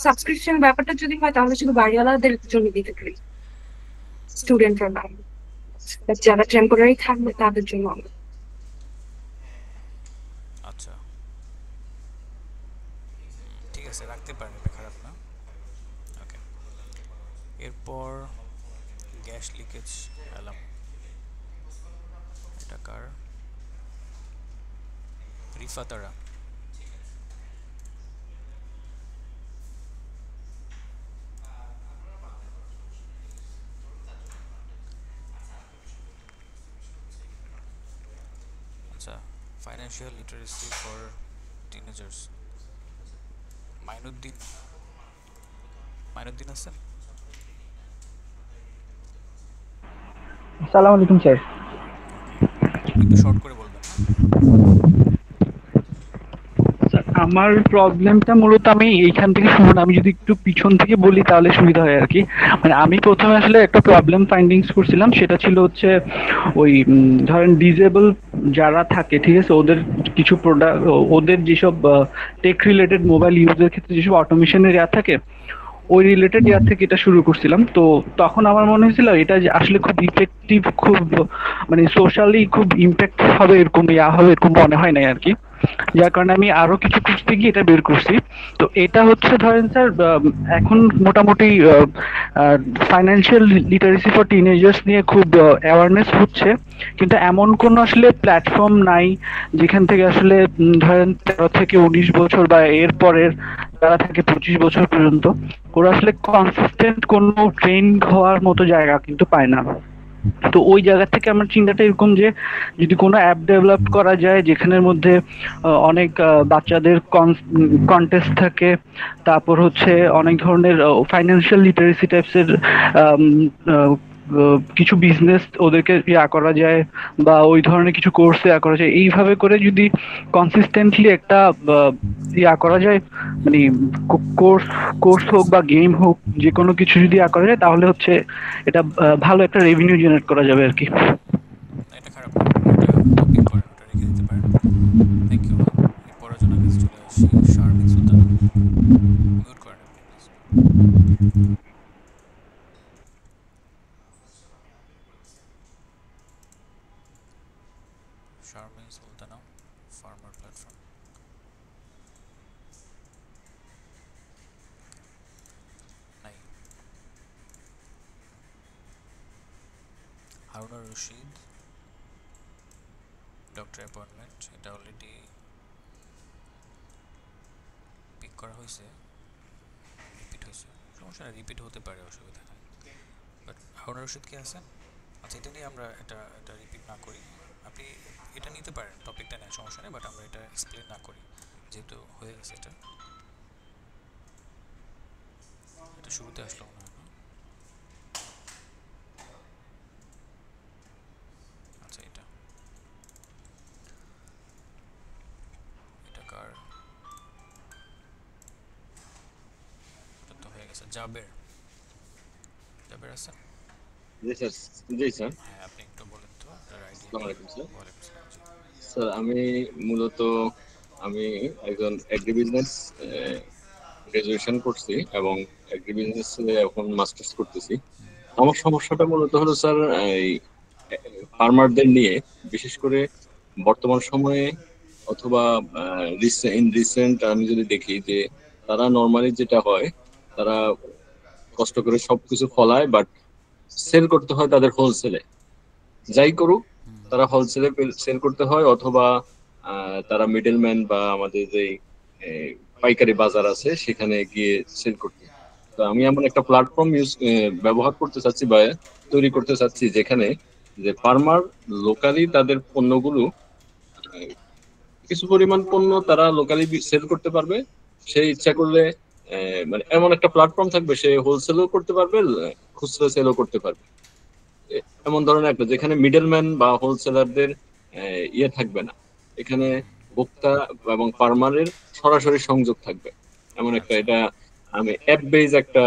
Speaker 16: সাবস্ক্রিপশন ব্যাপারটা যদি হয় তাহলে শুধু বাড়িওয়ালাদের জন্য দিতে পারি, স্টুডেন্টরা না, যারা টেম্পোরারি থাকবে তাদের জন্য।
Speaker 1: আচ্ছা, ঠিক আছে, রাখতে পারেন, এটা খারাপ না। ওকে, এরপর গ্যাস লিকেজ অ্যালার্ম, এটা কার? রিফাতারা, আচ্ছা। Financial literacy for teenagers, Mainuddin, Mainuddin আছেন?
Speaker 17: আসসালামু আলাইকুম স্যার।
Speaker 1: একটু শর্ট করে বলবেন।
Speaker 17: আমার প্রবলেমটা মূলত আমি এইখান থেকে শুনুন, আমি যদি একটু পিছন থেকে বলি তাহলে সুবিধা হয় আর কি। মানে আমি প্রথমে আসলে একটা প্রবলেম ফাইন্ডিংস করছিলাম, সেটা ছিল হচ্ছে ওই ধরেন ডিজেবল যারা থাকে, ঠিক আছে, ওদের কিছু প্রোডাক্ট, ওদের যেসব টেক রিলেটেড মোবাইল ইউজের ক্ষেত্রে যেসব অটোমেশনের ইয়া থাকে, ওই রিলেটেড ইয়ার থেকে এটা শুরু করছিলাম। তো তখন আমার মনে হয়েছিল এটা যে আসলে খুব ইফেক্টিভ, খুব মানে সোশ্যালি খুব ইম্প্যাক্ট হবে এরকম ইয়া হবে এরকম মনে হয় নাই আর কি। যার কারণে আমি আরো কিছু খুঁজতে গিয়ে এটা বের করছি। তো এটা হচ্ছে ধরেন স্যার এখন মোটামুটি ফাইন্যান্সিয়াল লিটারেসি ফর টিনেজার্স নিয়ে খুব অ্যাওয়ারনেস হচ্ছে, কিন্তু এমন কোনো আসলে প্ল্যাটফর্ম নাই যেখান থেকে আসলে ধরেন 13 থেকে 19 বছর বা এর পরের যারা থাকে 25 বছর পর্যন্ত, ওরা আসলে কনসিস্টেন্ট কোনো ট্রেন হওয়ার মতো জায়গা কিন্তু পায় না। তো ওই জায়গা থেকে আমার চিন্তাটা এরকম যে যদি কোনো অ্যাপ ডেভেলপ করা যায় যেখানের মধ্যে অনেক বাচ্চাদের কন্টেস্ট থাকে, তারপর হচ্ছে অনেক ধরনের ফাইন্যান্সিয়াল লিটারেসি টাইপসের কিছু বিজনেস ওদেরকে ইয়া করা যায়, বা ওই ধরনের কিছু কোর্স ইয়া করা যায়, এইভাবে করে যদি কনসিস্টেন্টলি একটা ইয়া করা যায়, মানে কোর্স হোক বা গেম হোক, যে কোনো কিছু যদি ইয়া করা যায় তাহলে হচ্ছে এটা ভালো একটা রেভিনিউ জেনারেট করা যাবে আর কি।
Speaker 1: এটা খারাপ না, এটা টপিক করে ওটা রেখে দিতে পারেন। Thank you. এরপরের জন্য কাছে চলে আসি শারমিন সুলতানা, মিউট করেন আপনি। Sharmin Sultana, farmer platform. নাই। হারুনা রশিদ, ডক্টর অ্যাপয়েন্টমেন্ট, এটা অলরেডি করা হয়েছে, রিপিট হয়েছে, সমস্যা না, রিপিট হতে পারে, অসুবিধা নেই। বাট হারুন রশিদ কি আছেন? আচ্ছা, এটা নিয়ে আমরা এটা রিপিট না করি, আপনি এটা নিতে পারেন, টপিকটা নেন, সমস্যা নেই, বাট আমরা এটা এক্সপ্লেন না করি যেহেতু হয়ে গেছে। এটা শুরুতে আসলো মনে হয় না? আচ্ছা, এটা কার? এটা তো হয়ে গেছে। জাবের আছেন?
Speaker 4: জি স্যার। জি স্যার।
Speaker 1: হ্যাঁ, আপনি একটু বলেন তো আপনার আইডিয়া।
Speaker 4: আসসালামু আলাইকুম স্যার।
Speaker 1: ওয়ালাইকুম আসসালাম।
Speaker 4: স্যার মূলত আমি একজন এগ্রি বিজনেস গ্রাজুয়েশন করছি এবং এগ্রি বিজনেস এখন মাস্টার্স করতেছি। আমার সমস্যাটা মূলত হলো স্যার এই ফার্মারদের নিয়ে, বিশেষ করে বর্তমান সময়ে অথবা রিসেন্ট আমি যদি দেখি যে তারা নর্মালি যেটা হয়, তারা কষ্ট করে সবকিছু ফলায়, বাট সেল করতে হয় তাদের হোলসেলে। যাই করুক, তারা হোলসেলে সেল করতে হয়, অথবা তারা মিডলম্যান বা আমাদের যে পাইকারি বাজার আছে সেখানে গিয়ে সেল করতে হয়। তো আমি এমন একটা প্ল্যাটফর্ম ব্যবহার করতে চাচ্ছি বা তৈরি করতে চাচ্ছি, যেখানে যে ফার্মার লোকালি তাদের পণ্যগুলো, কিছু পরিমাণ পণ্য তারা লোকালি সেল করতে পারবে। সে ইচ্ছা করলে মানে এমন একটা প্ল্যাটফর্ম থাকবে, সে হোলসেলও করতে পারবে, খুচরা সেলও করতে পারবে। এমন ধরনের একটা, যেখানে মিডলম্যান বা হোলসেলারদের ইয়ে থাকবে না, এখানে ভোক্তা এবং ফার্মারের সরাসরি সংযোগ থাকবে, এমন একটা, এটা আমি অ্যাপ বেজ একটা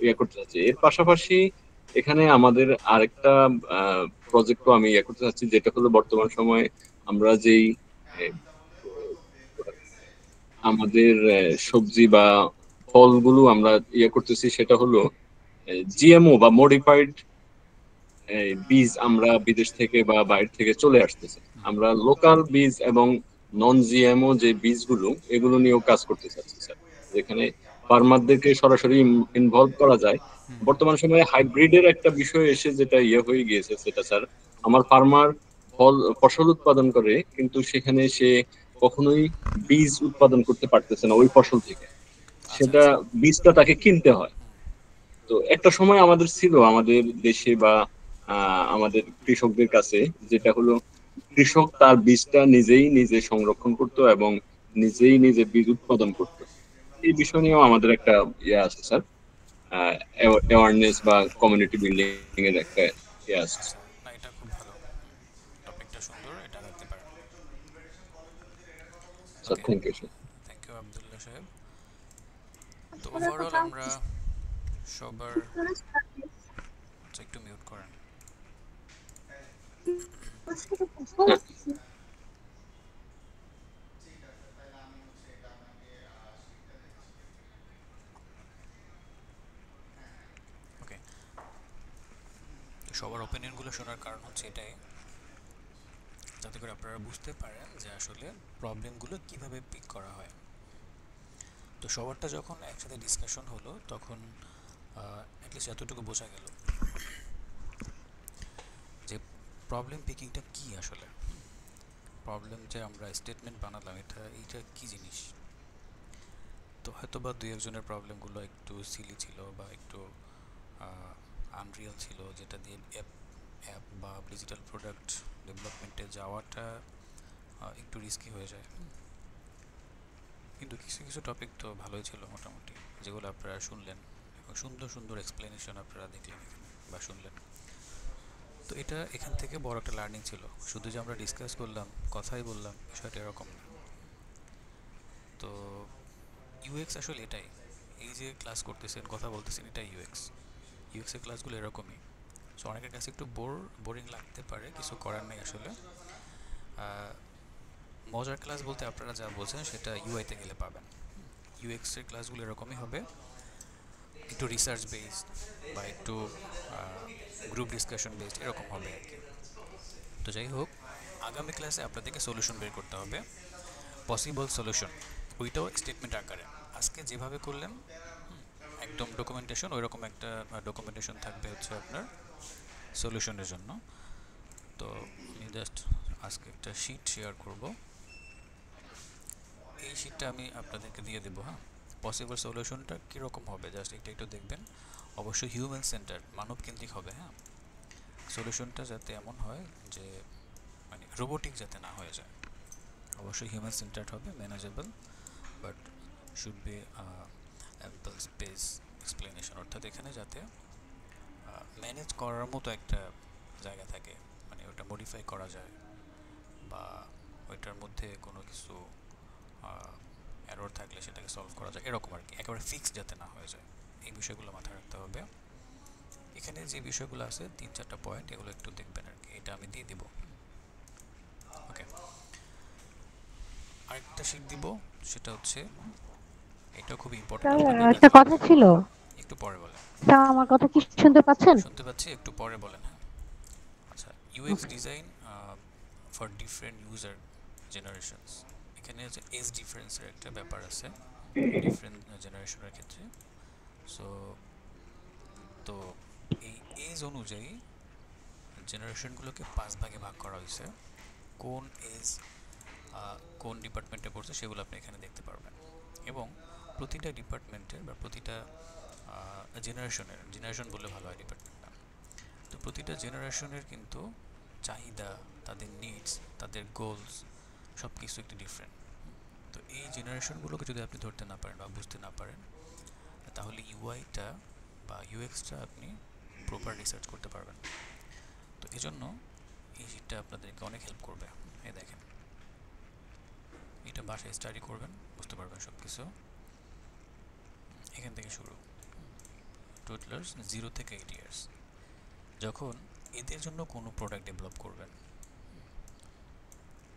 Speaker 4: ইয়ে করতে চাচ্ছি। এর পাশাপাশি এখানে আমাদের আরেকটা প্রজেক্টও আমি ইয়ে করতে চাচ্ছি, যেটা হলো বর্তমান সময়ে আমরা যেই আমাদের সবজি বা ফলগুলো আমরা ইয়ে করতেছি, সেটা হলো জিএমও বা মডিফাইড বীজ আমরা বিদেশ থেকে বা বাইরে থেকে চলে আসতেছে। আমরা লোকাল বীজ এবং নন জিএমও যে বীজগুলো, এগুলো নিয়েও কাজ করতে চাচ্ছি স্যার, যেখানে ফার্মারদেরকে সরাসরি ইনভলভ করা যায়। বর্তমান সময়ে হাইব্রিডের একটা বিষয় এসে যেটা ইয়ে হয়ে গিয়েছে, সেটা স্যার, আমার ফার্মার ফসল উৎপাদন করে, কিন্তু সেখানে সে কখনোই বীজ উৎপাদন করতে পারতেছে না ওই ফসল থেকে, সেটা বীজটা তাকে কিনতে হয়। তো একটা সময় আমাদের ছিল আমাদের দেশে বা আমাদের কৃষকদের কাছে, যেটা হলো কৃষক তার বীজটা নিজে সংরক্ষণ করত এবং নিজে বীজ উৎপাদন করত। এই বিষয় নিয়েও আমাদের একটা ইয়ে আছে স্যার, অ্যাওয়ারনেস বা কমিউনিটি বিল্ডিং এর একটা ইয়ে আছে।
Speaker 1: না, এটা খুব ভালো, টপিকটা সুন্দর, এটা রাখতে পারেন
Speaker 4: sir. Thank you sir.
Speaker 1: Thank you Abdullah সাহেব। তো ওভারঅল আমরা সবার, একটু মিউট করেন। ওকে, সবার ওপিনিয়নগুলো শোনার কারণ হচ্ছে এটাই, যাতে করে আপনারা বুঝতে পারেন যে আসলে প্রবলেমগুলো কিভাবে পিক করা হয়। তো সবারটা যখন একসাথে ডিসকাশন হলো, তখন অ্যাটলিস্ট এতটুকু বোঝা গেল যে প্রবলেম পিকিংটা কি আসলে। প্রবলেম যে আমরা স্টেটমেন্ট বানালাম, এইটা কি জিনিস। তো হয়তো বা দুই একজনের প্রবলেমগুলো একটু সিলি ছিল বা একটু আনরিয়াল ছিল, যেটা দিয়ে অ্যাপ বা ডিজিটাল প্রোডাক্ট ডেভেলপমেন্টে যাওয়াটা একটু রিস্কি হয়ে যায়। কিন্তু কিছু কিছু টপিক তো ভালোই ছিল মোটামুটি, যেগুলো আপনারা শুনলেন, এবং সুন্দর সুন্দর এক্সপ্লেনেশন আপনারা দেখলেন বা শুনলেন। তো এটা এখান থেকে বড় একটা লার্নিং ছিল। শুধু যে আমরা ডিসকাস করলাম, কথাই বললাম, বিষয়টা এরকম না। তো ইউএক্স আসলে এটাই, এই যে ক্লাস করতেছেন, কথা বলতেছেন, এটাই ইউএক্সের ক্লাসগুলো এরকমই। সো অনেকের কাছে একটু বোরিং লাগতে পারে, কিছু করার নেই আসলে। মজার ক্লাস বলতে আপনারা যা বোঝেন সেটা ইউআইতে গেলে পাবেন। ইউএক্সের ক্লাসগুলো এরকমই হবে, একটু রিসার্চ বেসড বা একটু গ্রুপ ডিসকাশন বেসড, এরকম হবে আর কি। তো যাই হোক, আগামী ক্লাসে আপনাদেরকে সলিউশন বের করতে হবে, পসিবল সলিউশন, ওইটাও স্টেটমেন্ট আকারে। আজকে যেভাবে করলেন একদম ডকুমেন্টেশন, ওইরকম একটা ডকুমেন্টেশন থাকবে হচ্ছে আপনার সলিউশনের জন্য। তো আমি জাস্ট আজকে একটা শিট শেয়ার করব, এই শিটটা আমি আপনাদেরকে দিয়ে দেবো। হ্যাঁ, পসিবল সলিউশনটা কীরকম হবে জাস্ট একটু দেখবেন। অবশ্যই হিউম্যান সেন্টার, মানব কেন্দ্রিক হবে। হ্যাঁ, সলিউশনটা যাতে এমন হয় যে মানে রোবোটিক যাতে না হয়ে যায়, অবশ্যই হিউম্যান সেন্টার্ড হবে, manageable, but should be ample space explanation, অর্থাৎ এখানে যাতে ম্যানেজ করার মতো একটা জায়গা থাকে, মানে ওটা মডিফাই করা যায় বা ওইটার মধ্যে কোনো কিছু এরর থাকলে সেটাকে সলভ করা যায়, এরকম আর কি, একেবারে ফিক্স যাতে না হয়ে যায়, এই বিষয়গুলো মাথায় রাখতে হবে। এখানে যে বিষয়গুলো আছে 3-4টা পয়েন্ট, এগুলো একটু দেখবেন আর কি, এটা আমি দিয়ে দিব। ওকে, আরেকটা শিট দিব, সেটা হচ্ছে এটা খুব ইম্পর্টেন্ট।
Speaker 11: একটা কথা ছিল,
Speaker 1: একটু পরে বলেন।
Speaker 11: স্যার আমার কথা কি শুনতে পাচ্ছেন?
Speaker 1: শুনতে পাচ্ছি, একটু পরে বলেন। হ্যাঁ, আচ্ছা, UX design for different user generations, এখানে যে এজ ডিফারেন্সের একটা ব্যাপার আছে ডিফারেন্ট জেনারেশনের ক্ষেত্রে। সো তো এই এজ অনুযায়ী জেনারেশনগুলোকে 5 ভাগে ভাগ করা হয়েছে। কোন এজ কোন ডিপার্টমেন্টে পড়ছে সেগুলো আপনি এখানে দেখতে পারবেন, এবং প্রতিটা ডিপার্টমেন্টের বা প্রতিটা জেনারেশন বললে ভালো হয় ডিপার্টমেন্টটা, তো প্রতিটা জেনারেশনের কিন্তু চাহিদা, তাদের নিডস, তাদের গোলস সব কিছু একটু ডিফারেন্ট। তো এই জেনারেশনগুলোকে যদি আপনি ধরতে না পারেন বা বুঝতে না পারেন, তাহলে ইউআইটা বা ইউএক্সটা আপনি প্রপার রিসার্চ করতে পারবেন। তো এই জন্য এই শিটটা আপনাদেরকে অনেক হেল্প করবে। এই দেখেন, এটা বাসায় স্টাডি করবেন, বুঝতে পারবেন সব কিছু। এখান থেকে শুরু, টোটালার্স 0 থেকে 8 ইয়ার্স, যখন এদের জন্য কোনো প্রোডাক্ট ডেভেলপ করবেন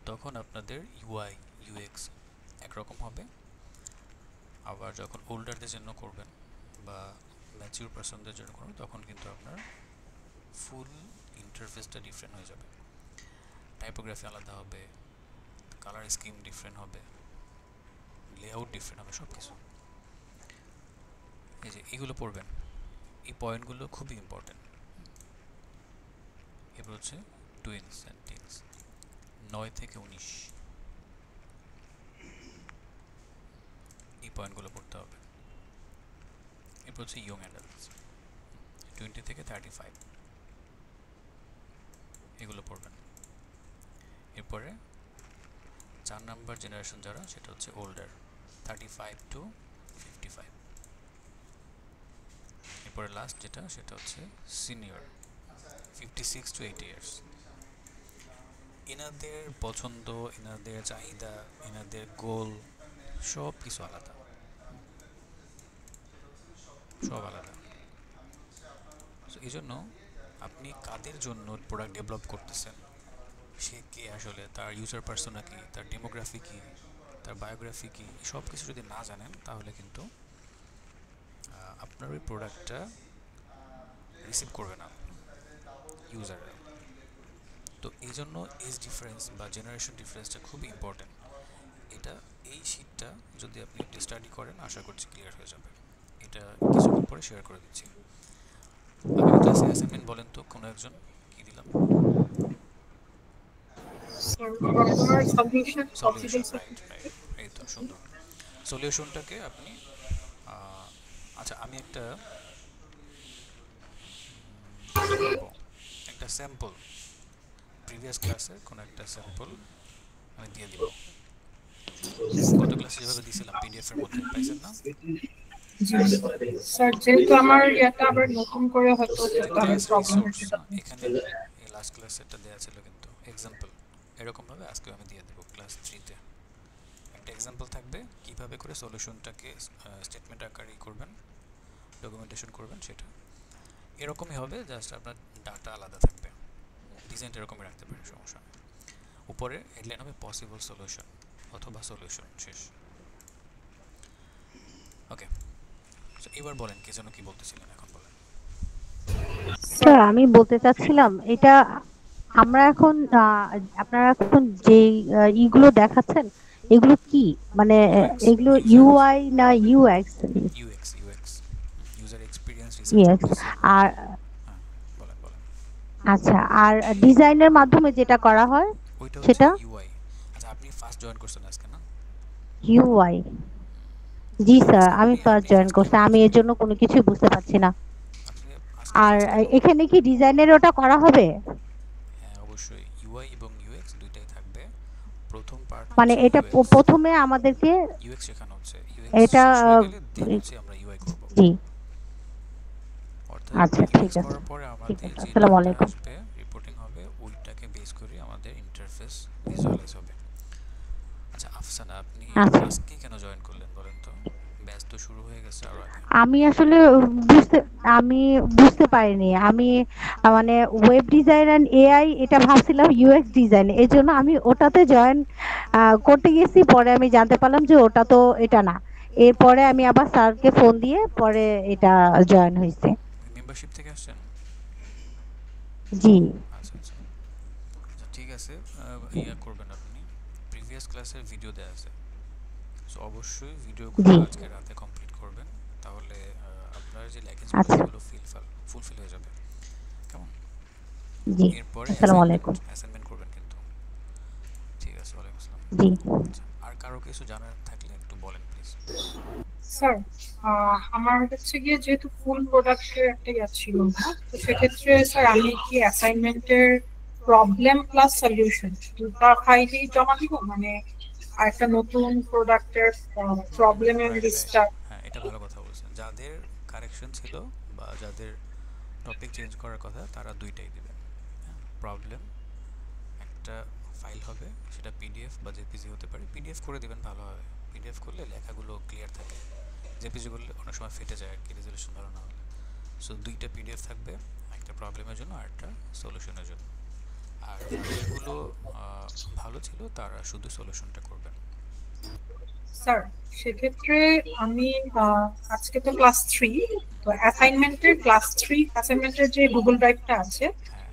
Speaker 1: তখন আপনাদের ইউআই ইউএক্স একরকম হবে, আবার যখন ওল্ডারদের জন্য করবেন বা ম্যাচিউর পারসনদের জন্য করবেন তখন কিন্তু আপনার ফুল ইন্টারফেসটা ডিফারেন্ট হয়ে যাবে, টাইপোগ্রাফি আলাদা হবে, কালার স্কিম ডিফারেন্ট হবে, লেআউট ডিফারেন্ট হবে, সব কিছু। এই যে এগুলো পড়বেন, এই পয়েন্টগুলো খুবই ইম্পর্টেন্ট। এবার হচ্ছে টুইনস অ্যান্ড টিনস, 9 থেকে 19, এই পয়েন্টগুলো পড়তে হবে। এরপর হচ্ছে ইয়ং অ্যাডাল্টস, 20 থেকে 35, এগুলো পড়বেন। এরপরে 4 নাম্বার জেনারেশন যারা, সেটা হচ্ছে ওল্ডার, 35 to 55। এরপরে লাস্ট যেটা, সেটা হচ্ছে সিনিয়র, 56 to 80 ইয়ার্স। এনাদের পছন্দ, এনাদের চাহিদা, এনাদের গোল সব কিছু আলাদা, সব আলাদা। সো এই জন্য আপনি কাদের জন্য প্রোডাক্ট ডেভেলপ করতেছেন, সে কে আসলে, তার ইউজার পার্সোনা কি, তার ডেমোগ্রাফি কি, তার বায়োগ্রাফি কি, সব কিছু যদি না জানেন তাহলে কিন্তু আপনার ওই প্রোডাক্টটা রিসিভ করবে না ইউজাররা। তো এই জন্য এজ ডিফারেন্স বা জেনারেশন ডিফারেন্সটা খুবই ইম্পর্টেন্ট। এটা এই শিটটা যদি আপনি একটু স্টাডি করেন আশা করছি ক্লিয়ার হয়ে যাবে। এটা কিছুক্ষণ পরে শেয়ার করে দিচ্ছি। আগামী ক্লাসে অ্যাসাইনমেন্ট বলেন তো কোনো একজন, কি দিলাম? সলিউশন, রাইট রাইট, এই তো সুন্দর। সলিউশনটাকে আপনি আচ্ছা আমি একটা স্যাম্পল, প্রিভিয়াস ক্লাসের কোনো একটা স্যাম্পল আমি দিয়ে দিব। গত ক্লাসে যেভাবে দিয়েছিলাম পিডিএফ এর মধ্যে, পাইছেন না?
Speaker 16: স্যার যেহেতু আমার এটা আবার নতুন করে হয়তো আমি প্রবলেম হচ্ছে,
Speaker 1: এখানে এই লাস্ট ক্লাসে এটা দেয়া ছিল কিন্তু এক্সাম্পল, এরকম ভাবে আজকে আমি দিয়ে দেব ক্লাস 3 তে একটা এক্সাম্পল থাকবে কিভাবে করে সলিউশনটাকে স্টেটমেন্ট আকারে করবেন, ডকুমেন্টেশন করবেন, সেটা এরকমই হবে, জাস্ট আপনার ডাটা আলাদা থাকবে, ডিজাইনটা এরকমই রাখতে পারেন, সমস্যা নেই। উপরে হেডলাইন হবে পসিবল সলিউশন অথবা সলিউশন, শেষ। ওকে, এবার বলেন কি যেন কি বলতেছিলেন, এখন বলেন।
Speaker 11: স্যার আমি বলতে চাচ্ছিলাম এটা আমরা এখন আপনারা এখন যে ইগুলো দেখাচ্ছেন এগুলো কি, মানে এগুলো ইউআই না UX?
Speaker 1: UX user experience
Speaker 11: yes. আর আচ্ছা, আর ডিজাইনের মাধ্যমে যেটা করা হয় সেটা
Speaker 1: ইউআই। আচ্ছা আপনি ফার্স্ট জয়েন করছেন আজকে না?
Speaker 11: ইউআই জি স্যার, আমি ফার্স্ট জয়েন করছি, আমি এর জন্য কোনো কিছুই বুঝতে পারছি না। আর এখানে কি ডিজাইনের ওটা করা হবে?
Speaker 1: হ্যাঁ অবশ্যই, ইউআই এবং ইউএক্স দুইটাই থাকবে। প্রথম পার্ট
Speaker 11: মানে
Speaker 1: হচ্ছে
Speaker 11: এটা
Speaker 1: ইউএক্স,
Speaker 11: প্রথমে আমাদেরকে
Speaker 1: ইউএক্স শেখানো হচ্ছে, ইউএক্স
Speaker 11: এটা
Speaker 1: শেষ হয়ে গেলে দেন হচ্ছে আমরা ইউআই করব।
Speaker 11: জি
Speaker 1: অর্থাৎ
Speaker 11: আচ্ছা ঠিক
Speaker 1: ইউএক্স
Speaker 11: আছে,
Speaker 1: করার পরে
Speaker 11: ঠিক
Speaker 1: আমাদের
Speaker 11: আছে,
Speaker 1: যে
Speaker 11: আসসালামু
Speaker 1: ডাটা
Speaker 11: আলাইকুম।
Speaker 1: আসবে, রিপোর্টিং হবে, ওইটাকে বেস করে আমাদের ইন্টারফেস ভিজুয়ালাইজ হবে। আচ্ছা আফসানা, আপনি
Speaker 11: আচ্ছা,
Speaker 1: আজকে কেন জয়েন করলেন বলেন তো? ব্যাচ তো শুরু হয়ে গেছে আরো আগে।
Speaker 11: আমি আসলে বুঝতে আমি বুঝতে পারিনি। আমি মানে ওয়েব ডিজাইন এন্ড এআই এটা ভাবছিলাম ইউএক্স ডিজাইন, এই জন্য আমি ওটাতে জয়েন করতে গেছি। পরে আমি জানতে পারলাম যে ওটা তো এটা না। এরপরে আমি আবার স্যারকে ফোন দিয়ে পরে এটা জয়েন হয়েছে।
Speaker 1: মেম্বারশিপ থেকে আসছেন?
Speaker 11: জি
Speaker 1: আচ্ছা আচ্ছা আচ্ছা ঠিক আছে। ইয়া করবেন আপনি, প্রিভিয়াস ক্লাসের ভিডিও দেওয়া আছে, সো অবশ্যই ভিডিওগুলো
Speaker 11: জি
Speaker 1: আজকে রাতে কমপ্লিট করবেন, তাহলে আপনার যে ল্যাকিংসগুলো
Speaker 11: আচ্ছা
Speaker 1: সেগুলো ফুলফিল হয়ে যাবে। কেমন?
Speaker 11: জি,
Speaker 1: এরপরে
Speaker 11: আসসালামু আলাইকুম।
Speaker 1: অ্যাসাইনমেন্ট করবেন কিন্তু। ঠিক আছে, ওয়ালাইকুম আসসালাম।
Speaker 11: জি
Speaker 1: আচ্ছা, আর কারো কিছু জানার থাকলে একটু বলেন প্লিজ।
Speaker 16: স্যার, আমার হচ্ছে গিয়ে যেহেতু ফুল প্রোডাক্টের একটা ইয়া ছিল না, তো সেক্ষেত্রে স্যার আমি কি অ্যাসাইনমেন্টের প্রবলেম প্লাস সলিউশন দুটো ফাইলই জমা দিব, মানে আর একটা নতুন প্রোডাক্টের প্রবলেম এন্ড
Speaker 1: রাইট রাইট,
Speaker 16: লিস্টটা?
Speaker 1: হ্যাঁ এটা ভালো কথা বলছেন। যাদের কারেকশন ছিল বা যাদের টপিক চেঞ্জ করার কথা তারা দুইটাই দেবেন। হ্যাঁ, প্রবলেম একটা ফাইল হবে, সেটা পিডিএফ বা জেপিজি হতে পারে, পিডিএফ করে দিবেন ভালো হবে। পিডিএফ করলে লেখাগুলো ক্লিয়ার থাকে, জেপিজি করলে অনেক সময় ফেটে যায় আর কি, রেজলিউশন ভালো না হলে। সো দুইটা পিডিএফ থাকবে, একটা প্রবলেমের জন্য আর একটা সলিউশনের জন্য। আর যেগুলো ভালো ছিল তারা শুধু সলিউশনটা করবেন।
Speaker 16: স্যার সেক্ষেত্রে আমি আজকে তো ক্লাস 3, তো অ্যাসাইনমেন্টের যে গুগল ড্রাইভটা আছে,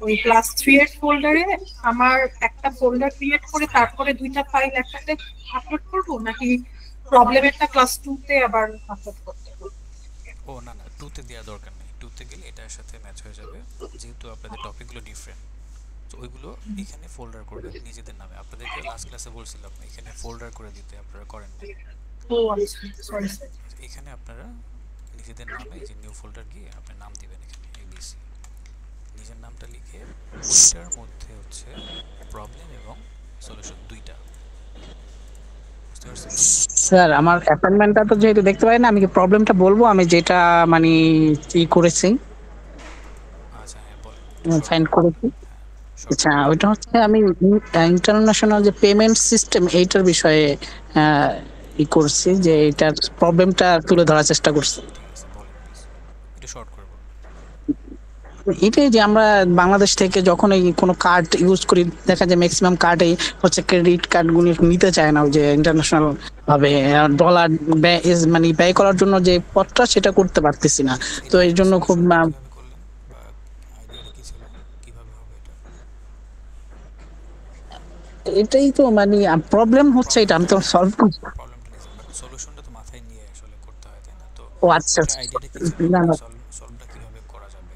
Speaker 16: ওই ক্লাস 3 এর ফোল্ডারে আমার একটা ফোল্ডার ক্রিয়েট করে তারপরে দুইটা ফাইল একসাথে আপলোড করবো, নাকি প্রবলেমেরটা ক্লাস 2 তে আবার আপলোড করতে হবে?
Speaker 1: ও না না, টুতে দেওয়া দরকার নেই, টুতে গেলে এটার সাথে ম্যাচ হয়ে যাবে, যেহেতু আপনাদের টপিকগুলো ডিফারেন্ট। তো ওইগুলো এখানে ফোল্ডার করবেন নিজেদের নামে। আপনাদেরকে লাস্ট ক্লাসে বলছিলাম এখানে ফোল্ডার করে দিতে, আপনারা করেন না।
Speaker 16: ও আচ্ছা, সরি স্যার।
Speaker 1: এখানে আপনারা নিজেদের নামে যে নিউ ফোল্ডার গিয়ে আপনার নাম দিবেন, এখানে এবিসি নিজের নামটা লিখে ওইটার মধ্যে হচ্ছে প্রবলেম এবং সলিউশন দুইটা, বুঝতে পারছেন?
Speaker 18: স্যার আমার অ্যাসাইনমেন্টটা তো যেহেতু দেখতে পাই না, আমি কি প্রবলেমটা বলবো আমি যেটা মানে ই করেছি,
Speaker 1: আচ্ছা হ্যাঁ বলেন, একটু শর্ট
Speaker 18: ফাইন্ড
Speaker 1: করে বলেন।
Speaker 18: করেছি। আচ্ছা ওইটা হচ্ছে আমি ইন্টারন্যাশনাল যে পেমেন্ট সিস্টেম এইটার বিষয়ে ই করছি, যে এটার প্রবলেমটা তুলে ধরার চেষ্টা করছি।
Speaker 1: ঠিক আছে বলেন প্লিজ, একটু শর্ট করে বলুন।
Speaker 18: এটাই যে আমরা বাংলাদেশ থেকে যখন এই কোনো কার্ড ইউজ করি, দেখা যায় ম্যাক্সিমাম কার্ডেই হচ্ছে ক্রেডিট কার্ডগুলি নিতে চায় না, ওই যে ইন্টারন্যাশনাল ভাবে ডলার মানে ব্যয় করার জন্য যে পথটা সেটা করতে পারতেছি না। তো এই জন্য খুব
Speaker 1: আইডিয়াটা কি ছিল, কিভাবে হবে এটা?
Speaker 18: এটাই তো মানে প্রবলেম হচ্ছে, এটা আমি তো সলভ করছি।
Speaker 1: প্রবলেমটা নিয়েছেন বাট সলিউশনটা তো মাথায় নিয়ে আসলে করতে হয়, তাই না? তো
Speaker 18: ও আচ্ছা
Speaker 1: এটা আইডিয়াটা কি ছিল,
Speaker 18: না না,
Speaker 1: সলভটা কিভাবে করা যাবে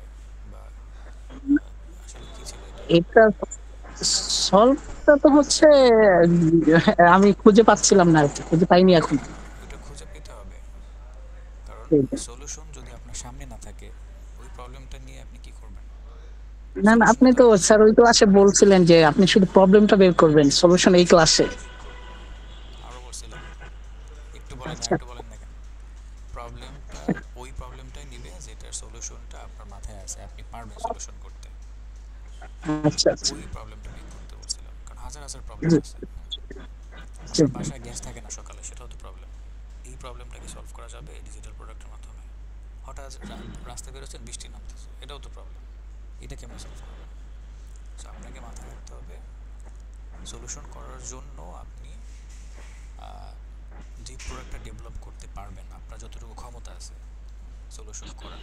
Speaker 1: বা আসলে কি ছিল এটা?
Speaker 18: এটা সলভটা তো হচ্ছে আমি খুঁজে পাচ্ছিলাম না, খুঁজে পাইনি এখন।
Speaker 1: এটা খুঁজে পেতে হবে, কারণ সলিউশন যদি আপনার সামনে না থাকে ওই প্রবলেমটা নিয়ে আপনি কি করবেন?
Speaker 18: না না, আপনি তো স্যার ওই ক্লাসে বলছিলেন যে আপনি শুধু প্রবলেমটা বের করবেন, সলিউশন এই ক্লাসে।
Speaker 1: আরো বলছিলাম তো, একটু বলেন না, একটু বলেন না কেন? প্রবলেমটা ওই প্রবলেমটাই নিবে যেটার সলিউশনটা আপনার মাথায় আছে, আপনি পারবেন সলিউশন করতে।
Speaker 18: আচ্ছা আচ্ছা,
Speaker 1: ওই প্রবলেমটা বের করতে বলছিলাম, কারণ হাজার হাজার প্রবলেম আছে। আপনার বাসায় গ্যাস থাকে না সকালে, সেটাও তো প্রবলেম। এই প্রবলেমটাকে সলভ করা যাবে ডিজিটাল প্রোডাক্টের মাধ্যমে। হঠাৎ রাস্তায় বেরোচ্ছেন, বৃষ্টি নামতেছে, এটাও তো প্রবলেম। এটা কেমন সলভ করবেন? সো আপনাকে মাথায় রাখতে হবে সলিউশন করার জন্য আপনি যে প্রোডাক্টটা ডেভেলপ করতে পারবেন, আপনার যতটুকু ক্ষমতা আছে সলিউশন করার,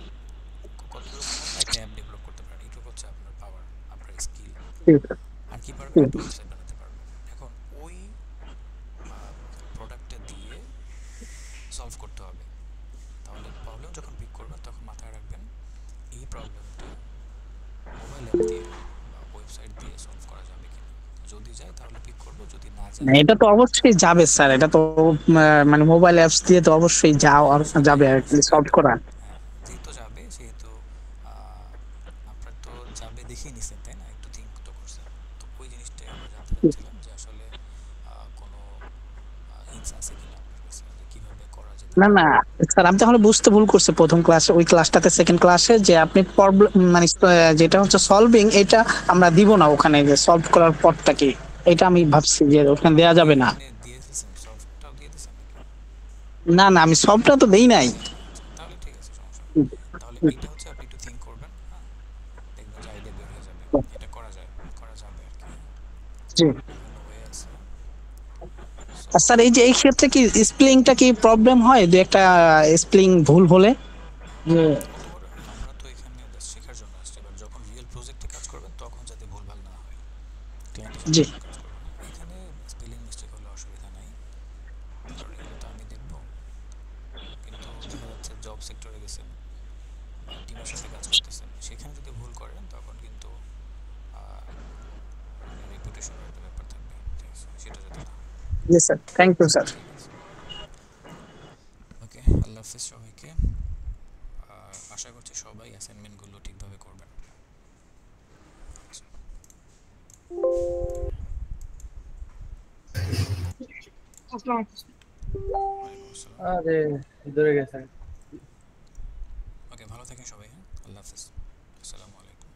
Speaker 1: কতটুকু ক্ষমতা একটা অ্যাপ ডেভেলপ করতে পারেন, এইটুকু হচ্ছে আপনার পাওয়ার, আপনার স্কিল। আর কি পারবেন? একটা ওয়েবসাইট বানাতে পারবেন। এখন ওই প্রোডাক্টটা দিয়ে সলভ করতে হবে। তাহলে প্রবলেম যখন পিক করবেন তখন মাথায় রাখবেন এই প্রবলেমটা মোবাইল অ্যাপ দিয়ে বা ওয়েবসাইট দিয়ে সলভ করা যাবে কিনা। যদি যায় তাহলে পিক করব, যদি না যায়
Speaker 18: না, এটা তো অবশ্যই যাবে স্যার, এটা তো মানে মোবাইল অ্যাপস দিয়ে তো অবশ্যই যাবে আর কি সলভ করা।
Speaker 1: যেহেতু যাবে সেহেতু আপনার তো যাবে দেখিয়ে নিছেন তাই না, একটু থিঙ্ক তো করছেন, তো ওই জিনিসটাই আমরা জানতে চাচ্ছিলাম যে আসলে কোনো হিন্টস আছে কিনা আপনার কাছে যে কিভাবে করা যেতে
Speaker 18: না না স্যার, আমি তাহলে বুঝতে ভুল করছি প্রথম ক্লাসে, ওই ক্লাসটাতে সেকেন্ড ক্লাসে যে আপনি প্রবলেম মানে যেটা হচ্ছে সলভিং, এটা আমরা দিব না ওখানে, যে সলভ করার পথটা কি, এটা আমি ভাবছি যে ওখানে দেয়া যাবে না।
Speaker 1: দিয়ে দিয়েছেন, সফটটাও দিয়ে দিয়েছেন নাকি?
Speaker 18: না না, আমি সলভটা তো দেই নাই।
Speaker 1: তাহলে ঠিক আছে, সমস্যা নেই। তাহলে এইটা হচ্ছে আপনি একটু থিঙ্ক করবেন, হ্যাঁ, দেখবেন যে আইডিয়া বের হয়ে যাবে, এটা করা যায়, করা যাবে আর কি।
Speaker 18: জি
Speaker 1: ওয়ে আছে।
Speaker 18: আর স্যার এই যে এই ক্ষেত্রে কি স্পেলিংটা কি প্রবলেম হয়, দু একটা স্পেলিং ভুল হলে?
Speaker 1: আমরা তো এখানে জাস্ট শেখার জন্য আসছি, এবার যখন রিয়েল প্রজেক্টে কাজ করবেন তখন যাতে ভুলভাল না হয়, ক্লায়েন্টের সাথে
Speaker 18: জি
Speaker 1: কাজ করবেন, এখানে স্পেলিং মিস্টেক হলে অসুবিধা নাই, কারণ এগুলো তো আমি দেখবো। কিন্তু দেখা যাচ্ছে জব সেক্টরে গেছেন বা টিমের সাথে কাজ করতেছেন, সেখানে যদি ভুল করেন তখন কিন্তু রেপুটেশনের একটা ব্যাপার থাকবে, ঠিক আছে, সেটা যাতে না।
Speaker 18: জি স্যার, থ্যাংক ইউ স্যার।
Speaker 1: ওকে, আল্লাহ হাফিজ সবাইকে। আশা করছি সবাই অ্যাসাইনমেন্টগুলো ঠিকভাবে করবেন।
Speaker 3: আরে ধরে গেছে।
Speaker 1: ওকে, ভালো থাকেন সবাই, হ্যাঁ, আল্লাহ হাফিজ, আসসালামু আলাইকুম।